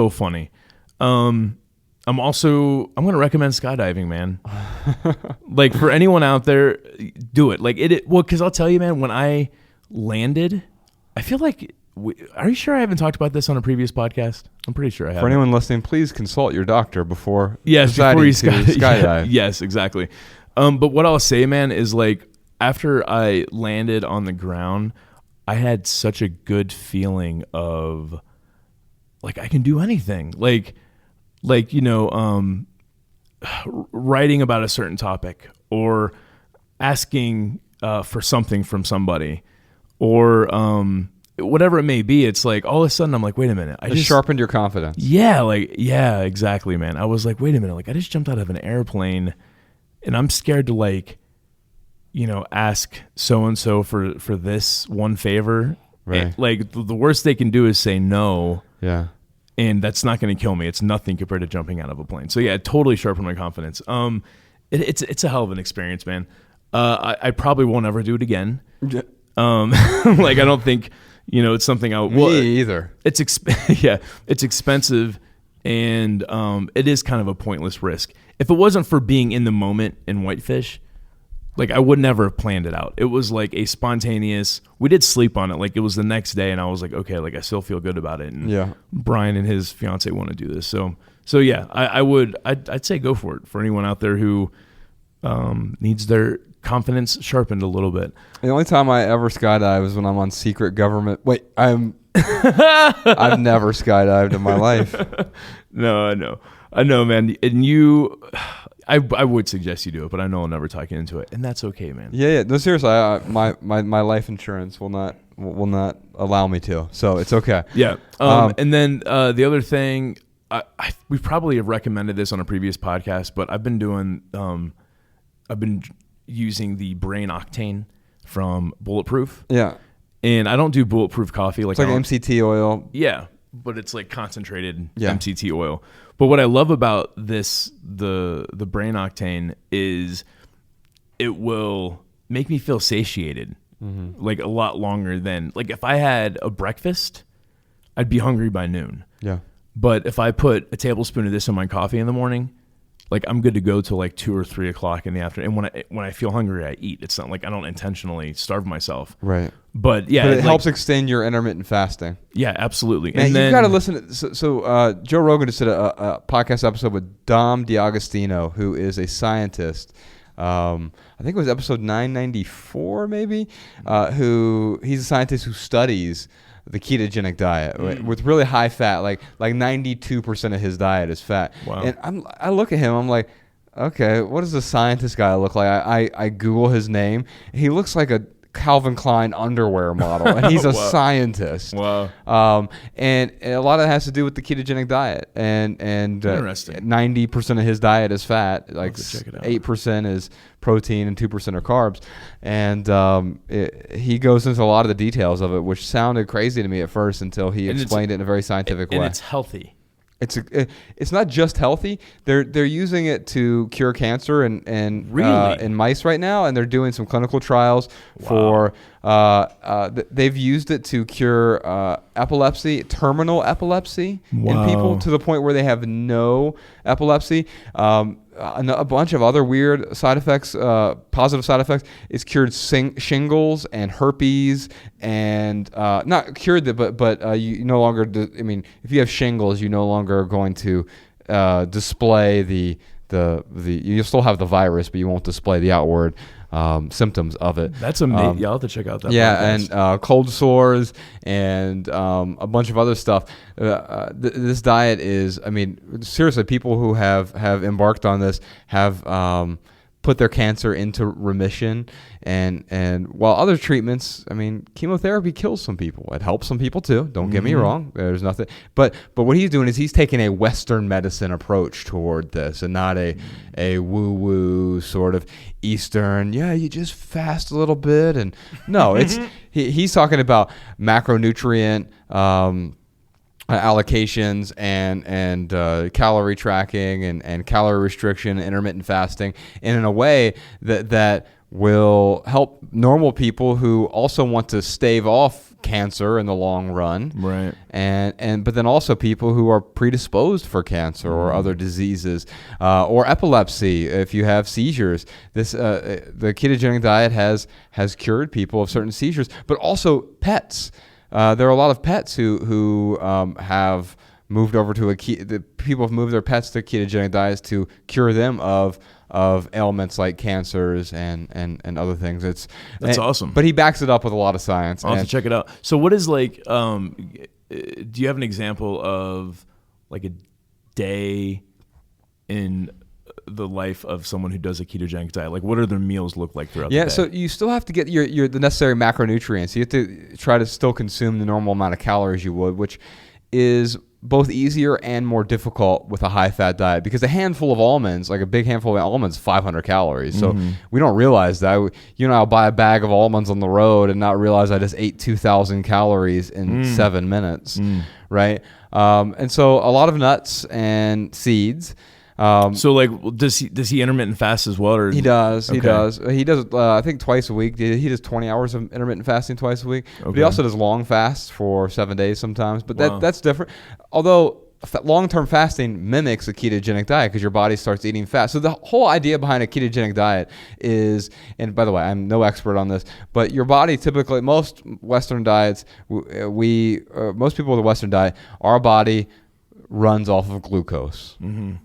funny. I'm going to recommend skydiving, man. Like for anyone out there, do it. Like cause I'll tell you, man, when I landed, I feel like, are you sure I haven't talked about this on a previous podcast? I'm pretty sure I have. For anyone listening, please consult your doctor before deciding to skydive. Yes, exactly. But what I'll say, man, is like after I landed on the ground, I had such a good feeling of like I can do anything. Like writing about a certain topic or asking for something from somebody or whatever it may be. It's like all of a sudden I'm like, wait a minute. I just sharpened your confidence. Yeah, exactly, man. I was like, wait a minute. Like I just jumped out of an airplane and I'm scared to like, ask so-and-so for this one favor. Right. And, like the worst they can do is say no. Yeah. And that's not going to kill me. It's nothing compared to jumping out of a plane. So yeah, it totally sharpened my confidence. It's a hell of an experience, man. I probably won't ever do it again. Like I don't think, it's something I would. Me either. It's it's expensive and it is kind of a pointless risk. If it wasn't for being in the moment in Whitefish, like I would never have planned it out. It was like a spontaneous, we did sleep on it. Like it was the next day and I was like, okay, like I still feel good about it. And Brian and his fiance want to do this. So yeah, I'd say go for it for anyone out there who needs their confidence sharpened a little bit. The only time I ever skydive is when I'm on secret government. I've never skydived in my life. No, I know, man. And I would suggest you do it, but I know I'll never talk you into it, and that's okay, man. Yeah. No, seriously, my life insurance will not allow me to, so it's okay. Yeah. And then the other thing, we probably have recommended this on a previous podcast, but I've been using the brain octane from Bulletproof. Yeah. And I don't do bulletproof coffee. It's like MCT oil. Yeah, but it's like concentrated MCT oil. But what I love about this, the brain octane, is it will make me feel satiated like a lot longer than, like if I had a breakfast, I'd be hungry by noon. Yeah. But if I put a tablespoon of this in my coffee in the morning, like I'm good to go till like 2 or 3 o'clock in the afternoon. And when I feel hungry, I eat. It's not like I don't intentionally starve myself. Right. But yeah, it helps extend your intermittent fasting. Yeah, absolutely. Man, and you've got to listen to. So Joe Rogan just did a podcast episode with Dom D'Agostino, who is a scientist. I think it was episode 994, maybe. He's a scientist who studies the ketogenic diet with really high fat, like 92% of his diet is fat. Wow. And I look at him, I'm like, okay, what does a scientist guy look like? I Google his name. He looks like a Calvin Klein underwear model, and he's a scientist. Wow. And a lot of it has to do with the ketogenic diet, and Interesting. 90% of his diet is fat, like check it out. 8% is protein and 2% are carbs, and he goes into a lot of the details of it, which sounded crazy to me at first until he explained it in a very scientific way. And it's healthy. It's not just healthy. They're using it to cure cancer and Really? in mice right now, and they're doing some clinical trials for. They've used it to cure epilepsy, terminal epilepsy in people to the point where they have no epilepsy. A bunch of other weird side effects, positive side effects. It's cured shingles and herpes, and not cured it, but you no longer. If you have shingles, you no longer are going to display the you'll still have the virus, but you won't display the outward symptoms of it. That's amazing. You'll have to check out that. Yeah, podcast. and cold sores and a bunch of other stuff. This diet is, seriously, people who have embarked on this have put their cancer into remission, and while other treatments, chemotherapy kills some people. It helps some people too. Don't get me wrong. There's nothing, but what he's doing is he's taking a Western medicine approach toward this, and not a woo sort of Eastern. Yeah, you just fast a little bit, and no, it's he's talking about macronutrient allocations and calorie tracking and calorie restriction, intermittent fasting, and in a way that will help normal people who also want to stave off cancer in the long run, right? But then also people who are predisposed for cancer or other diseases, or epilepsy. If you have seizures, the ketogenic diet has cured people of certain seizures, but also pets. There are a lot of pets who have moved over to people have moved their pets to ketogenic diets to cure them of ailments like cancers and other things. That's awesome. But he backs it up with a lot of science. I'll have to check it out. So what is do you have an example of like a day in the life of someone who does a ketogenic diet? Like, what do their meals look like throughout the day? So you still have to get the necessary macronutrients. You have to try to still consume the normal amount of calories you would, which is both easier and more difficult with a high-fat diet, because a handful of almonds, like a big handful of almonds, 500 calories. So we don't realize that. I'll buy a bag of almonds on the road and not realize I just ate 2,000 calories in 7 minutes, right? And so a lot of nuts and seeds. So like, does he intermittent fast as well? Or he does. Okay. He does. I think twice a week. He does 20 hours of intermittent fasting twice a week. Okay. But he also does long fasts for 7 days sometimes. But that's different. Although long-term fasting mimics a ketogenic diet because your body starts eating fat. So the whole idea behind a ketogenic diet is, and by the way, I'm no expert on this, but your body typically, most Western diets, most people with a Western diet, our body runs off of glucose,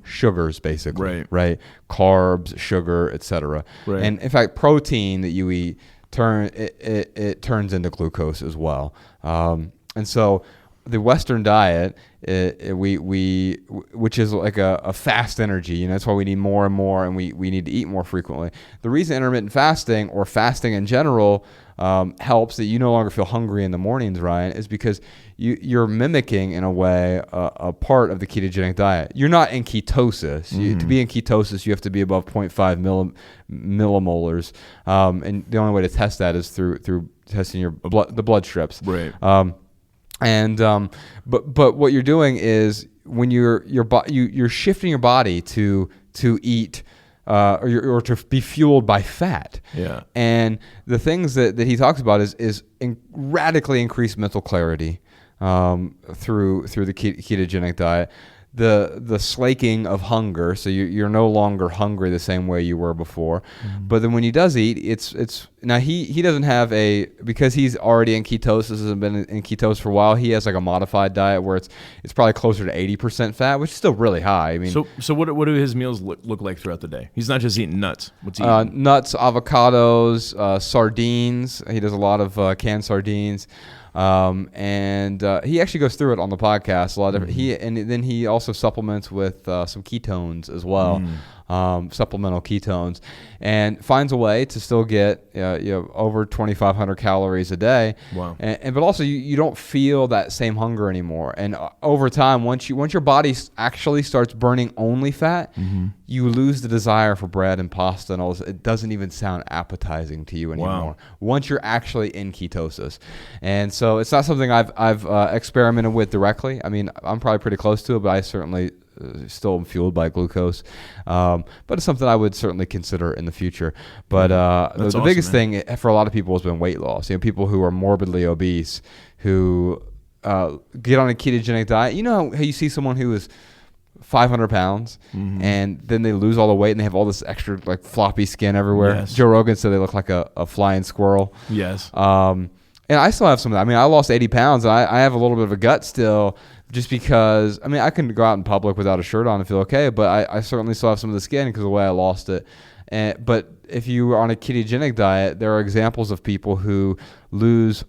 sugars basically, right? Carbs, sugar, etc. Right. And in fact, protein that you eat it turns into glucose as well. And so the Western diet, which is like a fast energy, that's why we need more and more, and we need to eat more frequently. The reason intermittent fasting or fasting in general helps that you no longer feel hungry in the mornings, Ryan, is because you're mimicking, in a way, a part of the ketogenic diet. You're not in ketosis. To be in ketosis, you have to be above 0.5 millimolars, and the only way to test that is through testing the blood strips. Right. But what you're doing is when you're shifting your body to eat. Or to be fueled by fat. Yeah. And the things that he talks about is radically increased mental clarity through the ketogenic diet. The slaking of hunger, so you're no longer hungry the same way you were before. But then when he does eat, it's now he doesn't have because he's already in ketosis and been in ketosis for a while. He has like a modified diet where it's probably closer to 80% fat, which is still really high. So what do his meals look like throughout the day? He's not just eating nuts. What's he eating? Nuts, avocados, sardines. He does a lot of canned sardines. And he actually goes through it on the podcast a lot of different. And then he also supplements with some ketones as well. supplemental ketones, and finds a way to still get over 2,500 calories a day. Wow. But also you don't feel that same hunger anymore. And over time, once your body actually starts burning only fat, you lose the desire for bread and pasta and all this. It doesn't even sound appetizing to you anymore. Wow. Once you're actually in ketosis. And so it's not something I've experimented with directly. I mean, I'm probably pretty close to it, but I certainly still am fueled by glucose. But it's something I would certainly consider in the future. But the biggest thing for a lot of people has been weight loss. People who are morbidly obese, who get on a ketogenic diet. You know how you see someone who is 500 pounds and then they lose all the weight and they have all this extra like floppy skin everywhere. Yes. Joe Rogan said they look like a flying squirrel. Yes. And I still have some of that. I mean, I lost 80 pounds. And I have a little bit of a gut still just because, I mean, I can go out in public without a shirt on and feel okay, but I certainly still have some of the skin because of the way I lost it. But if you are on a ketogenic diet, there are examples of people who lose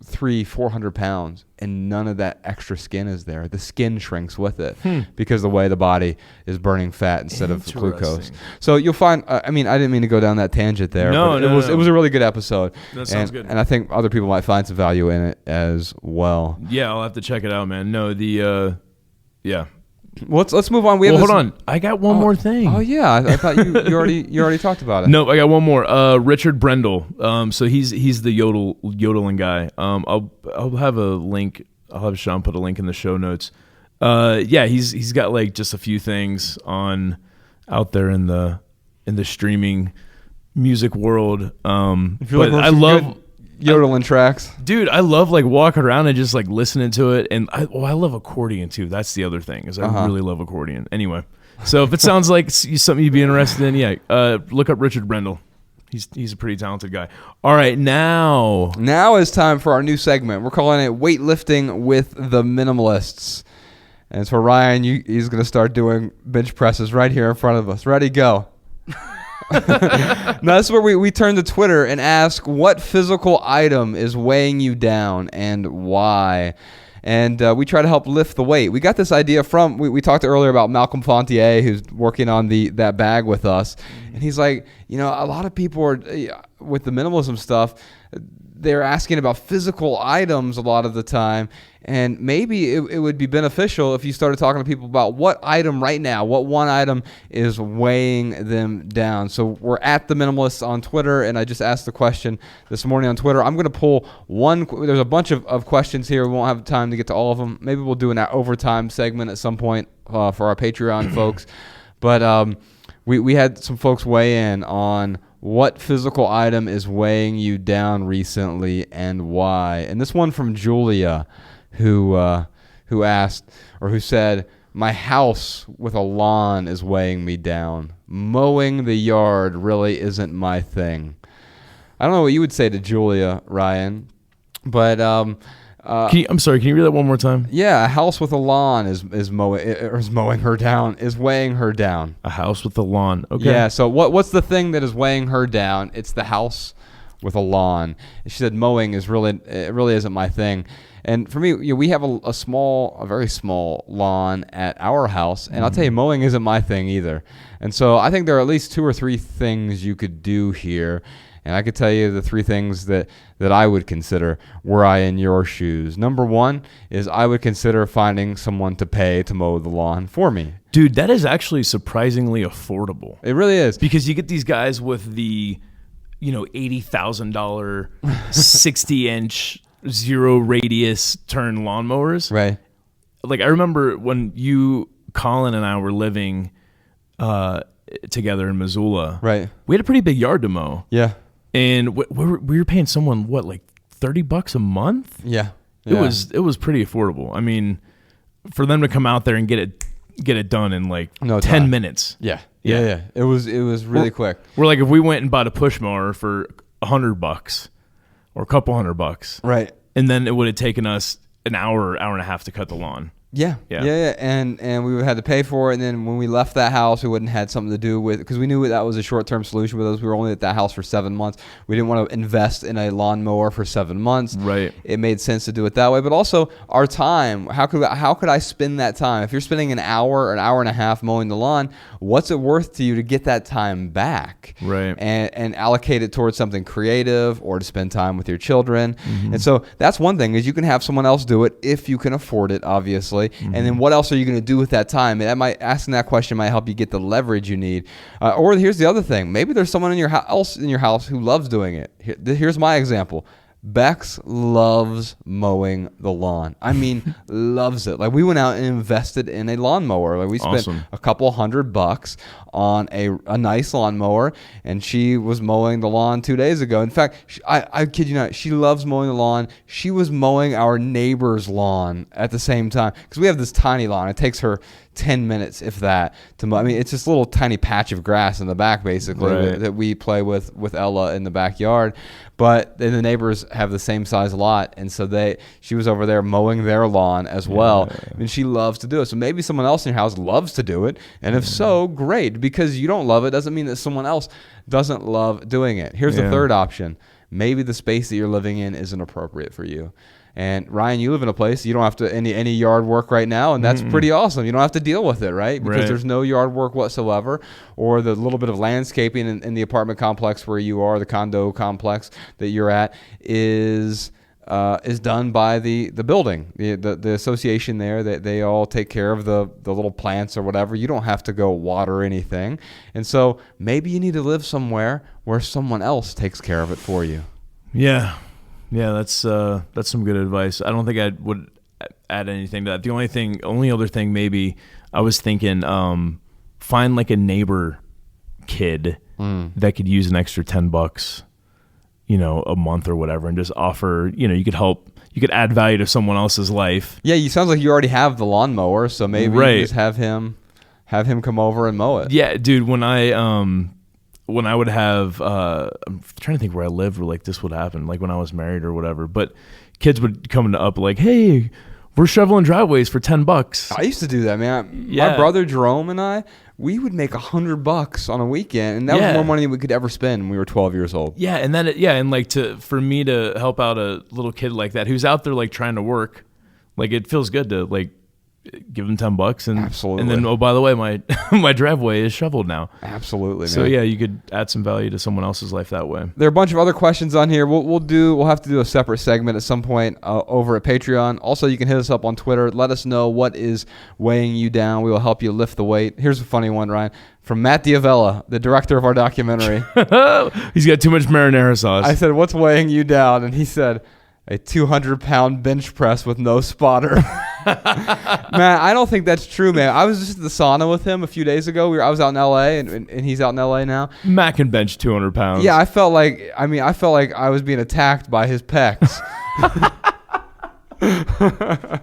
300-400 pounds and none of that extra skin is there. The skin shrinks with it because the way the body is burning fat instead of glucose. So you'll find, I mean, I didn't mean to go down that tangent there. No, but it was a really good episode. That sounds good. And I think other people might find some value in it as well. Yeah, I'll have to check it out, man. No, yeah. Well, let's move on. Hold on. I got one more thing. Oh yeah, I thought you already talked about it. No, I got one more. Richard Brendel. So he's the yodeling guy. I'll have a link. I'll have Sean put a link in the show notes. Yeah, he's got like just a few things on out there in the streaming music world. If you're looking for some good yodeling tracks, dude, I love like walking around and just like listening to it, and I love accordion too. That's the other thing is I really love accordion. Anyway, so if it sounds like something you'd be interested in, yeah, look up Richard Brendel. He's a pretty talented guy. All right, now is time for our new segment. We're calling it Weightlifting with the Minimalists, and it's for Ryan. He's going to start doing bench presses right here in front of us. Ready, go. Now, that's where we turn to Twitter and ask what physical item is weighing you down and why. And we try to help lift the weight. We got this idea from, we talked earlier about Malcolm Fontier, who's working on that bag with us. And he's like, a lot of people are, with the minimalism stuff, they're asking about physical items a lot of the time. And maybe it would be beneficial if you started talking to people about what item right now, what one item is weighing them down. So we're at the Minimalists on Twitter, and I just asked the question this morning on Twitter. I'm going to pull there's a bunch of questions here. We won't have time to get to all of them. Maybe we'll do an overtime segment at some point for our Patreon folks. But we had some folks weigh in on what physical item is weighing you down recently and why. And this one from Julia, who asked, or who said, my house with a lawn is weighing me down. Mowing the yard really isn't my thing. I don't know what you would say to Julia, Ryan, but I'm sorry, can you read that one more time? Yeah, a house with a lawn is weighing her down. A house with a lawn. Okay. Yeah, so what's the thing that is weighing her down? It's the house with a lawn. She said mowing really isn't my thing. And for me, we have a very small lawn at our house, and I'll tell you, mowing isn't my thing either. And so I think there are at least 2 or 3 things you could do here. And I could tell you the 3 things that I would consider were I in your shoes. Number 1 is I would consider finding someone to pay to mow the lawn for me. Dude, that is actually surprisingly affordable. It really is. Because you get these guys with the, $80,000 60-inch zero radius turn lawnmowers. Right. Like I remember when Colin and I were living together in Missoula. Right. We had a pretty big yard to mow. Yeah. And we were paying someone like $30 a month. Yeah. It was pretty affordable. I mean, for them to come out there and get it done in like 10 minutes. Yeah. It was really quick. We're like, if we went and bought a push mower for $100 or a couple $100, right? And then it would have taken us an hour and a half to cut the lawn. Yeah. And we had to pay for it. And then when we left that house, we wouldn't had something to do with, because we knew that was a short-term solution with us. We were only at that house for 7 months. We didn't want to invest in a lawnmower for 7 months. Right. It made sense to do it that way. But also our time. How could I spend that time? If you're spending an hour or an hour and a half mowing the lawn, what's it worth to you to get that time back? Right. And allocate it towards something creative or to spend time with your children. And so that's one thing, is you can have someone else do it if you can afford it, obviously. And then what else are you going to do with that time? And asking that question might help you get the leverage you need. Or here's the other thing. Maybe there's someone in your house who loves doing it. Here's my example. Bex loves mowing the lawn. I mean, loves it. Like, we went out and invested in a lawnmower. Like, we spent a couple $100 on a nice lawnmower, and she was mowing the lawn 2 days ago. In fact, I kid you not, she loves mowing the lawn. She was mowing our neighbor's lawn at the same time, because we have this tiny lawn. It takes her 10 minutes, if that, to mow. I mean, it's this little tiny patch of grass in the back, basically, that we play with Ella in the backyard. But then the neighbors have the same size lot, and so she was over there mowing their lawn as well. I mean, she loves to do it. So maybe someone else in your house loves to do it, and if so, great. Because you don't love it doesn't mean that someone else doesn't love doing it. Here's the third option. Maybe the space that you're living in isn't appropriate for you. And Ryan, you live in a place you don't have to any yard work right now, and that's pretty awesome. You don't have to deal with it, right? Because there's no yard work whatsoever, or the little bit of landscaping in the apartment complex where you are, the condo complex that you're at, is done by the building, the association there. That they all take care of the little plants or whatever. You don't have to go water anything, and so maybe you need to live somewhere where someone else takes care of it for you. Yeah, that's some good advice. I don't think I would add anything to that. The only other thing maybe I was thinking, find like a neighbor kid that could use an extra $10, a month or whatever, and just offer, you could add value to someone else's life. Yeah, you sounds like you already have the lawnmower, so maybe you just have him come over and mow it. Yeah, dude, when I would have, I'm trying to think where I lived where like this would happen, like when I was married or whatever, but kids would come up like, hey, we're shoveling driveways for $10. I used to do that, man. My brother Jerome and we would make $100 on a weekend, and that was more money than we could ever spend when we were 12 years old. Yeah, and then for me to help out a little kid like that who's out there like trying to work, like it feels good to like give them $10 and absolutely. And then, oh, by the way, my driveway is shoveled now. Absolutely, man. So yeah, you could add some value to someone else's life that way. There are a bunch of other questions on here. We'll have to do a separate segment at some point over at Patreon. Also, you can hit us up on Twitter. Let us know what is weighing you down. We will help you lift the weight. Here's a funny one, Ryan, from Matt Diavella, the director of our documentary. He's got too much marinara sauce. I said, what's weighing you down? And he said, a 200-pound bench press with no spotter. Man, I don't think that's true, man. I was just at the sauna with him a few days ago. I was out in L.A., and he's out in L.A. now. Matt can bench 200 pounds. Yeah, I felt like I was being attacked by his pecs. I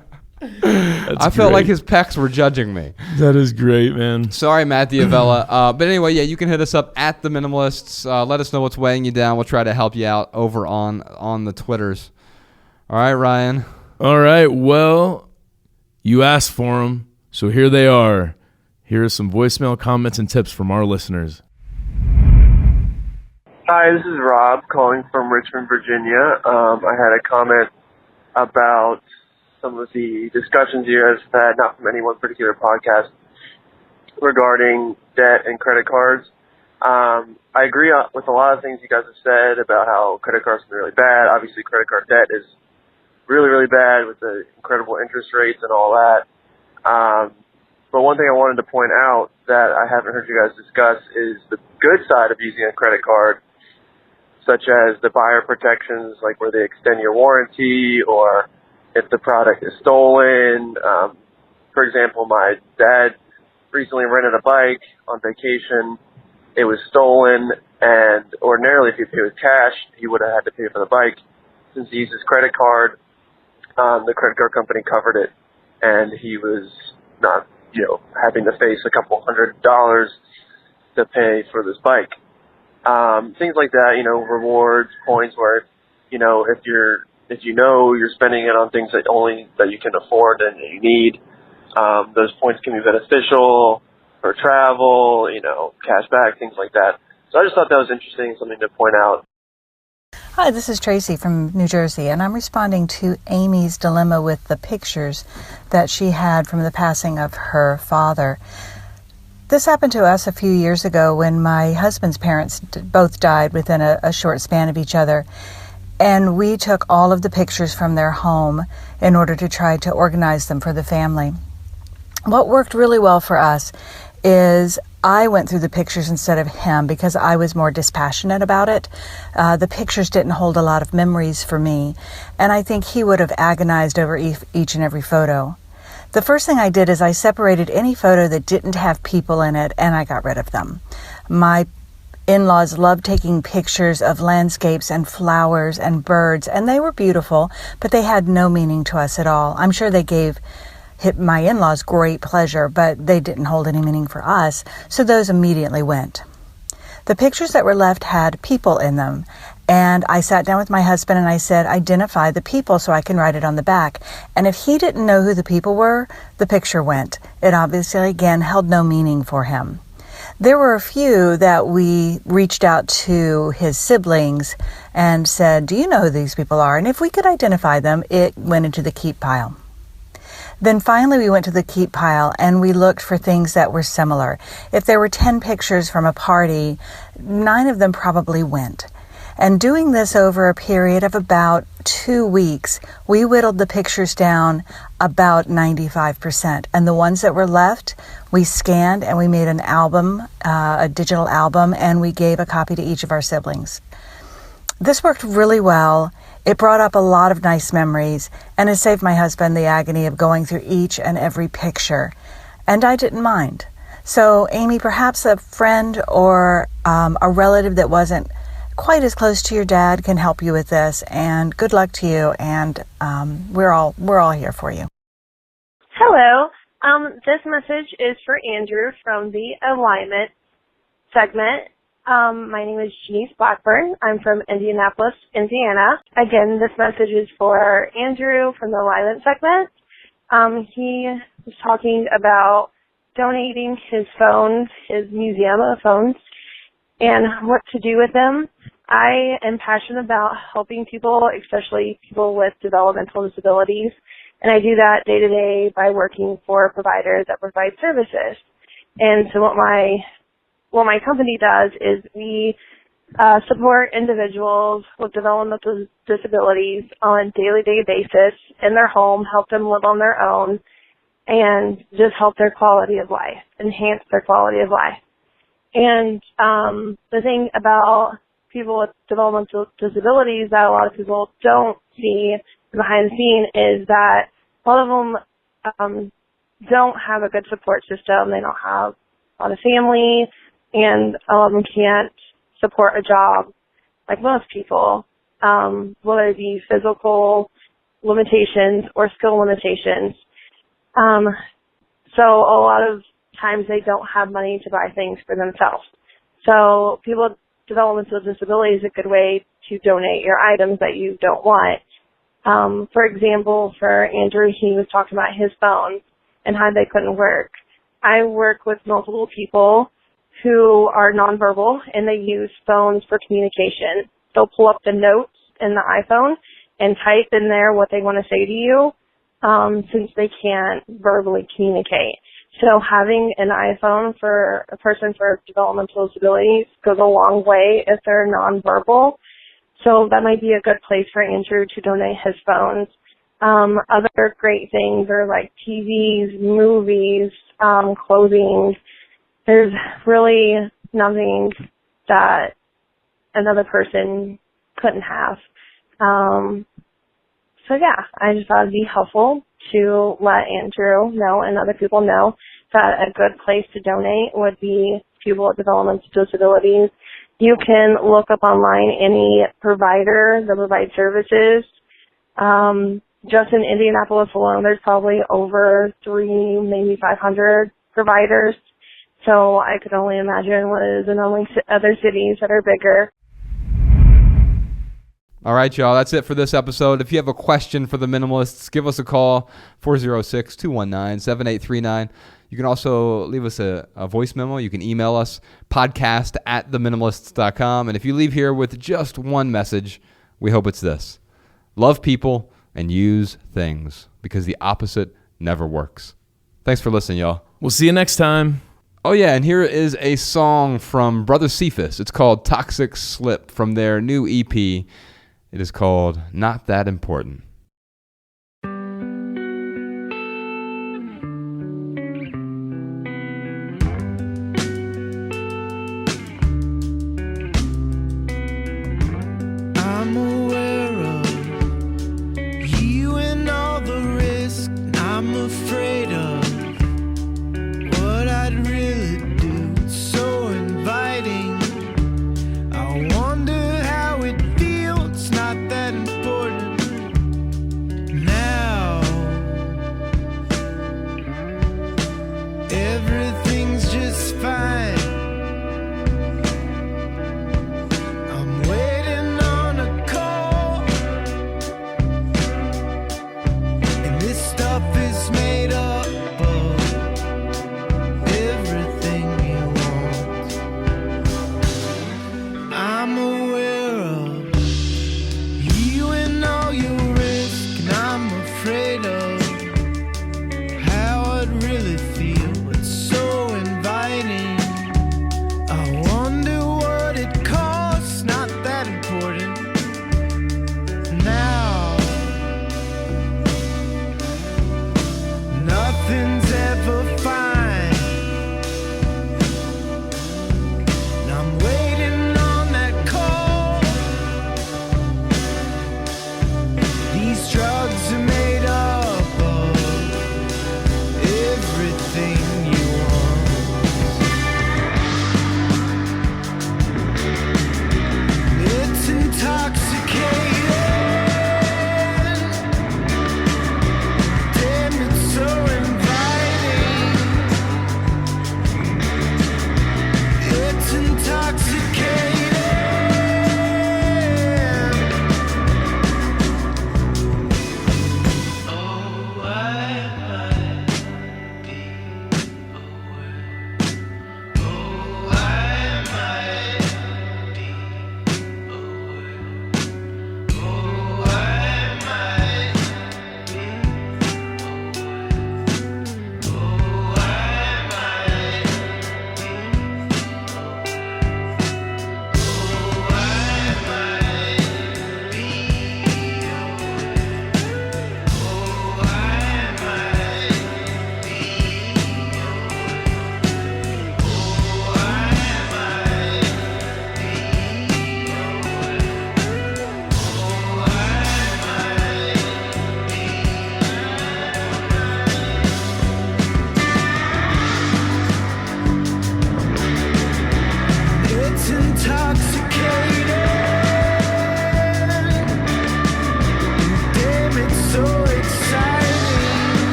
felt like his pecs were judging me. That is great, man. Sorry, Matt Diavella. But anyway, you can hit us up at the Minimalists. Let us know what's weighing you down. We'll try to help you out over on the Twitters. All right, Ryan. All right. Well, you asked for them, so here they are. Here are some voicemail comments and tips from our listeners. Hi, this is Rob calling from Richmond, Virginia. I had a comment about some of the discussions you guys have had, not from any one particular podcast, regarding debt and credit cards. I agree with a lot of things you guys have said about how credit cards are really bad. Obviously, credit card debt is really, really bad with the incredible interest rates and all that. But one thing I wanted to point out that I haven't heard you guys discuss is the good side of using a credit card, such as the buyer protections, like where they extend your warranty, or if the product is stolen. For example, my dad recently rented a bike on vacation. It was stolen, and ordinarily if he paid with cash, he would have had to pay for the bike. Since he used his credit card, the credit card company covered it, and he was not, having to face a couple $100 to pay for this bike. Things like that, rewards, points where, if you're spending it on things that you can afford and you need, those points can be beneficial for travel, cash back, things like that. So I just thought that was interesting, something to point out. Hi, this is Tracy from New Jersey, and I'm responding to Amy's dilemma with the pictures that she had from the passing of her father. This happened to us a few years ago when my husband's parents both died within a short span of each other, and we took all of the pictures from their home in order to try to organize them for the family. What worked really well for us is I went through the pictures instead of him because I was more dispassionate about it. The pictures didn't hold a lot of memories for me, and I think he would have agonized over each and every photo. The first thing I did is I separated any photo that didn't have people in it, and I got rid of them. My in-laws loved taking pictures of landscapes and flowers and birds, and they were beautiful, but they had no meaning to us at all. I'm sure they gave my in-laws great pleasure, but they didn't hold any meaning for us, so those immediately went. The pictures that were left had people in them, and I sat down with my husband and I said, identify the people so I can write it on the back. And if he didn't know who the people were, the picture went. It obviously, again, held no meaning for him. There were a few that we reached out to his siblings and said, do you know who these people are? And if we could identify them, it went into the keep pile. Then finally we went to the keep pile and we looked for things that were similar. If there were 10 pictures from a party, 9 of them probably went. And doing this over a period of about 2 weeks, we whittled the pictures down about 95%. And the ones that were left, we scanned and we made an album, a digital album, and we gave a copy to each of our siblings. This worked really well. It brought up a lot of nice memories, and it saved my husband the agony of going through each and every picture. And I didn't mind. So, Amy, perhaps a friend or a relative that wasn't quite as close to your dad can help you with this, and good luck to you, and we're all here for you. Hello. This message is for Andrew from the Alignment segment. My name is Janice Blackburn. I'm from Indianapolis, Indiana. Again, this message is for Andrew from the Alignment segment. He was talking about donating his phones, his museum of phones, and what to do with them. I am passionate about helping people, especially people with developmental disabilities, and I do that day to day by working for providers that provide services. And so what my company does is we support individuals with developmental disabilities on a daily basis in their home, help them live on their own, and just help their quality of life, enhance their quality of life. And the thing about people with developmental disabilities that a lot of people don't see behind the scene is that a lot of them don't have a good support system. They don't have a lot of family, and a lot of them can't support a job like most people, whether it be physical limitations or skill limitations. So a lot of times they don't have money to buy things for themselves. So people with developmental disability is a good way to donate your items that you don't want. For example, for Andrew, he was talking about his phone and how they couldn't work. I work with multiple people who are nonverbal, and they use phones for communication. They'll pull up the notes in the iPhone and type in there what they want to say to you, since they can't verbally communicate. So having an iPhone for a person for developmental disabilities goes a long way if they're nonverbal. So that might be a good place for Andrew to donate his phones. Other great things are like TVs, movies, clothing. There's really nothing that another person couldn't have. So yeah, I just thought it'd be helpful to let Andrew know and other people know that a good place to donate would be people with developmental disabilities. You can look up online any provider that provides services. Just in Indianapolis alone, there's probably over 300, maybe 500 providers. So I could only imagine what is in only other cities that are bigger. All right, y'all. That's it for this episode. If you have a question for the Minimalists, give us a call, 406-219-7839. You can also leave us a voice memo. You can email us, podcast@theminimalists.com. And if you leave here with just one message, we hope it's this. Love people and use things, because the opposite never works. Thanks for listening, y'all. We'll see you next time. Oh, yeah, and here is a song from Brother Cephas. It's called Toxic Slip from their new EP. It is called Not That Important.